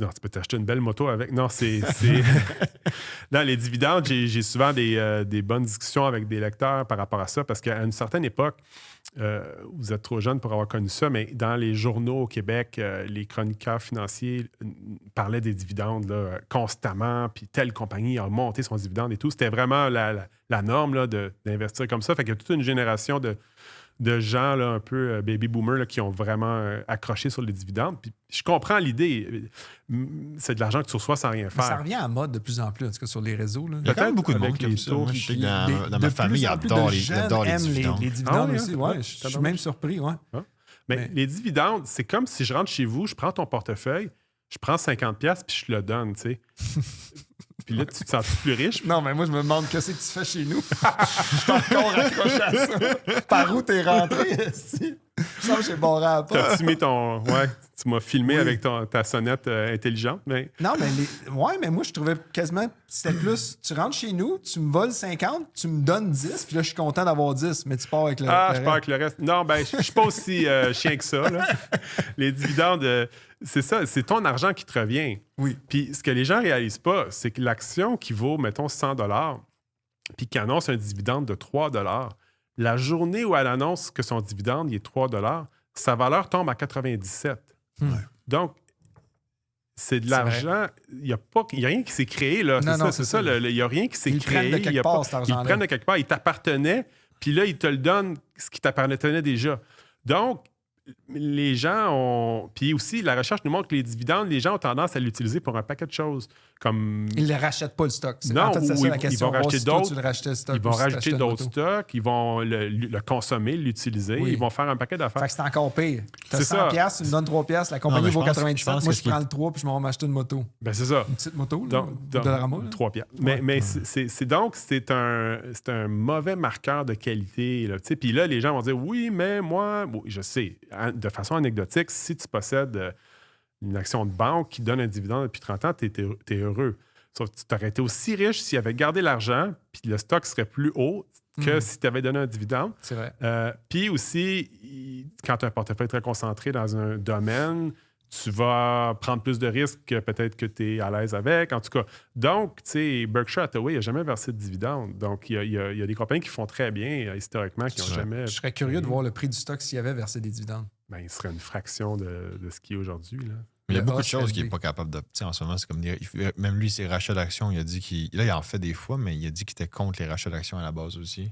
Non, tu peux t'acheter une belle moto avec. Non, c'est... Dans les dividendes, j'ai souvent des bonnes discussions avec des lecteurs par rapport à ça parce qu'à une certaine époque, vous êtes trop jeune pour avoir connu ça, mais dans les journaux au Québec, les chroniqueurs financiers parlaient des dividendes là, constamment, puis telle compagnie a monté son dividende et tout. C'était vraiment la norme là, d'investir comme ça. Fait qu'il y a toute une génération de gens là, un peu baby boomers là, qui ont vraiment accroché sur les dividendes. Puis je comprends l'idée. C'est de l'argent que tu reçois sans rien faire. Mais ça revient en mode de plus en plus, en tout cas sur les réseaux. Là. Il y a quand même beaucoup de monde comme ça. Moi, je sais que dans ma famille, ils adorent les dividendes. Les dividendes aussi, ouais. Je suis même surpris, ouais. Mais les dividendes, c'est comme si je rentre chez vous, je prends ton portefeuille, je prends 50$ puis je le donne, tu sais. Puis là, tu te sens plus riche. Non, mais moi, je me demande qu'est-ce que tu fais chez nous. Je suis encore accroché à ça. Par où t'es rentré, ici? Ça, j'ai bon rapport. T'as-tu mis ton. Ouais, tu m'as filmé avec ta sonnette intelligente, mais. Non, mais moi, je trouvais quasiment. C'était plus. Tu rentres chez nous, tu me voles 50, tu me donnes 10, puis là, je suis content d'avoir 10, mais tu pars avec le Je pars avec le reste. Non, ben, je suis pas aussi chien que ça, là. Les dividendes, c'est ça, c'est ton argent qui te revient. Oui. Puis ce que les gens réalisent pas, c'est que l'action qui vaut, mettons, 100 $, puis qui annonce un dividende de 3 $, la journée où elle annonce que son dividende il est 3 $, sa valeur tombe à 97. Donc, c'est de l'argent. Il n'y a rien qui s'est créé, là. C'est ça. Il n'y a rien qui s'est créé. Ils le prennent de quelque part, cet argent-là. Ils le prennent de quelque part. Il t'appartenait, puis là, ils te le donnent ce qui t'appartenait déjà. Donc, les gens ont... Puis aussi, la recherche nous montre que les dividendes, les gens ont tendance à l'utiliser pour un paquet de choses. Comme... Ils ne rachètent pas le stock. Non, en fait, c'est ça la question. Ils vont racheter d'autres. Ils vont rajouter d'autres stocks, ils vont le consommer, l'utiliser, ils vont faire un paquet d'affaires. Fait que c'est encore pire. Tu as C'est 100 $, tu me donnes 3 $, la compagnie vaut 97, moi je prends le 3 puis je m'en vais m'acheter une moto. Ben c'est ça. Une petite moto, là, de la Rama. 3 $. Mais c'est un mauvais marqueur de qualité. Puis là, les gens vont dire, oui, mais moi, je sais, de façon anecdotique, si tu possèdes une action de banque qui donne un dividende depuis 30 ans, tu es heureux. Sauf que tu aurais été aussi riche s'il avait gardé l'argent, puis le stock serait plus haut que si tu avais donné un dividende. C'est vrai. Puis aussi, quand tu as un portefeuille très concentré dans un domaine, tu vas prendre plus de risques que peut-être que tu es à l'aise avec. En tout cas, donc, tu sais, Berkshire Hathaway n'a jamais versé de dividende. Donc, il y a des compagnies qui font très bien, historiquement, qui n'ont jamais... Je serais curieux de voir le prix du stock s'il y avait versé des dividendes. Ben, il serait une fraction de ce qui est aujourd'hui, là. Mais il y a beaucoup de choses qu'il n'est pas capable de... En ce moment, c'est comme... Même lui, ses rachats d'actions, il a dit qu'il... Là, il en fait des fois, mais il a dit qu'il était contre les rachats d'actions à la base aussi.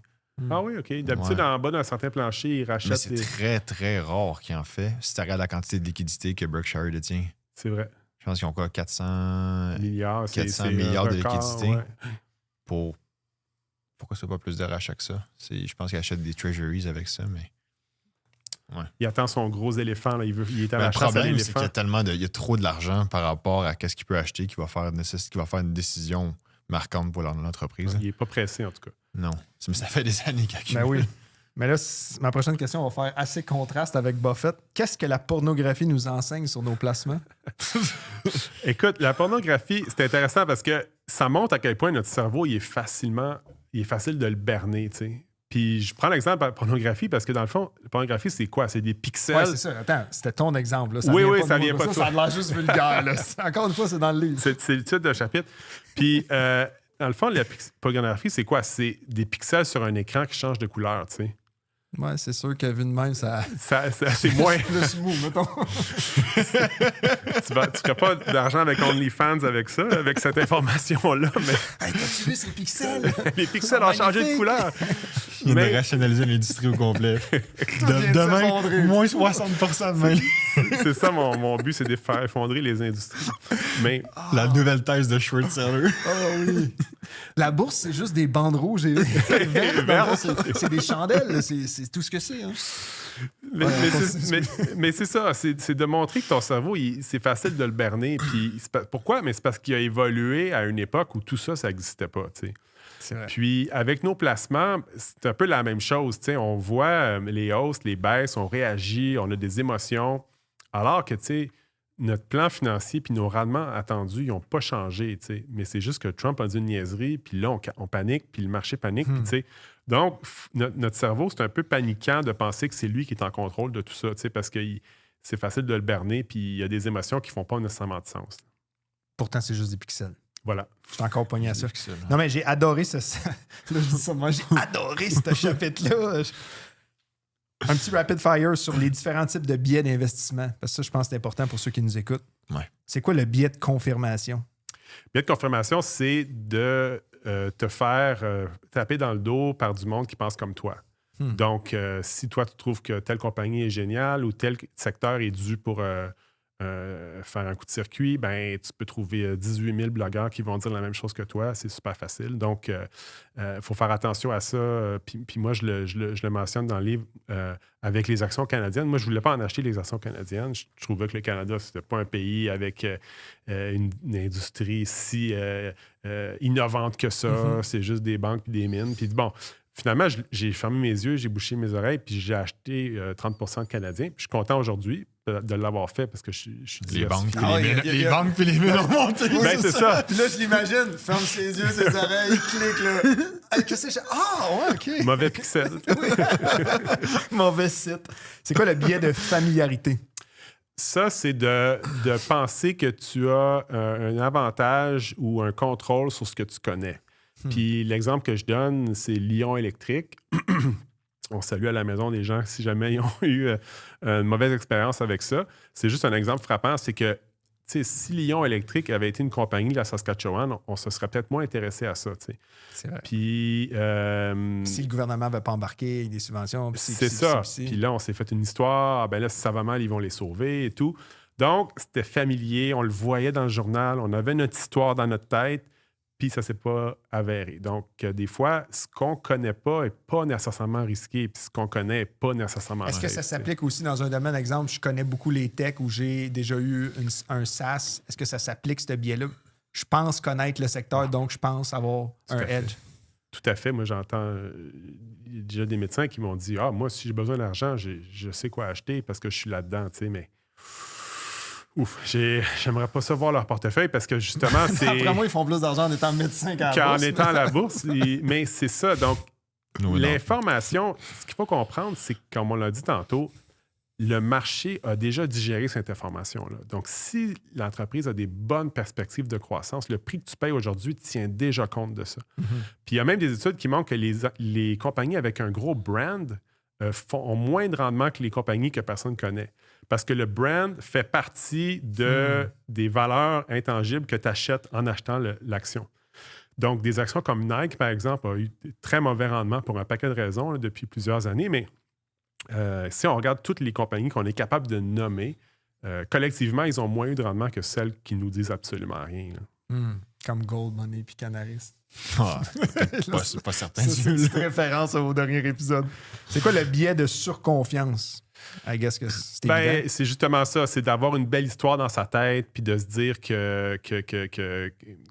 Ah oui, OK. D'habitude, en bas d'un certain plancher, il rachète... Mais c'est très, très rare qu'il en fait. Si tu regardes la quantité de liquidité que Berkshire détient. C'est vrai. Je pense qu'ils ont quoi? 400 milliards, 400 milliards de liquidité. Ouais. Pourquoi c'est pas plus de rachats que ça? Je pense qu'il achète des treasuries avec ça, mais... Ouais. Il attend son gros éléphant. Là. Il est à la chasse à l'éléphant. Le problème, c'est qu'il y a trop de l'argent par rapport à ce qu'il peut acheter qui va faire une décision marquante pour l'entreprise. Il n'est pas pressé, en tout cas. Non. Mais ça fait des années qu'il accumule. Ben oui. Mais là, ma prochaine question va faire assez contraste avec Buffett. Qu'est-ce que la pornographie nous enseigne sur nos placements? Écoute, la pornographie, c'est intéressant parce que ça montre à quel point notre cerveau il est facile de le berner, tu sais. Puis je prends l'exemple de la pornographie parce que dans le fond, la pornographie, c'est quoi? C'est des pixels. Oui, c'est ça. Attends, c'était ton exemple. Là. Ça vient pas de toi. Ça a l'air juste vulgaire. Là. Encore une fois, c'est dans le livre. C'est le titre de chapitre. Puis, dans le fond, la pornographie, c'est quoi? C'est des pixels sur un écran qui changent de couleur, tu sais. Oui, c'est sûr que vu de même, c'est moins... plus mou, mettons. Tu ne feras pas d'argent avec OnlyFans avec ça, avec cette information-là, mais... Hey, t'as-tu vu ces pixels? Les pixels ont changé de couleur. Il vient de rationaliser l'industrie au complet. Demain, moins 60% demain. C'est ça, mon but, c'est de faire effondrer les industries. Mais... La nouvelle thèse de short seller. Oh oui. La bourse, c'est juste des bandes rouges et vertes. C'est des chandelles. C'est tout ce que c'est. Hein? Mais c'est ça. C'est de montrer que ton cerveau, c'est facile de le berner. Puis, pourquoi? Mais c'est parce qu'il a évolué à une époque où tout ça n'existait pas. Tu sais. C'est vrai. Puis, avec nos placements, c'est un peu la même chose. Tu sais, on voit les hausses, les baisses, on réagit, on a des émotions. Alors que, tu sais, notre plan financier puis nos rendements attendus, ils n'ont pas changé. Tu sais. Mais c'est juste que Trump a dit une niaiserie, puis là, on panique, puis le marché panique. Puis, tu sais, donc, notre cerveau, c'est un peu paniquant de penser que c'est lui qui est en contrôle de tout ça, tu sais, parce que c'est facile de le berner, puis il y a des émotions qui ne font pas nécessairement de sens. Pourtant, c'est juste des pixels. Voilà. Je suis encore pogné à ça. Non, mais j'ai adoré ce... Là, je dis ça, moi, j'ai adoré ce chapitre-là. Un petit rapid fire sur les différents types de biais d'investissement. Parce que ça, je pense que c'est important pour ceux qui nous écoutent. Ouais. C'est quoi le biais de confirmation? Le biais de confirmation, c'est de te faire taper dans le dos par du monde qui pense comme toi. Donc, si toi, tu trouves que telle compagnie est géniale ou tel secteur est dû pour faire un coup de circuit, ben, tu peux trouver 18 000 blogueurs qui vont dire la même chose que toi. C'est super facile. Donc, il faut faire attention à ça. Puis moi, je le mentionne dans le livre avec les actions canadiennes. Moi, je ne voulais pas en acheter les actions canadiennes. Je trouvais que le Canada, ce n'était pas un pays avec une industrie si innovante que ça. C'est juste des banques et des mines. Puis bon, finalement, j'ai fermé mes yeux, j'ai bouché mes oreilles, puis j'ai acheté 30% de Canadiens. Puis je suis content aujourd'hui de l'avoir fait parce que je suis Les banques diversifié. puis les banques puis les mines ont monté. Ben, c'est ça. Puis là, je l'imagine, ferme ses yeux, ses oreilles, clique là. Hey, qu'est-ce que c'est? Ah, ouais, OK. Mauvais pixel. Mauvais site. C'est quoi le biais de familiarité? Ça, c'est de penser que tu as un avantage ou un contrôle sur ce que tu connais. Puis l'exemple que je donne, c'est Lion électrique. On salue à la maison des gens si jamais ils ont eu une mauvaise expérience avec ça. C'est juste un exemple frappant, c'est que si Lion électrique avait été une compagnie de la Saskatchewan, on se serait peut-être moins intéressé à ça. C'est vrai. Puis... si le gouvernement n'avait pas embarqué avec des subventions... c'est ça. Puis là, on s'est fait une histoire. Ah, ben là, si ça va mal, ils vont les sauver et tout. Donc, c'était familier. On le voyait dans le journal. On avait notre histoire dans notre tête. Puis ça ne s'est pas avéré. Donc, des fois, ce qu'on ne connaît pas n'est pas nécessairement risqué. Puis ce qu'on connaît n'est pas nécessairement Est-ce que safe, ça s'applique aussi dans un domaine, exemple, je connais beaucoup les techs où j'ai déjà eu un SaaS. Est-ce que ça s'applique, ce biais-là? Je pense connaître le secteur, donc je pense avoir un edge. Tout à fait. Moi, j'entends il y a déjà des médecins qui m'ont dit « Ah, moi, si j'ai besoin d'argent, je sais quoi acheter parce que je suis là-dedans. » Mais ouf, j'aimerais pas ça voir leur portefeuille parce que justement, c'est... Après moi, ils font plus d'argent en étant médecin qu'en étant à la bourse. Mais c'est ça. Donc, l'information, ce qu'il faut comprendre, c'est que, comme on l'a dit tantôt, le marché a déjà digéré cette information-là. Donc, si l'entreprise a des bonnes perspectives de croissance, le prix que tu payes aujourd'hui tient déjà compte de ça. Puis il y a même des études qui montrent que les compagnies avec un gros brand ont moins de rendement que les compagnies que personne ne connaît. Parce que le brand fait partie des valeurs intangibles que tu achètes en achetant l'action. Donc, des actions comme Nike, par exemple, ont eu très mauvais rendement pour un paquet de raisons là, depuis plusieurs années, mais si on regarde toutes les compagnies qu'on est capable de nommer, collectivement, ils ont moins eu de rendement que celles qui nous disent absolument rien. Comme Gold Money puis Canaris. C'est pas certain. C'est une référence au dernier épisode. C'est quoi le biais de surconfiance? I guess que c'est évident. C'est justement ça, c'est d'avoir une belle histoire dans sa tête puis de se dire que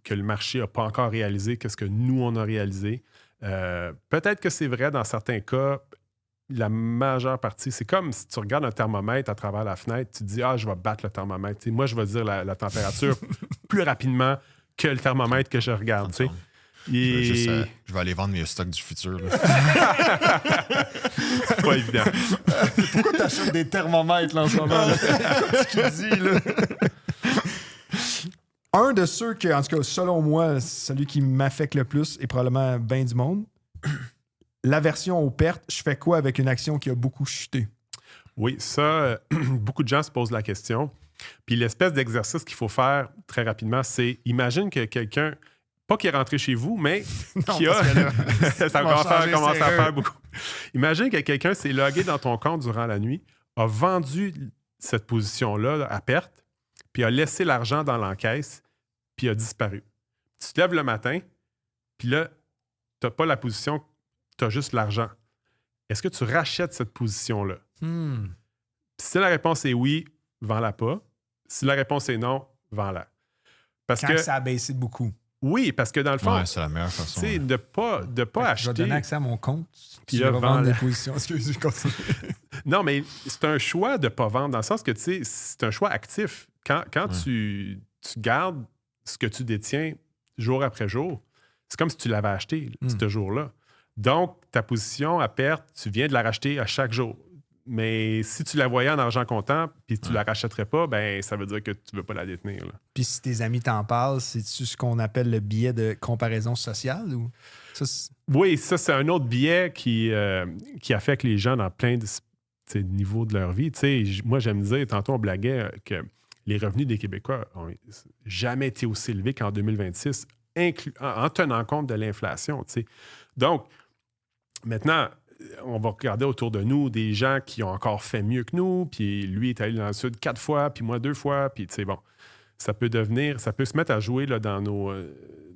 le marché n'a pas encore réalisé ce que nous, on a réalisé. Peut-être que c'est vrai dans certains cas. La majeure partie, c'est comme si tu regardes un thermomètre à travers la fenêtre, tu te dis « Ah, je vais battre le thermomètre. » Moi, je vais dire la température plus rapidement que le thermomètre que je regarde. Je vais aller vendre mes stocks du futur. C'est pas évident. Pourquoi tu achètes des thermomètres là, en ce moment? Qu'est-ce qu'il dit, là? Un de ceux que, en tout cas, selon moi, celui qui m'affecte le plus est probablement bien du monde. L'aversion aux pertes, je fais quoi avec une action qui a beaucoup chuté? Oui, ça, beaucoup de gens se posent la question. Puis l'espèce d'exercice qu'il faut faire très rapidement, c'est imagine que quelqu'un, pas qui est rentré chez vous, mais qui a... ça commence à faire beaucoup. Imagine que quelqu'un s'est logué dans ton compte durant la nuit, a vendu cette position-là à perte, puis a laissé l'argent dans l'encaisse, puis a disparu. Tu te lèves le matin, puis là, tu n'as pas la position, tu as juste l'argent. Est-ce que tu rachètes cette position-là? Si la réponse est oui, vends-la pas. Si la réponse est non, vends-la. Parce Quand que ça a baissé beaucoup. Oui, parce que dans le fond, c'est la meilleure façon. C'est de pas acheter. Je vais donner accès à mon compte. Puis je là, vais vendre vendre des positions. Excusez, continue. Non, mais c'est un choix de ne pas vendre, dans le sens que c'est un choix actif. Quand tu gardes ce que tu détiens jour après jour, c'est comme si tu l'avais acheté ce jour-là. Donc, ta position à perte, tu viens de la racheter à chaque jour. Mais si tu la voyais en argent comptant puis tu la rachèterais pas, ben ça veut dire que tu ne veux pas la détenir. Là. Puis si tes amis t'en parlent, c'est-tu ce qu'on appelle le biais de comparaison sociale? Ou... Oui, ça, c'est un autre biais qui affecte les gens dans plein de niveaux de leur vie. Moi, j'aime dire, tantôt on blaguait que les revenus des Québécois n'ont jamais été aussi élevés qu'en 2026, en tenant compte de l'inflation. Donc, maintenant, on va regarder autour de nous des gens qui ont encore fait mieux que nous, puis lui est allé dans le Sud 4 fois, puis moi 2 fois, puis bon, ça peut se mettre à jouer là, dans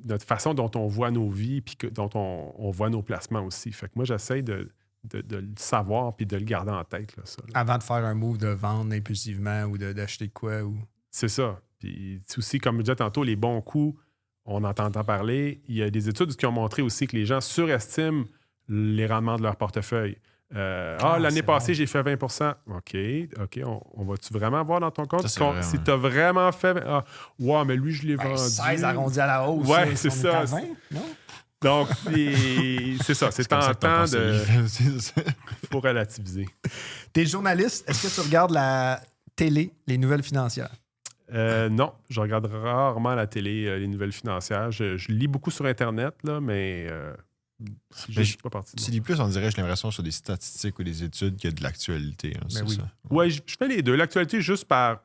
notre façon dont on voit nos vies, puis dont on voit nos placements aussi. Fait que moi, j'essaie de le savoir, puis de le garder en tête. Là, ça, là. Avant de faire un move de vendre impulsivement ou d'acheter de quoi. Ou... C'est ça. Puis aussi, comme je disais tantôt, les bons coups, on entend parler. Il y a des études qui ont montré aussi que les gens surestiment les rendements de leur portefeuille. L'année passée, j'ai fait 20 OK, on va-tu vraiment voir dans ton compte? Si tu as vraiment fait... mais lui, je l'ai vendu. 16 arrondi à la hausse. Ouais, c'est ça. 20, non? Donc, c'est ça. C'est tentant de... faut relativiser. T'es journaliste. Est-ce que tu regardes la télé, les nouvelles financières? Non, je regarde rarement la télé, les nouvelles financières. Je lis beaucoup sur Internet, là, mais... je suis pas parti. Tu lis plus, on dirait, j'ai l'impression, sur des statistiques ou des études qu'il y a de l'actualité. Hein, oui. Ça. Oui, je fais les deux. L'actualité, juste par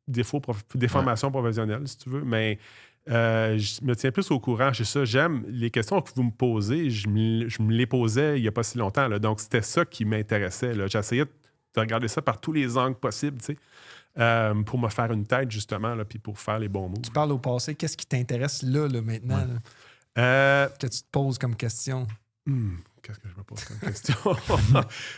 déformation professionnelle, si tu veux, mais je me tiens plus au courant. C'est ça, j'aime les questions que vous me posez. Je me les posais il n'y a pas si longtemps. Là, donc, c'était ça qui m'intéressait. J'essayais de regarder ça par tous les angles possibles, tu sais, pour me faire une tête, justement, puis pour faire les bons mots. Tu parles au passé. Qu'est-ce qui t'intéresse là maintenant? Ouais. Que tu te poses comme question? Qu'est-ce que je me pose comme question?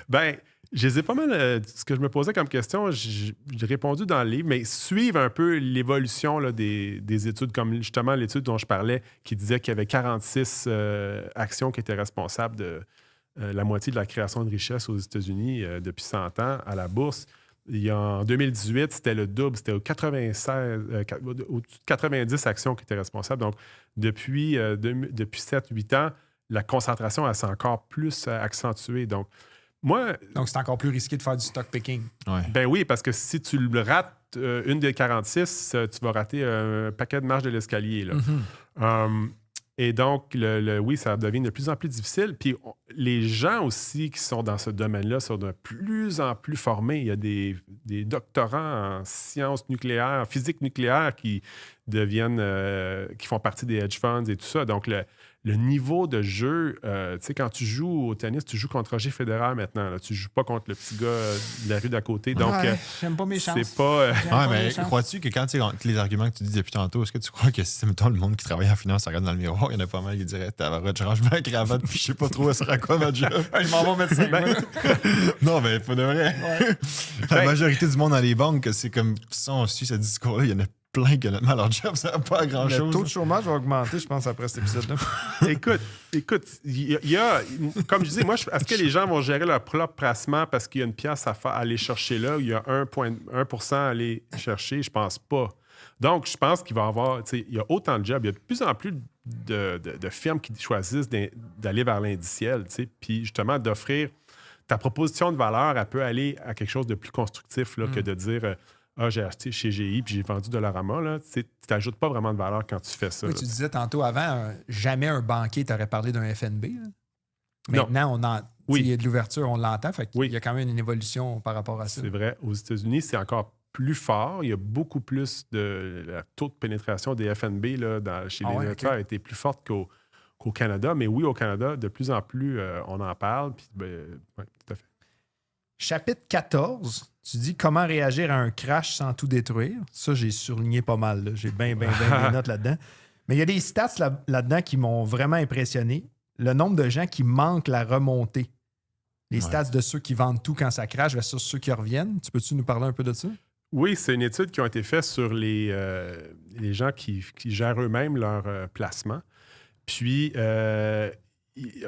Ben, je les ai pas mal. Ce que je me posais comme question, j'ai répondu dans le livre, mais suivre un peu l'évolution là, des études, comme justement l'étude dont je parlais, qui disait qu'il y avait 46 actions qui étaient responsables de la moitié de la création de richesse aux États-Unis depuis 100 ans à la bourse. En 2018, c'était le double, c'était au-dessus de 90 actions qui étaient responsables. Donc, depuis 7-8 ans, la concentration elle s'est encore plus accentuée. Donc, c'est encore plus risqué de faire du stock picking. Ouais. Ben oui, parce que si tu le rates, une des 46, tu vas rater un paquet de marches de l'escalier. Là. Et donc, oui, ça devient de plus en plus difficile. Puis les gens aussi qui sont dans ce domaine-là sont de plus en plus formés. Il y a des doctorants en sciences nucléaires, en physique nucléaire qui deviennent, qui font partie des hedge funds et tout ça. Donc, le niveau de jeu, tu sais, quand tu joues au tennis, tu joues contre Roger Federer maintenant. Là. Tu joues pas contre le petit gars de la rue d'à côté. Donc, j'aime pas mes chances. C'est pas... mais crois-tu que quand les arguments que tu dis depuis tantôt, est-ce que tu crois que si, mettons, le monde qui travaille en finance regarde dans le miroir, il y en a pas mal qui diraient « je range ma cravate puis je sais pas trop ça sera quoi ma job. » Je m'en vais médecin. Non, mais pas de vrai. Ouais. La majorité du monde dans les banques, c'est comme si on suit ce discours-là, il y en a plein que honnêtement, leur job, ça n'a pas à grand-chose. Le taux de chômage va augmenter, je pense, après cet épisode-là. Écoute, il y a, comme je disais, moi, est-ce que les gens vont gérer leur propre placement parce qu'il y a une pièce à aller chercher là, où il y a 1% à aller chercher? Je pense pas. Donc, je pense qu'il va y avoir, il y a autant de jobs, il y a de plus en plus de firmes qui choisissent d'aller vers l'indiciel, puis justement d'offrir ta proposition de valeur, elle peut aller à quelque chose de plus constructif là, que de dire... j'ai acheté chez GI puis j'ai vendu Dollarama. Tu n'ajoutes pas vraiment de valeur quand tu fais ça. Oui, tu disais tantôt avant, jamais un banquier t'aurait parlé d'un FNB. Là. Maintenant, il y a de l'ouverture, on l'entend. Il y a quand même une évolution par rapport à ça. C'est vrai. Aux États-Unis, c'est encore plus fort. Il y a beaucoup plus de... La taux de pénétration des FNB là, chez les notaires a été plus forte qu'au Canada. Mais oui, au Canada, de plus en plus, on en parle. Puis, oui, tout à fait. Chapitre 14, tu dis comment réagir à un crash sans tout détruire. Ça, j'ai surligné pas mal. Là. J'ai bien des notes là-dedans. Mais il y a des stats là-dedans qui m'ont vraiment impressionné. Le nombre de gens qui manquent la remontée. Les stats de ceux qui vendent tout quand ça crash versus ceux qui reviennent. Tu peux-tu nous parler un peu de ça? Oui, c'est une étude qui a été faite sur les gens qui gèrent eux-mêmes leur placement. Puis...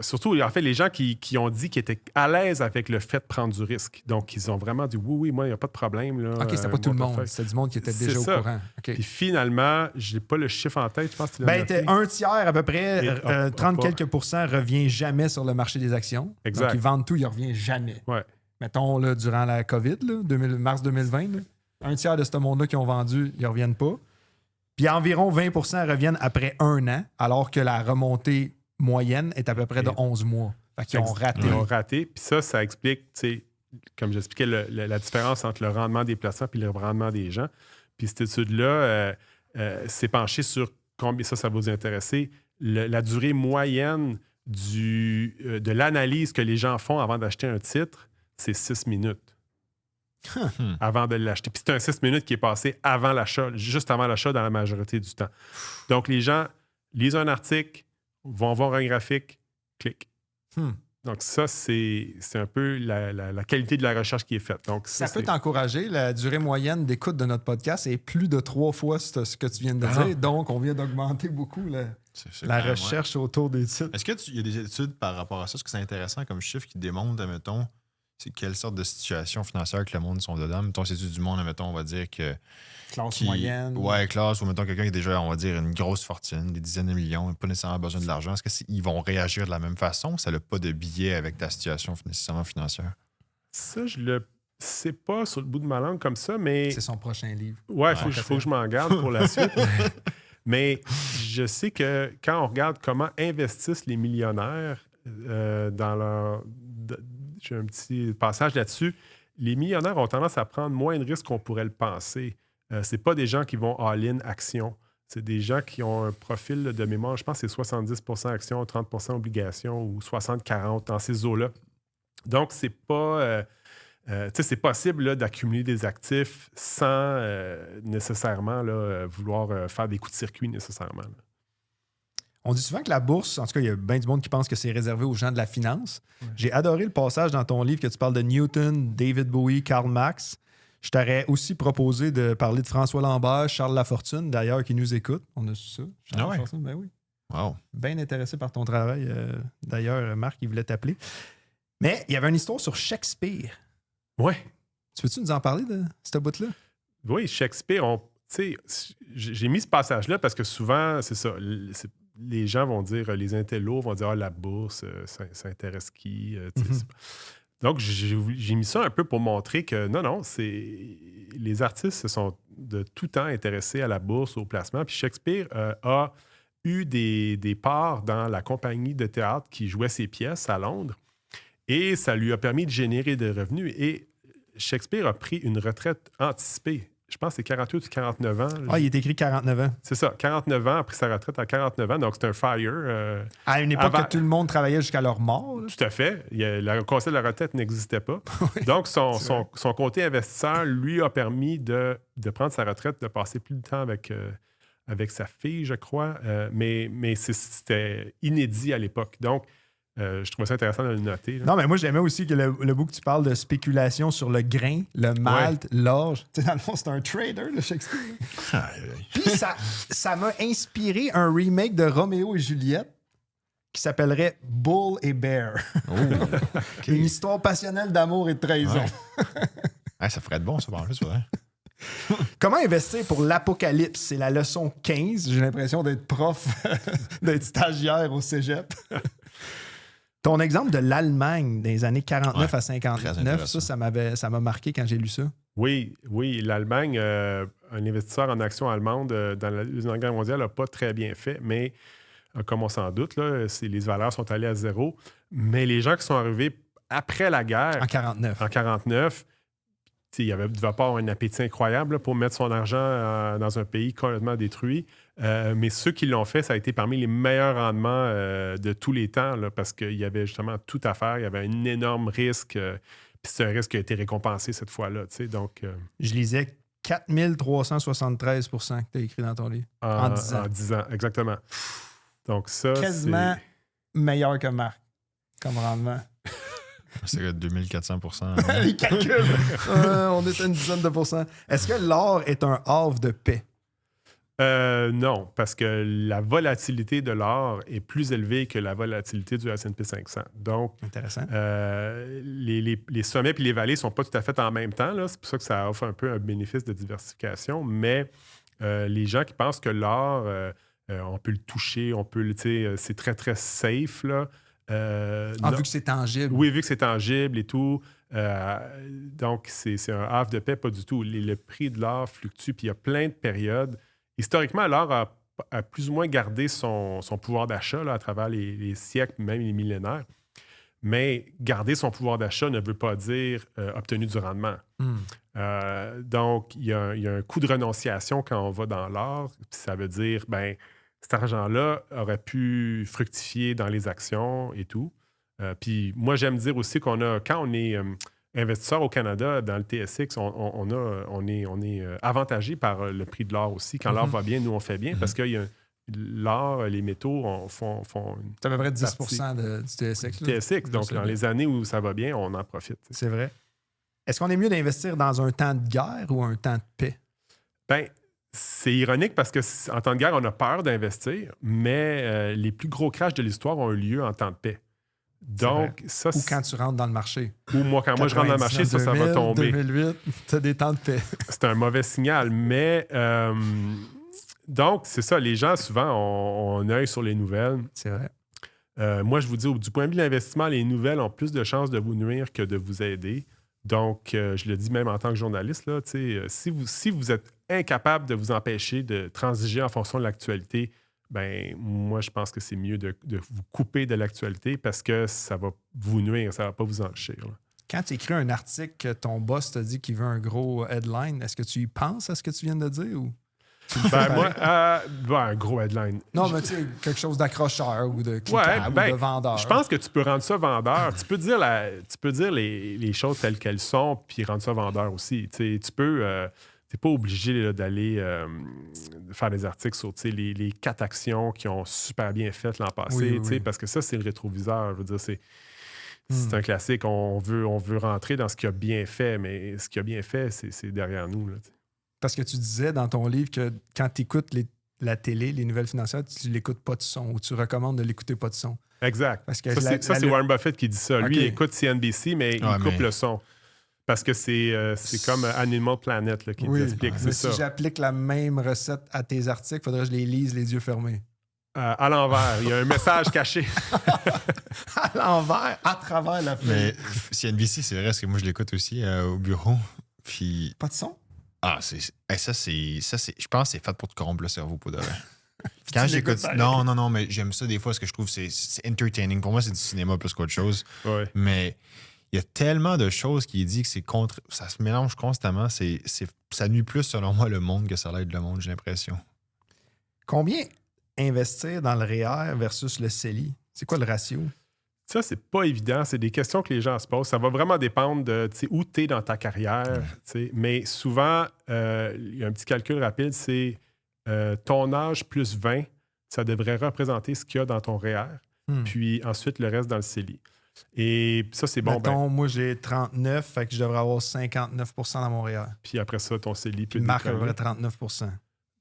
surtout, en fait, les gens qui ont dit qu'ils étaient à l'aise avec le fait de prendre du risque. Donc, ils ont vraiment dit oui, moi, il n'y a pas de problème. Là, OK, c'était pas tout le monde. C'était du monde qui était déjà au courant. Okay. Puis finalement, je n'ai pas le chiffre en tête. Je pense que un tiers à peu près, 30 quelques pourcents revient jamais sur le marché des actions. Exact. Donc, ils vendent tout, ils ne reviennent jamais. Ouais. Mettons, là, durant la COVID, là, mars 2020, là, un tiers de ce monde-là qui ont vendu, ils ne reviennent pas. Puis environ 20 reviennent après 1 an, alors que la remontée moyenne est à peu près de 11 mois. Fait qu'ils ont raté. Ils ont raté. Puis ça explique, comme j'expliquais, la différence entre le rendement des placements et le rendement des gens. Puis cette étude-là s'est penchée sur combien, ça va vous intéresser, la durée moyenne de l'analyse que les gens font avant d'acheter un titre, c'est 6 minutes. Avant de l'acheter. Puis c'est un 6 minutes qui est passé avant l'achat, juste avant l'achat dans la majorité du temps. Donc, les gens lisent un article, vont voir un graphique, cliquent. Donc, ça, c'est un peu la qualité de la recherche qui est faite. Donc, Ça peut t'encourager. La durée moyenne d'écoute de notre podcast est plus de 3 fois ce que tu viens de dire. Donc, on vient d'augmenter beaucoup la recherche autour des titres. Est-ce qu'il y a des études par rapport à ça? Est-ce que c'est intéressant comme chiffre qui démontre, admettons, c'est quelle sorte de situation financière que le monde sont dedans? Mettons, c'est du monde, admettons, on va dire que... Classe moyenne. Ouais, classe, ou mettons quelqu'un qui a déjà, on va dire, une grosse fortune, des dizaines de millions, pas nécessairement besoin de l'argent. Est-ce qu'ils vont réagir de la même façon ou ça n'a pas de biais avec ta situation nécessairement financière? Ça, je le sais pas sur le bout de ma langue comme ça, mais... C'est son prochain livre. Ouais, il faut que je m'en garde pour la suite. Mais je sais que quand on regarde comment investissent les millionnaires dans leur... J'ai un petit passage là-dessus. Les millionnaires ont tendance à prendre moins de risques qu'on pourrait le penser. C'est pas des gens qui vont all-in action. C'est des gens qui ont un profil de mémoire, je pense que c'est 70% action, 30% obligation ou 60-40 dans ces eaux-là. Donc, c'est pas... c'est possible là, d'accumuler des actifs sans nécessairement vouloir faire des coups de circuit nécessairement. Là. On dit souvent que la bourse, en tout cas, il y a bien du monde qui pense que c'est réservé aux gens de la finance. Ouais. J'ai adoré le passage dans ton livre que tu parles de Newton, David Bowie, Karl Marx. Je t'aurais aussi proposé de parler de François Lambert, Charles Lafortune, d'ailleurs, qui nous écoute. On a su ça. Charles Lafortune, ben oui. Wow. Bien intéressé par ton travail. D'ailleurs, Marc, il voulait t'appeler. Mais il y avait une histoire sur Shakespeare. Oui. Tu peux-tu nous en parler de cette bout-là? Oui, Shakespeare, j'ai mis ce passage-là parce que souvent, c'est ça, les gens vont dire, les intellos vont dire, la bourse, ça intéresse qui? Donc, j'ai mis ça un peu pour montrer que non, les artistes se sont de tout temps intéressés à la bourse, au placement. Puis Shakespeare a eu des parts dans la compagnie de théâtre qui jouait ses pièces à Londres. Et ça lui a permis de générer des revenus. Et Shakespeare a pris une retraite anticipée. Je pense que c'est 48 ou 49 ans. Ah, il est écrit 49 ans. C'est ça, 49 ans, a pris sa retraite à 49 ans. Donc, c'est un fire. À une époque que tout le monde travaillait jusqu'à leur mort. Là. Tout à fait. Le conseil de la retraite n'existait pas. Oui, donc, son côté investisseur lui a permis de prendre sa retraite, de passer plus de temps avec sa fille, je crois. Mais c'était inédit à l'époque. Donc, je trouvais ça intéressant de le noter. Là. Non, mais moi, j'aimais aussi que le bout que tu parles de spéculation sur le grain, le malt, l'orge. Tu sais, dans le fond, c'est un trader, le Shakespeare. Puis ça m'a inspiré un remake de Roméo et Juliette qui s'appellerait Bull et Bear. Oh, okay. Une histoire passionnelle d'amour et de trahison. Ouais. Ça ferait de bon, ça, en plus, ouais. Comment investir pour l'apocalypse? C'est la leçon 15. J'ai l'impression d'être prof, d'être stagiaire au cégep. Ton exemple de l'Allemagne des années 49 à 59, ça m'a marqué quand j'ai lu ça. Oui, l'Allemagne, un investisseur en actions allemandes dans la Deuxième Guerre mondiale n'a pas très bien fait, mais comme on s'en doute, là, les valeurs sont allées à zéro. Mais les gens qui sont arrivés après la guerre... En 49. Il devait pas avoir un appétit incroyable là, pour mettre son argent dans un pays complètement détruit. Mais ceux qui l'ont fait, ça a été parmi les meilleurs rendements de tous les temps là, parce qu'il y avait justement tout à faire. Il y avait un énorme risque. Puis c'est un risque qui a été récompensé cette fois-là. Donc, je lisais 4373 % que tu as écrit dans ton livre. En 10 ans. En 10 ans, exactement. Donc ça, quasiment meilleur que Marc comme rendement. C'est 2400 %. Les calculs! On est à une dizaine de %. Est-ce que l'or est un havre de paix? Non, parce que la volatilité de l'or est plus élevée que la volatilité du S&P 500. Donc, intéressant. Les sommets et les vallées ne sont pas tout à fait en même temps. Là. C'est pour ça que ça offre un peu un bénéfice de diversification. Mais les gens qui pensent que l'or, on peut le toucher, c'est très, très safe, là. Vu que c'est tangible. Oui, vu que c'est tangible et tout. Donc, c'est un havre de paix, pas du tout. Le prix de l'or fluctue, puis il y a plein de périodes. Historiquement, l'or a plus ou moins gardé son pouvoir d'achat là, à travers les siècles, même les millénaires. Mais garder son pouvoir d'achat ne veut pas dire obtenu du rendement. Donc, il y a un coût de renonciation quand on va dans l'or. Ça veut dire, cet argent-là aurait pu fructifier dans les actions et tout. Puis moi, j'aime dire aussi quand on est investisseur au Canada, dans le TSX, on est avantagé par le prix de l'or aussi. Quand l'or va bien, nous, on fait bien parce qu'il y a l'or, les métaux font C'est à peu près 10 partie du TSX. du TSX. Donc, dans les années où ça va bien, on en profite. C'est vrai. Est-ce qu'on est mieux d'investir dans un temps de guerre ou un temps de paix? Ben, c'est ironique parce qu'en temps de guerre, on a peur d'investir, mais les plus gros crashs de l'histoire ont eu lieu en temps de paix. Donc, ça, ou quand tu rentres dans le marché. Ou quand moi je rentre dans le marché, ça va tomber. 2008, tu as des temps de paix. C'est un mauvais signal. Mais donc, c'est ça. Les gens, souvent, ont un œil sur les nouvelles. C'est vrai. Moi, je vous dis, du point de vue de l'investissement, les nouvelles ont plus de chances de vous nuire que de vous aider. Donc, je le dis même en tant que journaliste, là, si vous êtes incapable de vous empêcher de transiger en fonction de l'actualité, ben moi, je pense que c'est mieux de vous couper de l'actualité parce que ça va vous nuire, ça ne va pas vous enrichir. Là. Quand tu écris un article que ton boss te dit qu'il veut un gros headline, est-ce que tu y penses à ce que tu viens de dire ou... un gros headline. Non, mais tu sais, quelque chose d'accrocheur ou de cliquable ou de vendeur. Je pense que tu peux rendre ça vendeur. Tu peux dire les choses telles qu'elles sont puis rendre ça vendeur aussi. Tu peux... t'es pas obligé là, d'aller faire des articles sur les 4 actions qui ont super bien fait l'an passé, oui. Parce que ça, c'est le rétroviseur. Je veux dire, c'est un classique. On veut rentrer dans ce qui a bien fait, mais ce qui a bien fait, c'est derrière nous. Là, parce que tu disais dans ton livre que quand tu écoutes la télé, les nouvelles financières, tu l'écoutes pas de son ou tu recommandes de l'écouter pas de son. Exact. Parce que c'est Warren Buffett qui dit ça. Lui, il écoute CNBC, mais il coupe le son. Parce que c'est comme Animal Planet là, qui nous explique. Mais si j'applique la même recette à tes articles, il faudrait que je les lise les yeux fermés. À l'envers. Il y a un message caché. À l'envers, à travers la feuille. Mais CNBC, c'est vrai, parce que moi, je l'écoute aussi au bureau. Puis... Pas de son? Ah, ça, je pense que c'est fait pour te corrompre le cerveau, pour de vrai. Quand j'écoute... Non, mais j'aime ça des fois, parce que je trouve que c'est entertaining. Pour moi, c'est du cinéma plus qu'autre chose. Ouais. Mais... il y a tellement de choses qui dit que c'est contre... Ça se mélange constamment. Ça nuit plus, selon moi, le monde que ça l'aide le monde, j'ai l'impression. Combien investir dans le REER versus le CELI? C'est quoi le ratio? Ça, c'est pas évident. C'est des questions que les gens se posent. Ça va vraiment dépendre de où tu es dans ta carrière. Mais souvent, il y a un petit calcul rapide, c'est ton âge plus 20, ça devrait représenter ce qu'il y a dans ton REER. Puis ensuite, le reste dans le CELI. Et ça, c'est bon. Mettons, moi, j'ai 39, fait que je devrais avoir 59 % dans mon REER. Puis après ça, ton CELI peut Marc aurait 39 %.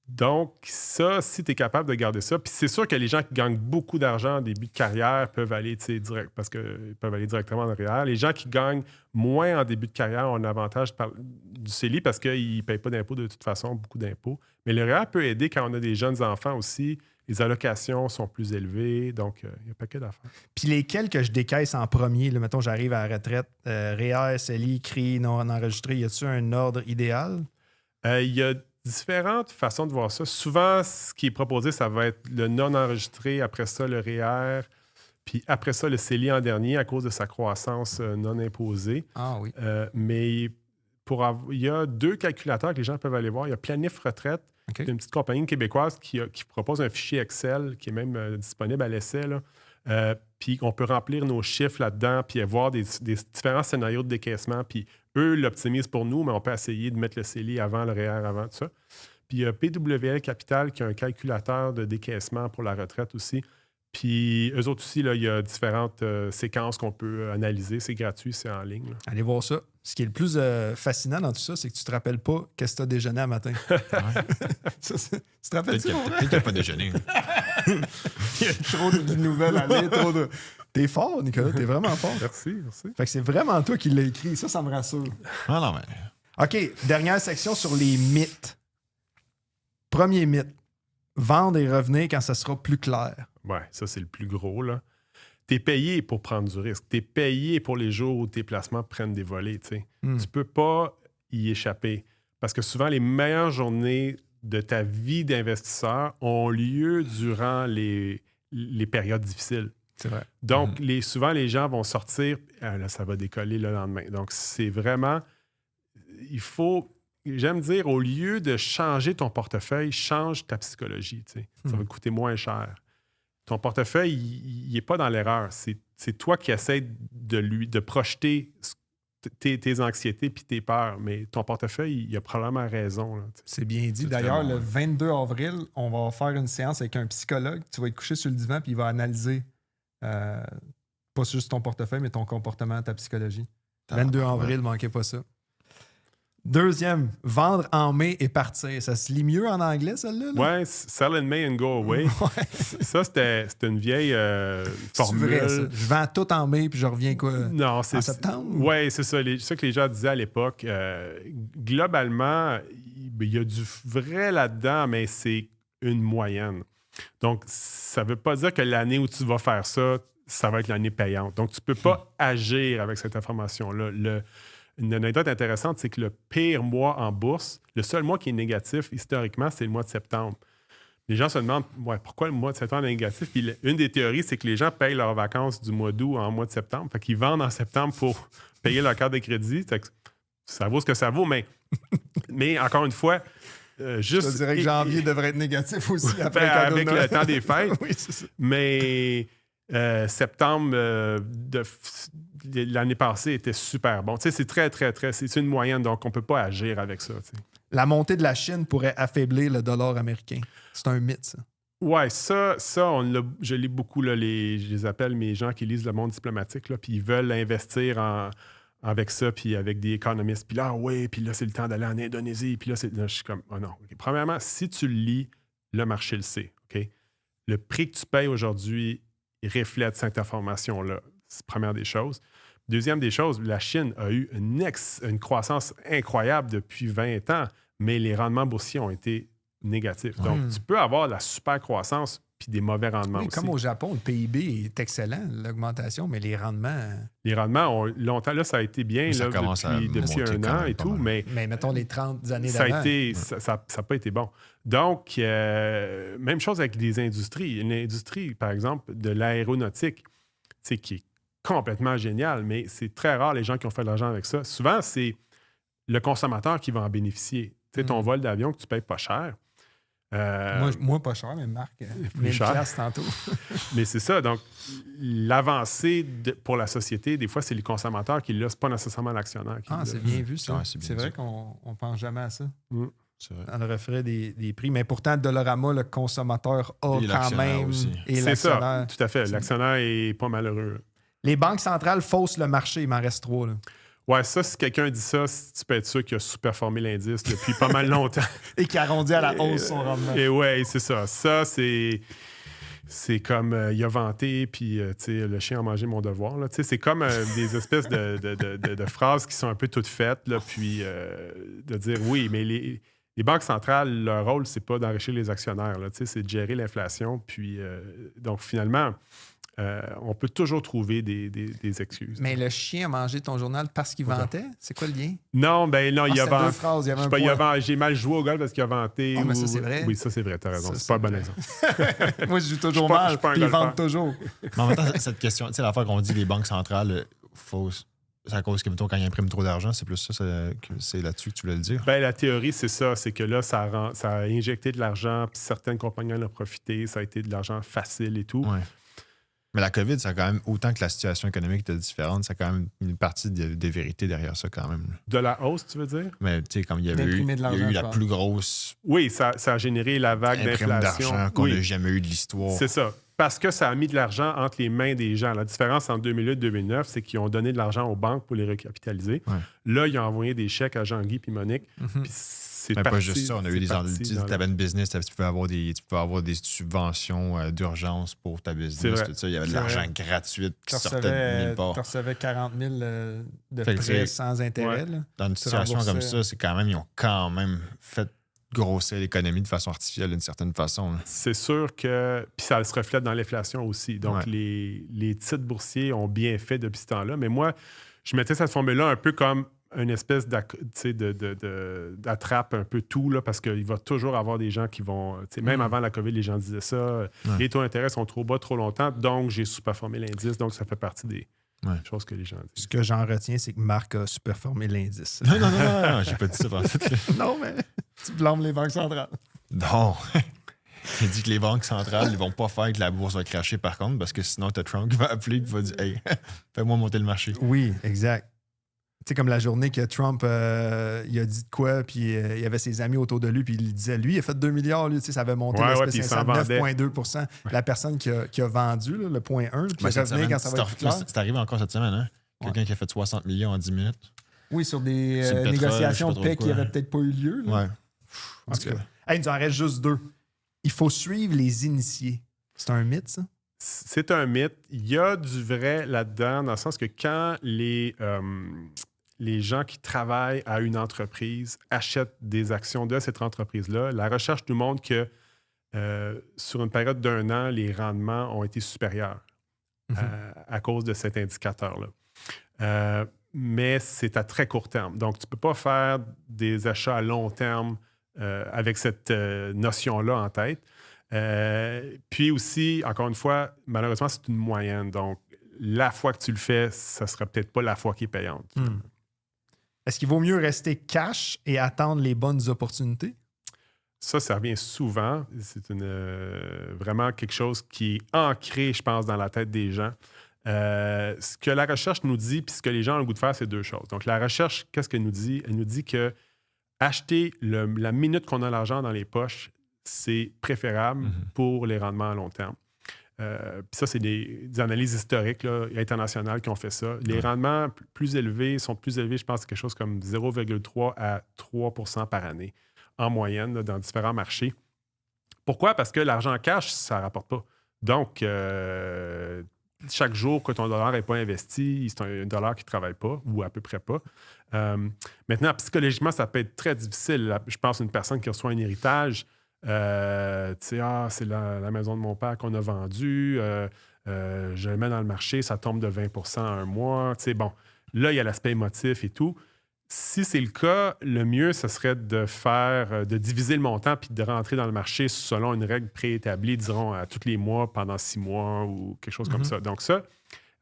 Donc, ça, si tu es capable de garder ça, puis c'est sûr que les gens qui gagnent beaucoup d'argent en début de carrière peuvent aller direct, parce qu'ils peuvent aller directement dans le REER. Les gens qui gagnent moins en début de carrière ont un avantage du CELI parce qu'ils ne payent pas d'impôts de toute façon, beaucoup d'impôts. Mais le REER peut aider quand on a des jeunes enfants aussi. Les allocations sont plus élevées, donc il y a un paquet d'affaires. Puis lesquels que je décaisse en premier, là, mettons, j'arrive à la retraite, REER, CELI, CRI, non enregistré, y a-t-il un ordre idéal? Il y a différentes façons de voir ça. Souvent, ce qui est proposé, ça va être le non enregistré, après ça, le REER, puis après ça, le CELI en dernier à cause de sa croissance non imposée. Ah oui. Mais il y a 2 calculateurs que les gens peuvent aller voir. Il y a Planif Retraite, c'est une petite compagnie québécoise qui propose un fichier Excel qui est même disponible à l'essai. Puis on peut remplir nos chiffres là-dedans, puis voir des différents scénarios de décaissement. Puis eux l'optimisent pour nous, mais on peut essayer de mettre le CELI avant, le REER avant, tout ça. Puis il y a PWL Capital qui a un calculateur de décaissement pour la retraite aussi. Puis eux autres aussi, là, il y a différentes séquences qu'on peut analyser. C'est gratuit, c'est en ligne. Là. Allez voir ça. Ce qui est le plus fascinant dans tout ça, c'est que tu te rappelles pas qu'est-ce que tu as déjeuné à matin. Tu te rappelles ça? Peut-être qu'il n'y a pas déjeuné. Il y a trop de nouvelles à lire, trop de... T'es fort, Nicolas, t'es vraiment fort. Merci. Fait que c'est vraiment toi qui l'as écrit. Ça me rassure. Ah non, mais... OK, dernière section sur les mythes. Premier mythe. Vendre et revenir quand ça sera plus clair. Ouais, ça, c'est le plus gros, là. T'es payé pour prendre du risque. T'es payé pour les jours où tes placements prennent des volets, tu sais. Tu peux pas y échapper. Parce que souvent, les meilleures journées de ta vie d'investisseur ont lieu durant les périodes difficiles. C'est vrai. Donc, souvent, les gens vont sortir, là, ça va décoller le lendemain. Donc, c'est vraiment... Il faut... J'aime dire, au lieu de changer ton portefeuille, change ta psychologie, tu sais. Ça va te coûter moins cher. Ton portefeuille, il n'est pas dans l'erreur. C'est toi qui essaies de projeter tes anxiétés puis tes peurs. Mais ton portefeuille, il a probablement raison. Là, c'est bien dit. C'est D'ailleurs, très bon, le 22 avril, on va faire une séance avec un psychologue. Tu vas être couché sur le divan puis il va analyser pas juste ton portefeuille, mais ton comportement, ta psychologie. 22 avril, manquez pas ça. Deuxième, vendre en mai et partir. Ça se lit mieux en anglais, celle-là? Là? Ouais, sell in May and go away. Ouais. Ça, c'était une vieille formule. C'est vrai, ça. Je vends tout en mai puis je reviens quoi? Non, c'est En septembre? Oui, c'est ça. C'est ça que les gens disaient à l'époque. Globalement, il y a du vrai là-dedans, mais c'est une moyenne. Donc, ça ne veut pas dire que l'année où tu vas faire ça, ça va être l'année payante. Donc, tu ne peux pas agir avec cette information-là. Une anecdote intéressante, c'est que le pire mois en bourse, le seul mois qui est négatif, historiquement, c'est le mois de septembre. Les gens se demandent pourquoi le mois de septembre est négatif. Puis une des théories, c'est que les gens payent leurs vacances du mois d'août en mois de septembre. Fait qu'ils vendent en septembre pour payer leur carte de crédit. Ça vaut ce que ça vaut, mais encore une fois, juste... Je te dirais que janvier devrait être négatif aussi après avec le temps des fêtes. Oui, c'est ça. Mais septembre l'année passée était super bon. Tu sais, c'est très, très, très... C'est une moyenne, donc on ne peut pas agir avec ça. Tu sais. La montée de la Chine pourrait affaiblir le dollar américain. C'est un mythe, ça. Ouais, ça je lis beaucoup, là, je les appelle mes gens qui lisent le monde diplomatique, là, puis ils veulent investir avec ça, puis avec des économistes. Puis là, oui, puis là, c'est le temps d'aller en Indonésie. Puis là, je suis comme, oh non. Okay. Premièrement, si tu le lis, le marché le sait. OK? Le prix que tu payes aujourd'hui, il reflète cette information-là. C'est la première des choses. Deuxième des choses, la Chine a eu une croissance incroyable depuis 20 ans, mais les rendements boursiers ont été négatifs. Donc, tu peux avoir la super croissance puis des mauvais rendements aussi. Comme au Japon, le PIB est excellent, l'augmentation, mais les rendements... Les rendements ont longtemps, là, ça a été bien là, depuis un an et tout, mais mettons les 30 années ça d'avant. Ça n'a pas été bon. Donc, même chose avec les industries. Une industrie, par exemple, de l'aéronautique, qui est complètement géniale, mais c'est très rare les gens qui ont fait de l'argent avec ça. Souvent, c'est le consommateur qui va en bénéficier. Tu sais, ton vol d'avion que tu payes pas cher. Moi, pas cher, mais Marc, plus cher. $1000 tantôt. Mais c'est ça. Donc, l'avancée pour la société, des fois, c'est le consommateur qui l'a, c'est pas nécessairement l'actionnaire qui l'a. C'est bien vu, ça. Ouais, c'est vrai qu'on ne pense jamais à ça. C'est vrai. On referait des prix. Mais pourtant, Dollarama, le consommateur a Et quand même... aussi. Et c'est ça, tout à fait. L'actionnaire est pas malheureux. Les banques centrales faussent le marché. Il m'en reste 3. Là. Ouais, ça, si quelqu'un dit ça, tu peux être sûr qu'il a sous-performé l'indice depuis pas mal longtemps. Et qui arrondit à la hausse son rendement. Et ouais, c'est ça. Ça, c'est comme il a vanté, puis le chien a mangé mon devoir. Là. C'est comme des espèces de phrases qui sont un peu toutes faites, là, puis de dire oui, mais les banques centrales, leur rôle, c'est pas d'enrichir les actionnaires, là, c'est de gérer l'inflation. Puis donc, finalement, on peut toujours trouver des excuses. Mais le chien a mangé ton journal parce qu'il vantait? C'est quoi le lien? Non, il a vanté. Deux phrases, il y avait un point. J'ai mal joué au golf parce qu'il a vanté. Mais ça, c'est vrai. Oui, ça, c'est vrai, t'as raison. C'est pas un bon exemple. Moi, je joue toujours mal, puis ils vendent toujours. Mais en même temps, cette question, tu sais, l'affaire qu'on dit les banques centrales, c'est à cause que, mettons, quand ils impriment trop d'argent, c'est plus ça, c'est là-dessus que tu voulais le dire? La théorie, c'est ça. C'est que là, ça a injecté de l'argent, puis certaines compagnies en ont profité. Ça a été de l'argent facile et tout. Ouais. Mais la COVID, ça a quand même, autant que la situation économique était différente, ça a quand même une partie de vérité derrière ça quand même. De la hausse, tu veux dire? Mais tu sais, comme il y a eu la plus grosse... Oui, ça a généré la vague d'inflation. d'argent qu'on n'a jamais eu de l'histoire. C'est ça. Parce que ça a mis de l'argent entre les mains des gens. La différence entre 2008 et 2009, c'est qu'ils ont donné de l'argent aux banques pour les recapitaliser. Ouais. Là, ils ont envoyé des chèques à Jean-Guy et Monique. Puis mais pas juste ça, on a eu tu avais une business, tu peux avoir des subventions d'urgence pour ta business, tout ça. Il y avait de l'argent gratuit qui sortait de nulle part. Tu recevais 40 000 de prêts sans intérêt. Là. Dans une situation comme ça, c'est quand même, ils ont quand même fait grossir l'économie de façon artificielle d'une certaine façon. Là. C'est sûr que... Puis ça se reflète dans l'inflation aussi. Donc, les titres boursiers ont bien fait depuis ce temps-là. Mais moi, je mettais cette formule-là un peu comme une espèce d'attrape un peu tout, là, parce qu'il va toujours avoir des gens qui vont... Même avant la COVID, les gens disaient ça. Les taux d'intérêt sont trop bas trop longtemps, donc j'ai sous-performé l'indice. Donc, ça fait partie des choses que les gens disent. Ce que j'en retiens, c'est que Marc a sous-performé l'indice. Non, j'ai pas dit ça. Non, mais tu blâmes les banques centrales. Non. Il dit que les banques centrales ne vont pas faire que la bourse va cracher, par contre, parce que sinon, tu as Trump qui va appeler et qui va dire « Hey, fais-moi monter le marché. » Oui, exact. sais, comme la journée que Trump il a dit de quoi, puis il y avait ses amis autour de lui, puis il disait, lui, il a fait 2 milliards, lui, tu sais, ça avait monté le puis il SP500 s'en vendait. 9,2 %. La personne qui a vendu, là, le point 1, puis Ben, il revenait quand ça va être plus clair. C'est arrivé encore cette semaine, hein? Quelqu'un qui a fait 60 millions en 10 minutes. Oui, sur des Sur le pétrole, négociations je de sais pas paix trop qui quoi. n'avaient peut-être pas eu lieu. Là. Ouais. En tout cas. Hey, il nous en reste juste 2. Il faut suivre les initiés. C'est un mythe, ça? C'est un mythe. Il y a du vrai là-dedans, dans le sens que quand les gens qui travaillent à une entreprise achètent des actions de cette entreprise-là, la recherche nous montre que sur une période d'1 an, les rendements ont été supérieurs à cause de cet indicateur-là. Mais c'est à très court terme. Donc, tu ne peux pas faire des achats à long terme avec cette notion-là en tête. Puis aussi, encore une fois, malheureusement, c'est une moyenne. Donc, la fois que tu le fais, ça ne sera peut-être pas la fois qui est payante. Est-ce qu'il vaut mieux rester cash et attendre les bonnes opportunités? Ça revient souvent. C'est vraiment quelque chose qui est ancré, je pense, dans la tête des gens. Ce que la recherche nous dit, puis ce que les gens ont le goût de faire, c'est 2 choses. Donc, la recherche, qu'est-ce qu'elle nous dit? Elle nous dit que acheter la minute qu'on a l'argent dans les poches, c'est préférable pour les rendements à long terme. Puis ça, c'est des analyses historiques là, internationales qui ont fait ça. Les rendements plus élevés sont plus élevés, je pense, c'est quelque chose comme 0,3 à 3 % par année, en moyenne, là, dans différents marchés. Pourquoi? Parce que l'argent cash, ça ne rapporte pas. Donc, chaque jour que ton dollar n'est pas investi, c'est un dollar qui ne travaille pas, ou à peu près pas. Maintenant, psychologiquement, ça peut être très difficile. Je pense à une personne qui reçoit un héritage. Tu sais, c'est la maison de mon père qu'on a vendue. Je le mets dans le marché, ça tombe de 20 % un mois. Tu sais, bon, là, il y a l'aspect émotif et tout. Si c'est le cas, le mieux, ce serait de diviser le montant puis de rentrer dans le marché selon une règle préétablie, disons, à tous les mois pendant 6 mois ou quelque chose comme ça. Donc ça,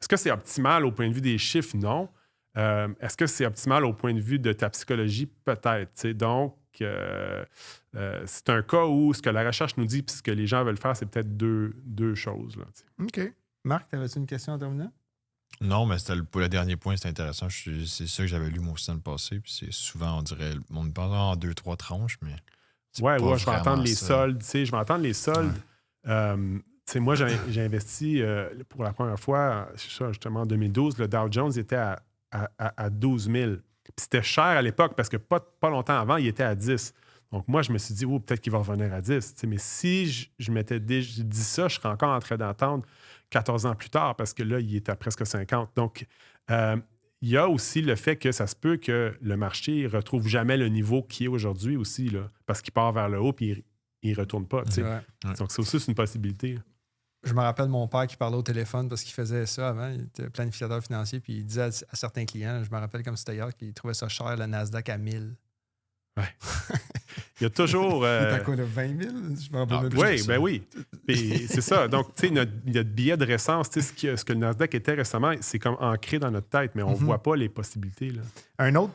est-ce que c'est optimal au point de vue des chiffres? Non. Est-ce que c'est optimal au point de vue de ta psychologie? Peut-être. Tu sais. Donc, c'est un cas où ce que la recherche nous dit puis ce que les gens veulent faire, c'est peut-être deux choses. Là, OK. Marc, t'avais-tu une question en terminant? Non, mais pour le dernier point, c'est intéressant. C'est ça que j'avais lu moi aussi dans le passé. Puis c'est souvent, on dirait, on parle en 2-3 tranches, mais. Ouais, je vais entendre les soldes. Tu sais, je vais entendre les soldes. Ouais. Tu sais, moi, j'ai investi pour la première fois, c'est ça, justement, en 2012, le Dow Jones était à 12 000. Puis c'était cher à l'époque parce que pas longtemps avant, il était à 10. Donc, moi, je me suis dit, peut-être qu'il va revenir à 10. Tu sais, mais si je m'étais dit ça, je serais encore en train d'entendre 14 ans plus tard parce que là, il est à presque 50. Donc, il y a aussi le fait que ça se peut que le marché ne retrouve jamais le niveau qui est aujourd'hui aussi, là, parce qu'il part vers le haut puis il ne retourne pas. Tu sais. Ouais. Donc, c'est aussi une possibilité. Je me rappelle mon père qui parlait au téléphone parce qu'il faisait ça avant. Il était planificateur financier puis il disait à certains clients, je me rappelle comme c'était hier, qu'il trouvait ça cher, le Nasdaq à 1000. Ouais. Il y a toujours. Il est à quoi, là, 20 000? Je me rappelle même plus. Oui, ben oui. Et c'est ça. Donc, tu sais, notre billet de récence, tu sais, ce que le Nasdaq était récemment, c'est comme ancré dans notre tête, mais on ne voit pas les possibilités. Là. Un autre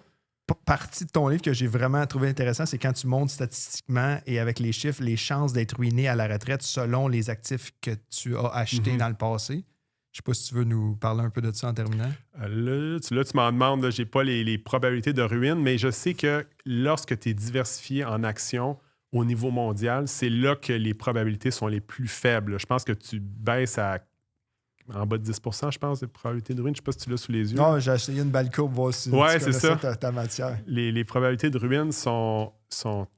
partie de ton livre que j'ai vraiment trouvé intéressant, c'est quand tu montres statistiquement et avec les chiffres, les chances d'être ruiné à la retraite selon les actifs que tu as achetés dans le passé. Je ne sais pas si tu veux nous parler un peu de ça en terminant. Là, tu m'en demandes, je n'ai pas les probabilités de ruine, mais je sais que lorsque tu es diversifié en actions au niveau mondial, c'est là que les probabilités sont les plus faibles. Je pense que tu baisses en bas de 10 % je pense, de probabilités de ruine. Je ne sais pas si tu l'as sous les yeux. Non, j'ai essayé une balle courbe, voir si ouais, tu c'est ça. Ta matière. Les probabilités de ruine sont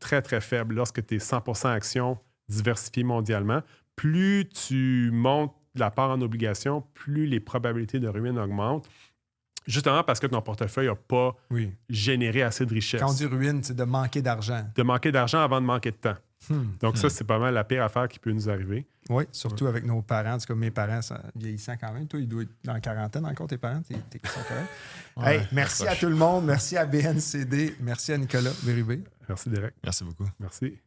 très, très faibles lorsque tu es 100 % actions diversifiées mondialement. Plus tu montes la part en obligation, plus les probabilités de ruine augmentent. Justement parce que ton portefeuille n'a pas généré assez de richesse. Quand on dit ruine, c'est de manquer d'argent. De manquer d'argent avant de manquer de temps. Donc ça, c'est pas mal la pire affaire qui peut nous arriver. Oui, surtout avec nos parents. En tout cas, mes parents, vieillissant quand même. Toi, il doit être dans la quarantaine encore, tes parents. T'es correct. Hey, merci à tout le monde. Merci à BNCD. Merci à Nicolas Bérubé. Merci, Derek. Merci beaucoup. Merci.